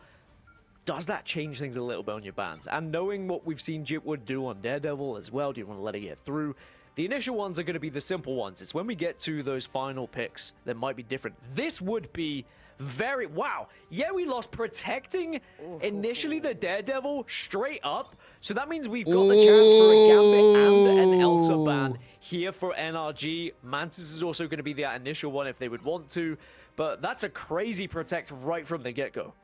does that change things a little bit on your bans? And knowing what we've seen Jitward do on Daredevil as well, do you want to let it get through? The initial ones are going to be the simple ones. It's when we get to those final picks that might be different. This would be very... Wow. Yeah, we lost protecting initially the Daredevil straight up. So that means we've got the chance for a Gambit and an Elsa ban here for NRG. Mantis is also going to be that initial one if they would want to. But that's a crazy protect right from the get-go.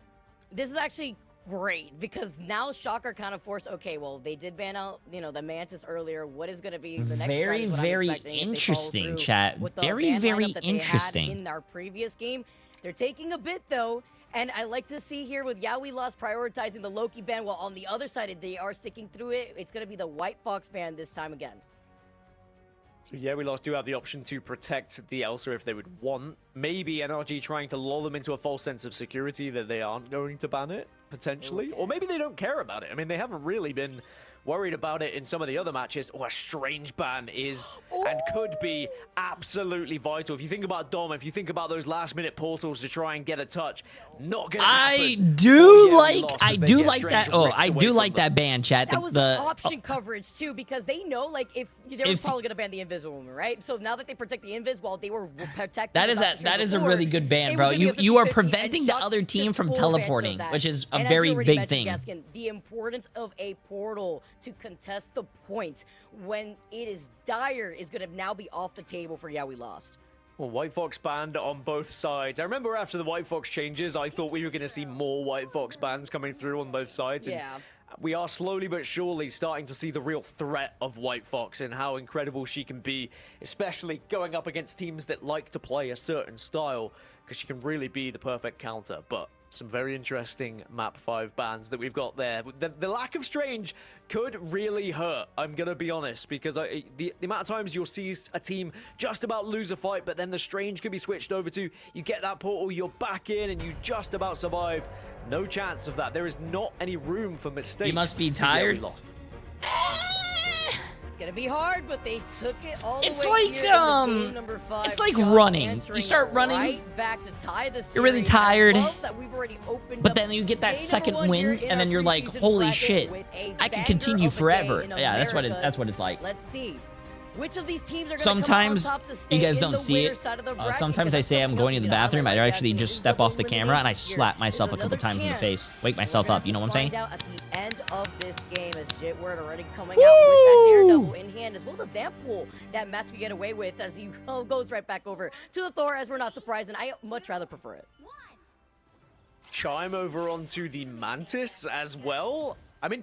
This is actually great because now Shocker kind of forced, okay, well, they did ban out, you know, the Mantis earlier. What is going to be the next very, very interesting, chat. Very, very interesting. In our previous game, they're taking a bit, though. And I like to see here with Yaoi Lost prioritizing the Loki ban, while on the other side, they are sticking through it. It's going to be the White Fox ban this time again. So yeah, we do have the option to protect the Elsa if they would want. Maybe NRG trying to lull them into a false sense of security that they aren't going to ban it, potentially. Or maybe they don't care about it. I mean, they haven't really been worried about it in some of the other matches. Oh, a strange ban is and could be absolutely vital. If you think about Dom, if you think about those last-minute portals to try and get a touch, not gonna happen. I do like that. Oh, I do like that ban, chat. That was option coverage too, because they know, like, if they were probably gonna ban the Invisible Woman, right? So now that they protect the Invis, while they were protecting, that is a really good ban, bro. You are preventing the other team from teleporting, which is a very big thing. Gaskin, the importance of a portal to contest the points when it is dire is going to now be off the table for Yaoi Lost. Well, White Fox banned on both sides. I remember after the White Fox changes, I thought we were going to see more White Fox bans coming through on both sides. Yeah. And we are slowly but surely starting to see the real threat of White Fox and how incredible she can be, especially going up against teams that like to play a certain style, because she can really be the perfect counter. But some very interesting map 5 bans that we've got there. The lack of Strange could really hurt, I'm going to be honest, because the amount of times you'll see a team just about lose a fight, but then the Strange can be switched over to, you get that portal, you're back in, and you just about survive. No chance of that. There is not any room for mistake. You must be tired. Yeah, we lost. It's gonna be hard, but they took it all the way. It's like here in this game number 5. it's like running. You start running, right back to tie the series. You're really tired, that we've already opened but up then you get that second win, in and then you're like, holy shit, I can continue forever. Yeah, that's what it's like. Let's see. which of these teams are sometimes come on top to stay you guys in don't the see winner it. side of the bracket? Sometimes I say I'm going to the bathroom. I actually just step off the camera and I slap myself a couple times in the face. Wake myself up. You know what I'm saying? At the end of this game, as Jitward already coming out with that Daredevil in hand, as well the Vamp Pool that Mask could get away with as he goes right back over to the Thor, as we're not surprised, and I much rather prefer it. Chime over onto the Mantis as well. I mean,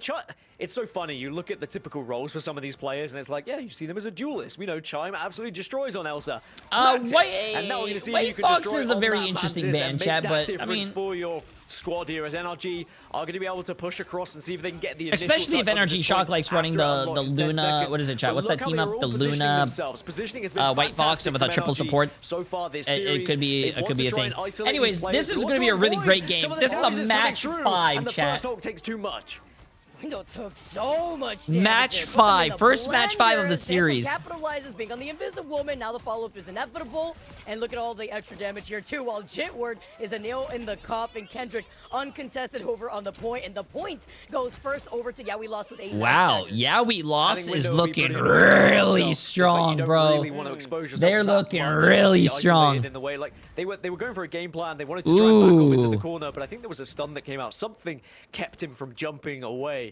it's so funny. You look at the typical roles for some of these players, and it's like, yeah, you see them as a duelist. We know Chime absolutely destroys on Elsa. White Fox is a very interesting ban, chat, but I mean, for your squad here as NRG are going to be able to push across and see if they can get the initial especially if NRG Shock likes running the Luna. What is it, chat? What's that team up? The Luna White Fox with a triple support. So far this it could be a thing. Anyways, this is going to be a really great game. This is a match 5, chat. The first takes too much. Window took so much damage. Match 5. First match 5 of the series. Capitalizes being on the Invisible Woman. Now the follow-up is inevitable. And look at all the extra damage here, too. While Jitward is a nail in the cuff. And Kendrick uncontested over on the point. And the point goes first over to We Lost with 8. Wow. We Lost is looking really strong, bro. They're looking really strong. In the way. Like, they were going for a game plan. They wanted to try and back up into the corner. But I think there was a stun that came out. Something kept him from jumping away.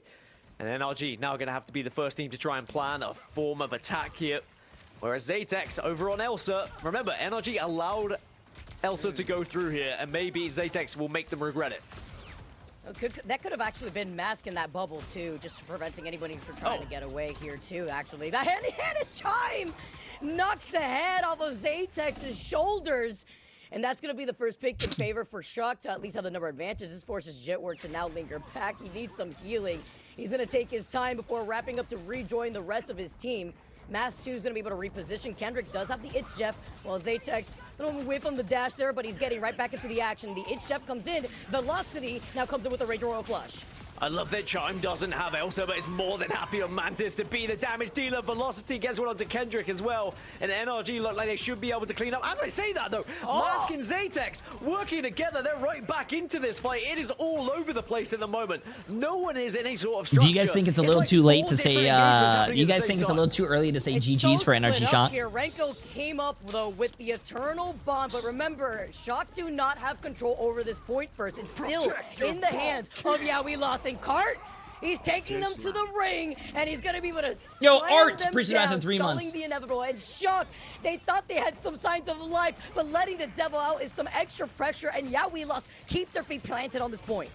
And NRG now going to have to be the first team to try and plan a form of attack here. Whereas Zatex over on Elsa, remember, NRG allowed Elsa to go through here, and maybe Zatex will make them regret it. That could have actually been Mask in that bubble, too, just preventing anybody from trying to get away here, too, actually. That hand is Chime! Knocks the head off of Zatex's shoulders. And that's going to be the first pick in favor for Shock to at least have the number advantage. This forces Jitward to now linger back. He needs some healing. He's going to take his time before wrapping up to rejoin the rest of his team. Mass 2 is going to be able to reposition. Kendrick does have the Itch Jeff, while Zatex, a little away from the dash there, but he's getting right back into the action. The Itch Jeff comes in. Velocity now comes in with a Rage Royal Flush. I love that Chime doesn't have Elsa, but is more than happy on Mantis to be the damage dealer. Velocity gets one onto Kendrick as well. And NRG look like they should be able to clean up. As I say that, though, Mask and Zatex working together. They're right back into this fight. It is all over the place at the moment. No one is in any sort of structure. Do you guys think it's a little too late to say, you guys think it's a little too early to say GG's for NRG Shock? Here. Renko came up, though, with the Eternal Bond. But remember, Shock do not have control over this point first. It's still in the hands of We Lost. And Cart, he's taking them to the ring, and he's going to be able to Art's preaching us in 3 months. The inevitable. And Shock, they thought they had some signs of life, but letting the devil out is some extra pressure, and We Lost keep their feet planted on this point.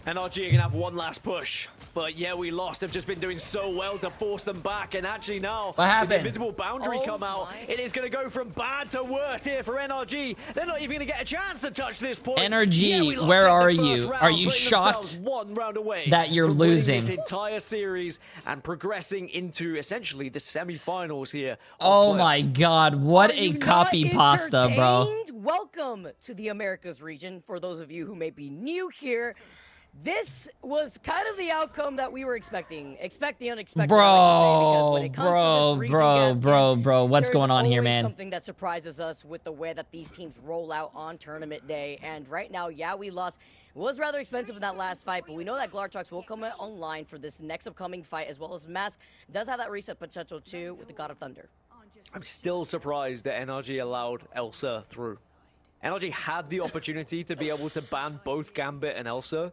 NRG are going to have one last push. But We Lost have just been doing so well to force them back. And actually now, what happened? With the invisible boundary come out, it is going to go from bad to worse here for NRG. They're not even going to get a chance to touch this point. NRG, where are you? Are you shocked one round away that you're losing this entire series and progressing into essentially the semi-finals here? Oh my God, what a copy pasta, bro. Welcome to the Americas region. For those of you who may be new here, this was kind of the outcome that we were expecting. Expect the unexpected. Bro, what's going on here, man? Something that surprises us with the way that these teams roll out on tournament day. And right now, We Lost. It was rather expensive in that last fight, but we know that Glartrox will come online for this next upcoming fight, as well as Mask does have that reset potential too with the God of Thunder. I'm still surprised that NRG allowed Elsa through. NRG had the opportunity to be able to ban both Gambit and Elsa.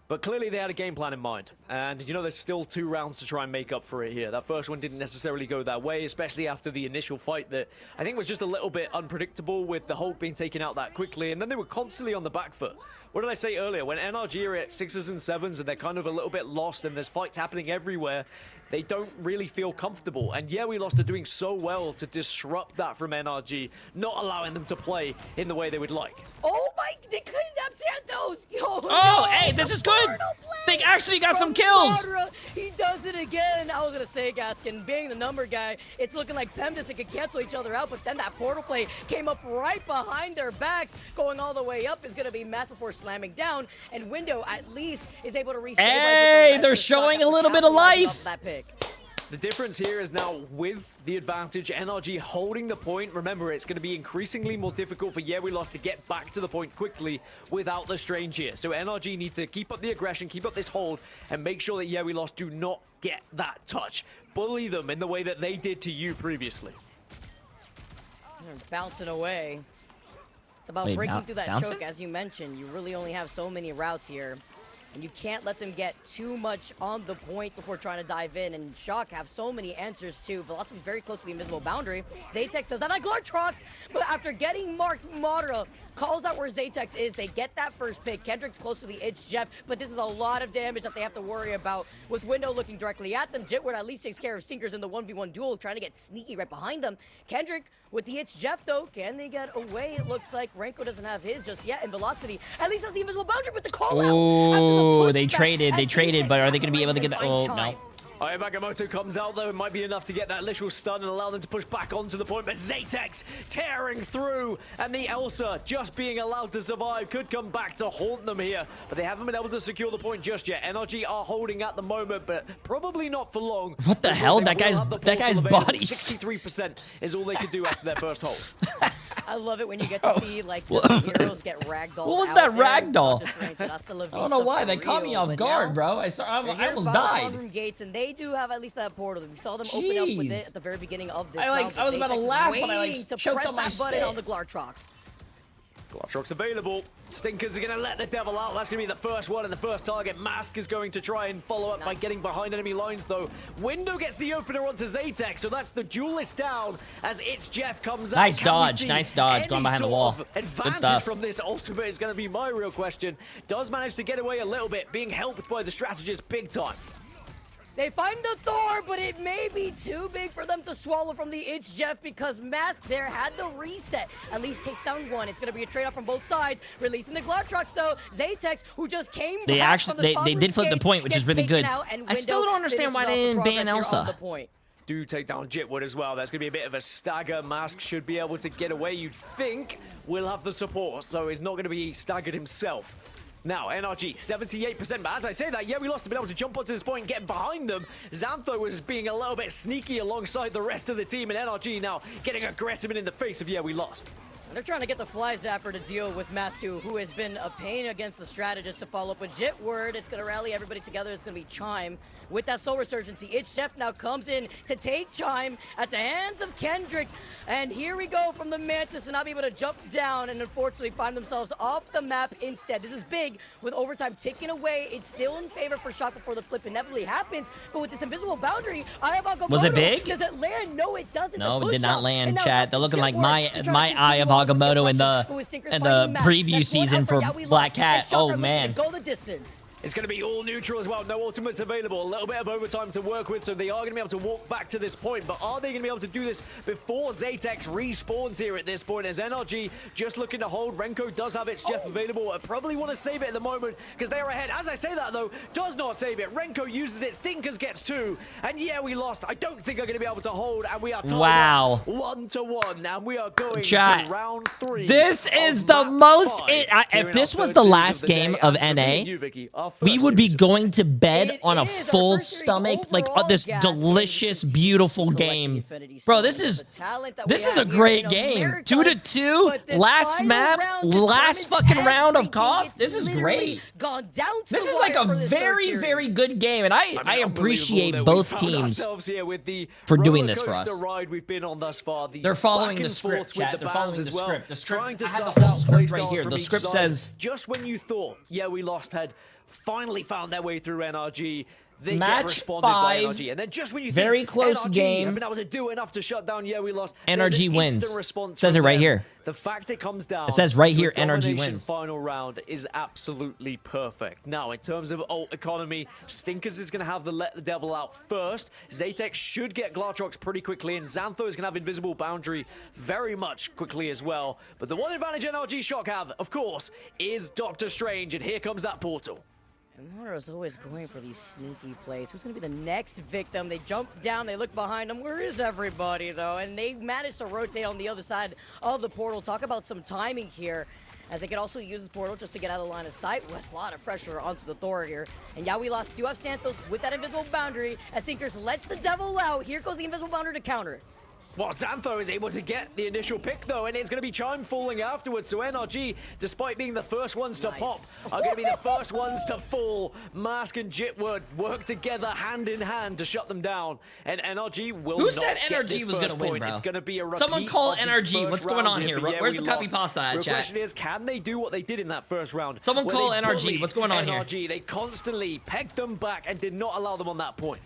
But clearly they had a game plan in mind. And, there's still 2 rounds to try and make up for it here. That first one didn't necessarily go that way, especially after the initial fight that I think was just a little bit unpredictable with the Hulk being taken out that quickly. And then they were constantly on the back foot. What did I say earlier? When NRG are at 6s and 7s and they're kind of a little bit lost and there's fights happening everywhere, they don't really feel comfortable. And We Lost are doing so well to disrupt that from NRG, not allowing them to play in the way they would like. Oh my, they kidnapped Santos! Hey, this is good! They actually got some kills! He does it again! I was gonna say, Gaskin, being the number guy, it's looking like PEMDAS could cancel each other out, but then that portal play came up right behind their backs, going all the way up is gonna be Matt before slamming down, and Window at least is able to reset. Hey, they're showing a little bit of life! The difference here is now with the advantage, NRG holding the point. Remember, it's going to be increasingly more difficult for We Lost to get back to the point quickly without the Strange here. So NRG need to keep up the aggression, keep up this hold, and make sure that We Lost do not get that touch. bully them in the way that they did to you previously. They're bouncing away. It's about breaking through that choke, as you mentioned. You really only have so many routes here. And you can't let them get too much on the point before trying to dive in. And Shock have so many answers, too. Velocity's very close to the invisible boundary. Zatex does that like Glartrox, but after getting marked, Madara calls out where Zatex is. They get that first pick. Kendrick's close to the It's Jeff, but this is a lot of damage that they have to worry about. With Window looking directly at them, Jitward at least takes care of Stinkers in the 1v1 duel, trying to get sneaky right behind them. Kendrick with the It's Jeff, though, can they get away? It looks like Renko doesn't have his just yet, and Velocity at least has the invisible boundary, but the call out. Oh, they traded, but are they going to be able to get that? Oh, no. Alright, Magamoto comes out though. It might be enough to get that literal stun and allow them to push back onto the point. But Zatex tearing through, and the Elsa just being allowed to survive could come back to haunt them here. But they haven't been able to secure the point just yet. NRG are holding at the moment, but probably not for long. What the hell? That guy's body. 63% is all they could do after their first hold. I love it when you get to see like the heroes get ragdolled. What was that ragdoll? I don't know why. They caught me off guard, bro. I almost died. Room gates, and they do have at least that portal. We saw them open up with it at the very beginning of this. I was about to laugh, but I choked on my button on the Glartrox. Glartrox available. Stinkers are going to let the devil out. That's going to be the first one and the first target. Mask is going to try and follow up by getting behind enemy lines, though. Window gets the opener onto Zatex, so that's the duelist down as It's Jeff comes out. Nice dodge, going behind the wall. Good stuff. From this ultimate is going to be my real question. Does manage to get away a little bit, being helped by the strategist big time. They find the Thor, but it may be too big for them to swallow from the It's Jeff because Mask there had the reset. At least takes down one. It's going to be a trade-off from both sides. Releasing the Glartrox, though. Zatex, who just came back from the they did flip the point, which is really good. I still don't understand why they didn't ban Elsa. Do take down Jitward as well. That's going to be a bit of a stagger. Mask should be able to get away. You'd think will have the support, so he's not going to be staggered himself. Now, NRG, 78%, but as I say that, yeah, we lost to be able to jump onto this point and get behind them. Xantho was being a little bit sneaky alongside the rest of the team, and NRG now getting aggressive and in the face of, yeah, we lost. And they're trying to get the Fly Zapper to deal with Masu, who has been a pain against the strategist to follow up with Jitward. It's going to rally everybody together. It's going to be Chime with that Soul Resurgency. It's Jeff now comes in to take Chime at the hands of Kendrick. And here we go from the Mantis to not be able to jump down and unfortunately find themselves off the map instead. This is big with overtime ticking away. It's still in favor for Shock before the flip inevitably happens. But with this invisible boundary, Eye of Agamotto, was it big? Does it land? No, it doesn't. No, it did not land, chat. They're looking like my Eye of Agamotto in the preview season for Black Cat. Oh, man. Go the distance. It's going to be all neutral as well. No ultimates available. A little bit of overtime to work with, so they are going to be able to walk back to this point. But are they going to be able to do this before Zatex respawns here at this point? As NRG just looking to hold. Renko does have its Jeff available. I probably want to save it at the moment because they are ahead. As I say that, though, does not save it. Renko uses it. Stinkers gets two. And yeah, we lost. I don't think I'm going to be able to hold. And we are tied 1-1. And we are going to round 3. This is the most... if this was the last game of NA... we would be going to bed on a full stomach, like this delicious, beautiful game. Bro, this is a great game. 2-2, last map, last fucking round of KOF. This is great. This is like a very, very good game, and I appreciate both teams for doing this for us. They're following the script, chat. They're following the script. The script, I have the whole script right here. The script says... just when you thought, yeah, we lost head, finally found their way through NRG. They Match get responded 5, by NRG. And then just when you very think close NRG game. have been able to do enough to shut down, yeah, we lost. NRG wins. It says it right here. The fact it comes down. It says right here, NRG wins. Final round is absolutely perfect. Now, in terms of ult economy, Stinkers is going to have the let the devil out first. Zatex should get Glartrox pretty quickly, and Xantho is going to have invisible boundary very much quickly as well. But the one advantage NRG Shock have, of course, is Doctor Strange, and here comes that portal. And Madara's always going for these sneaky plays. Who's going to be the next victim? They jump down, they look behind them. Where is everybody, though? And they manage to rotate on the other side of the portal. Talk about some timing here, as they can also use this portal just to get out of the line of sight with a lot of pressure onto the Thor here. And yeah, we lost. Do have Santos with that invisible boundary as Sinkers lets the devil out. Here goes the invisible boundary to counter it. Well, Xantho is able to get the initial pick, though, and it's going to be Chime falling afterwards. So NRG, despite being the first ones to pop, are going to be the first ones to fall. Mask and Jitward work together hand in hand to shut them down. And NRG will Who not said get NRG this was going to win, point. bro? It's going to be a repeat. Someone call of the NRG. first What's going on round here? for, Where's the copy lost. pasta, The chat? question is, can they do what they did in that first round? Someone where call they NRG. bullied What's going on here? NRG, they constantly pegged them back and did not allow them on that point.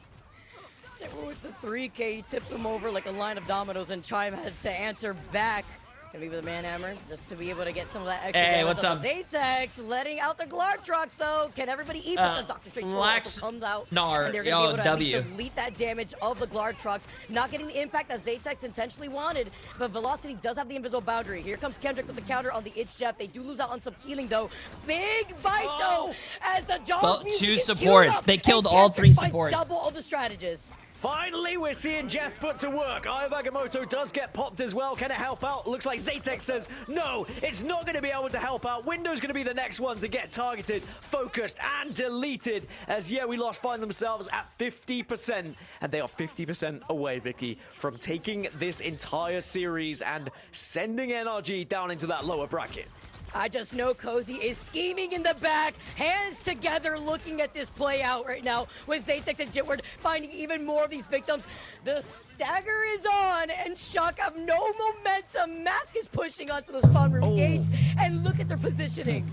With the 3K, he tipped them over like a line of dominoes, and Chime had to answer back. Gonna be with a manhammer just to be able to get some of that extra damage. What's up? Zatex letting out the Glark trucks though. Can everybody eat? But Dr. Straight also comes out. Nar, and they're gonna be able to at least delete that damage of the Glark trucks. Not getting the impact that Zatex intentionally wanted, but Velocity does have the invisible boundary. Here comes Kendrick with the counter on the Itch Jeff. They do lose out on some healing though. Big bite though, as the Jaws music two is supports. Up, they killed all all 3 supports. Double of the strategists. Finally, we're seeing Jeff put to work. Ayavagamoto does get popped as well. Can it help out? Looks like Zatex says, no, it's not going to be able to help out. Window's going to be the next one to get targeted, focused, and deleted. As, yeah, we lost find themselves at 50%. And they are 50% away, Vicky, from taking this entire series and sending NRG down into that lower bracket. I just know Cozy is scheming in the back, hands together, looking at this play out right now with Zatex and Jitward finding even more of these victims. The stagger is on, and Shock have no momentum. Mask is pushing onto the spawn room gates, and look at their positioning.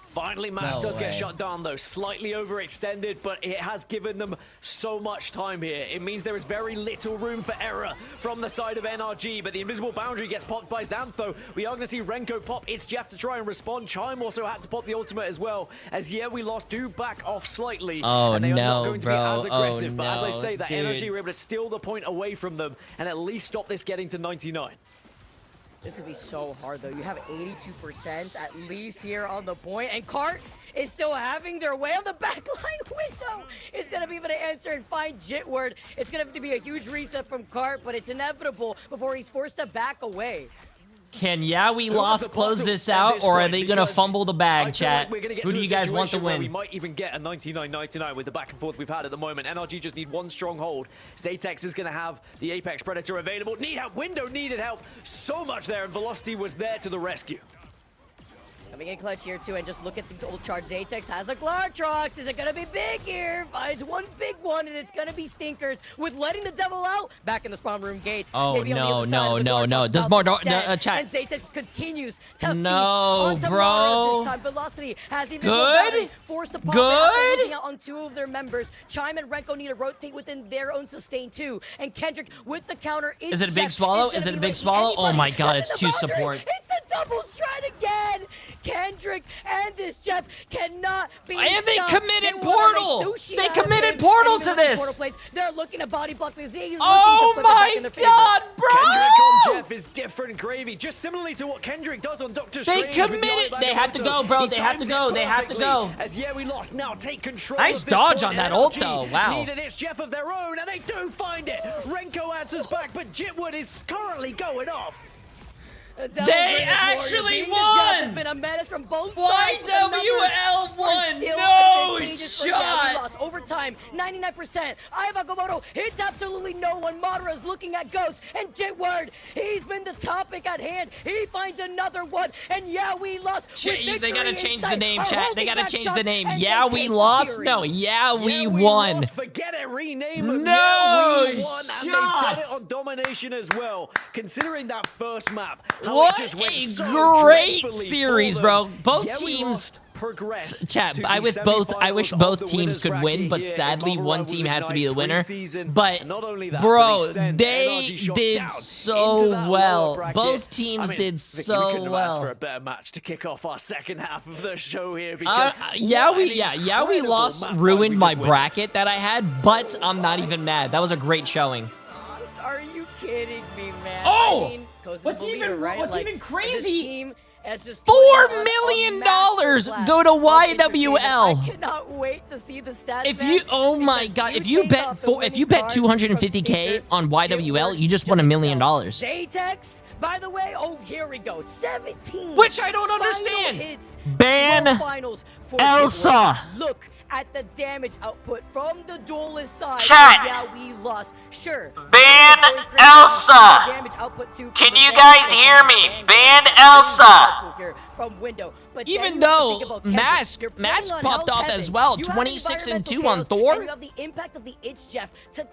Finally, Max does get shut down, though. Slightly overextended, but it has given them so much time here. It means there is very little room for error from the side of NRG, but the invisible boundary gets popped by Xantho. We are going to see Renko pop. It's Jeff to try and respond. Chime also had to pop the ultimate as well, as, yeah, we lost. Do back off slightly. And they are not going to be as aggressive. But as I say, that NRG were able to steal the point away from them and at least stop this getting to 99. This would be so hard, though. You have 82% at least here on the point, and Cart is still having their way on the backline. Window is going to be able to answer and find Jitward. It's going to have to be a huge reset from Cart, but it's inevitable before he's forced to back away. Can we lost close this out, or are they going to fumble the bag, chat? Who do you guys want to win? We might even get a 99-99 with the back and forth we've had at the moment. NRG just need one strong hold. Zatex is going to have the Apex Predator available. Need help. Window needed help. So much there, and Velocity was there to the rescue. Coming in clutch here, too, and just look at these old charge. Zatex has a Glartrox. Is it going to be big here? Finds one big one, and it's going to be Stinkers with letting the devil out back in the spawn room gates. Oh, maybe no. There's more, chat. And Zatex continues to feast on tomorrow. This time, Velocity has even forced to pop out, losing out on 2 of their members. Chime and Renko need to rotate within their own sustain, too. And Kendrick with the counter. Is it a big swallow? Is it a big swallow? Oh, my God, it's 2 supports. It's the double stride again. Kendrick and this Jeff cannot be And they stopped. committed Portal! They committed Portal to this! They're looking to body block this. Oh my God, bro! Kendrick on Jeff is different gravy, just similarly to what Kendrick does on Dr. Strange. They committed! They have to go, bro. They have to go. They have to go. As we lost. Now take control. Nice dodge on that ult, though. Wow. Need an It's Jeff of their own, and they do find it. Renko answers back, but Jitwood is currently going off. They actually won! Has been a menace from both sides. YWL won! No shot! Lost overtime, 99%. Ayavagamoto hits absolutely no one. Madara's looking at Ghost, and Jitward, he's been the topic at hand. He finds another one, and yeah, we lost. They gotta change the name, chat. They gotta change the name. Yeah, we lost? No, yeah, we won. Forget it, rename them. No yeah, we won, and they've done it on domination as well. Considering that first map. What a great series, bro. Both teams chat. I wish both teams could win, but sadly one team has to be the winner. But bro, they did so well. Both teams did so well. For a better match to kick off our second half of the show here, because we lost, ruined my bracket that I had, but I'm not even mad. That was a great showing. Are you kidding me, man? Oh! What's even crazy? $4 million go to YWL. I cannot wait to see the stats. Oh my God, if you bet 250K on YWL, you just won $1 million. Zatex, by the way, here we go, 17. Which I don't understand. Hits, Ban finals for Elsa. Look at the damage output from the duelist side. Chat. Yeah, we lost. Sure. Ban Elsa. Can you guys hear me? Ban Elsa. From window. But even though Mask popped off as well, 26 and 2 on Thor. And you have the impact of the Itch Jeff to